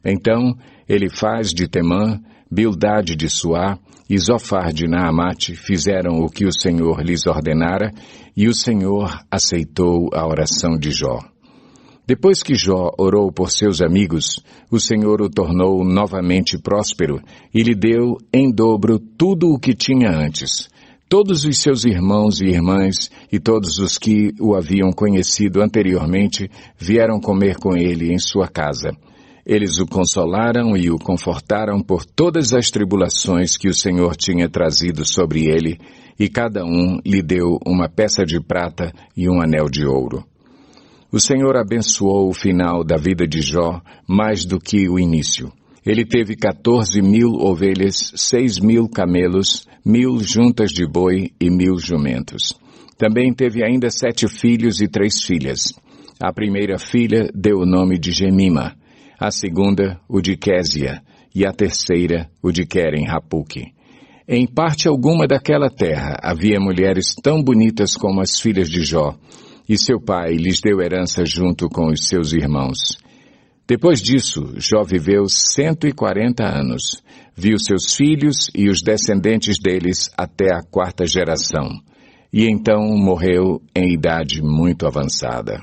Então, Elifaz de Temã, Bildade de Suá e Zofar de Naamate fizeram o que o Senhor lhes ordenara, e o Senhor aceitou a oração de Jó. Depois que Jó orou por seus amigos, o Senhor o tornou novamente próspero e lhe deu em dobro tudo o que tinha antes. Todos os seus irmãos e irmãs e todos os que o haviam conhecido anteriormente vieram comer com ele em sua casa. Eles o consolaram e o confortaram por todas as tribulações que o Senhor tinha trazido sobre ele, e cada um lhe deu uma peça de prata e um anel de ouro. O Senhor abençoou o final da vida de Jó mais do que o início. Ele teve 14.000 ovelhas, 6.000 camelos, 1.000 juntas de boi e 1.000 jumentos. Também teve ainda 7 filhos e 3 filhas. A primeira filha deu o nome de Gemima, a segunda o de Késia e a terceira o de Queren-Hapuque. Em parte alguma daquela terra havia mulheres tão bonitas como as filhas de Jó, e seu pai lhes deu herança junto com os seus irmãos. Depois disso, Jó viveu 140 anos. Viu seus filhos e os descendentes deles até a 4ª geração. E então morreu em idade muito avançada.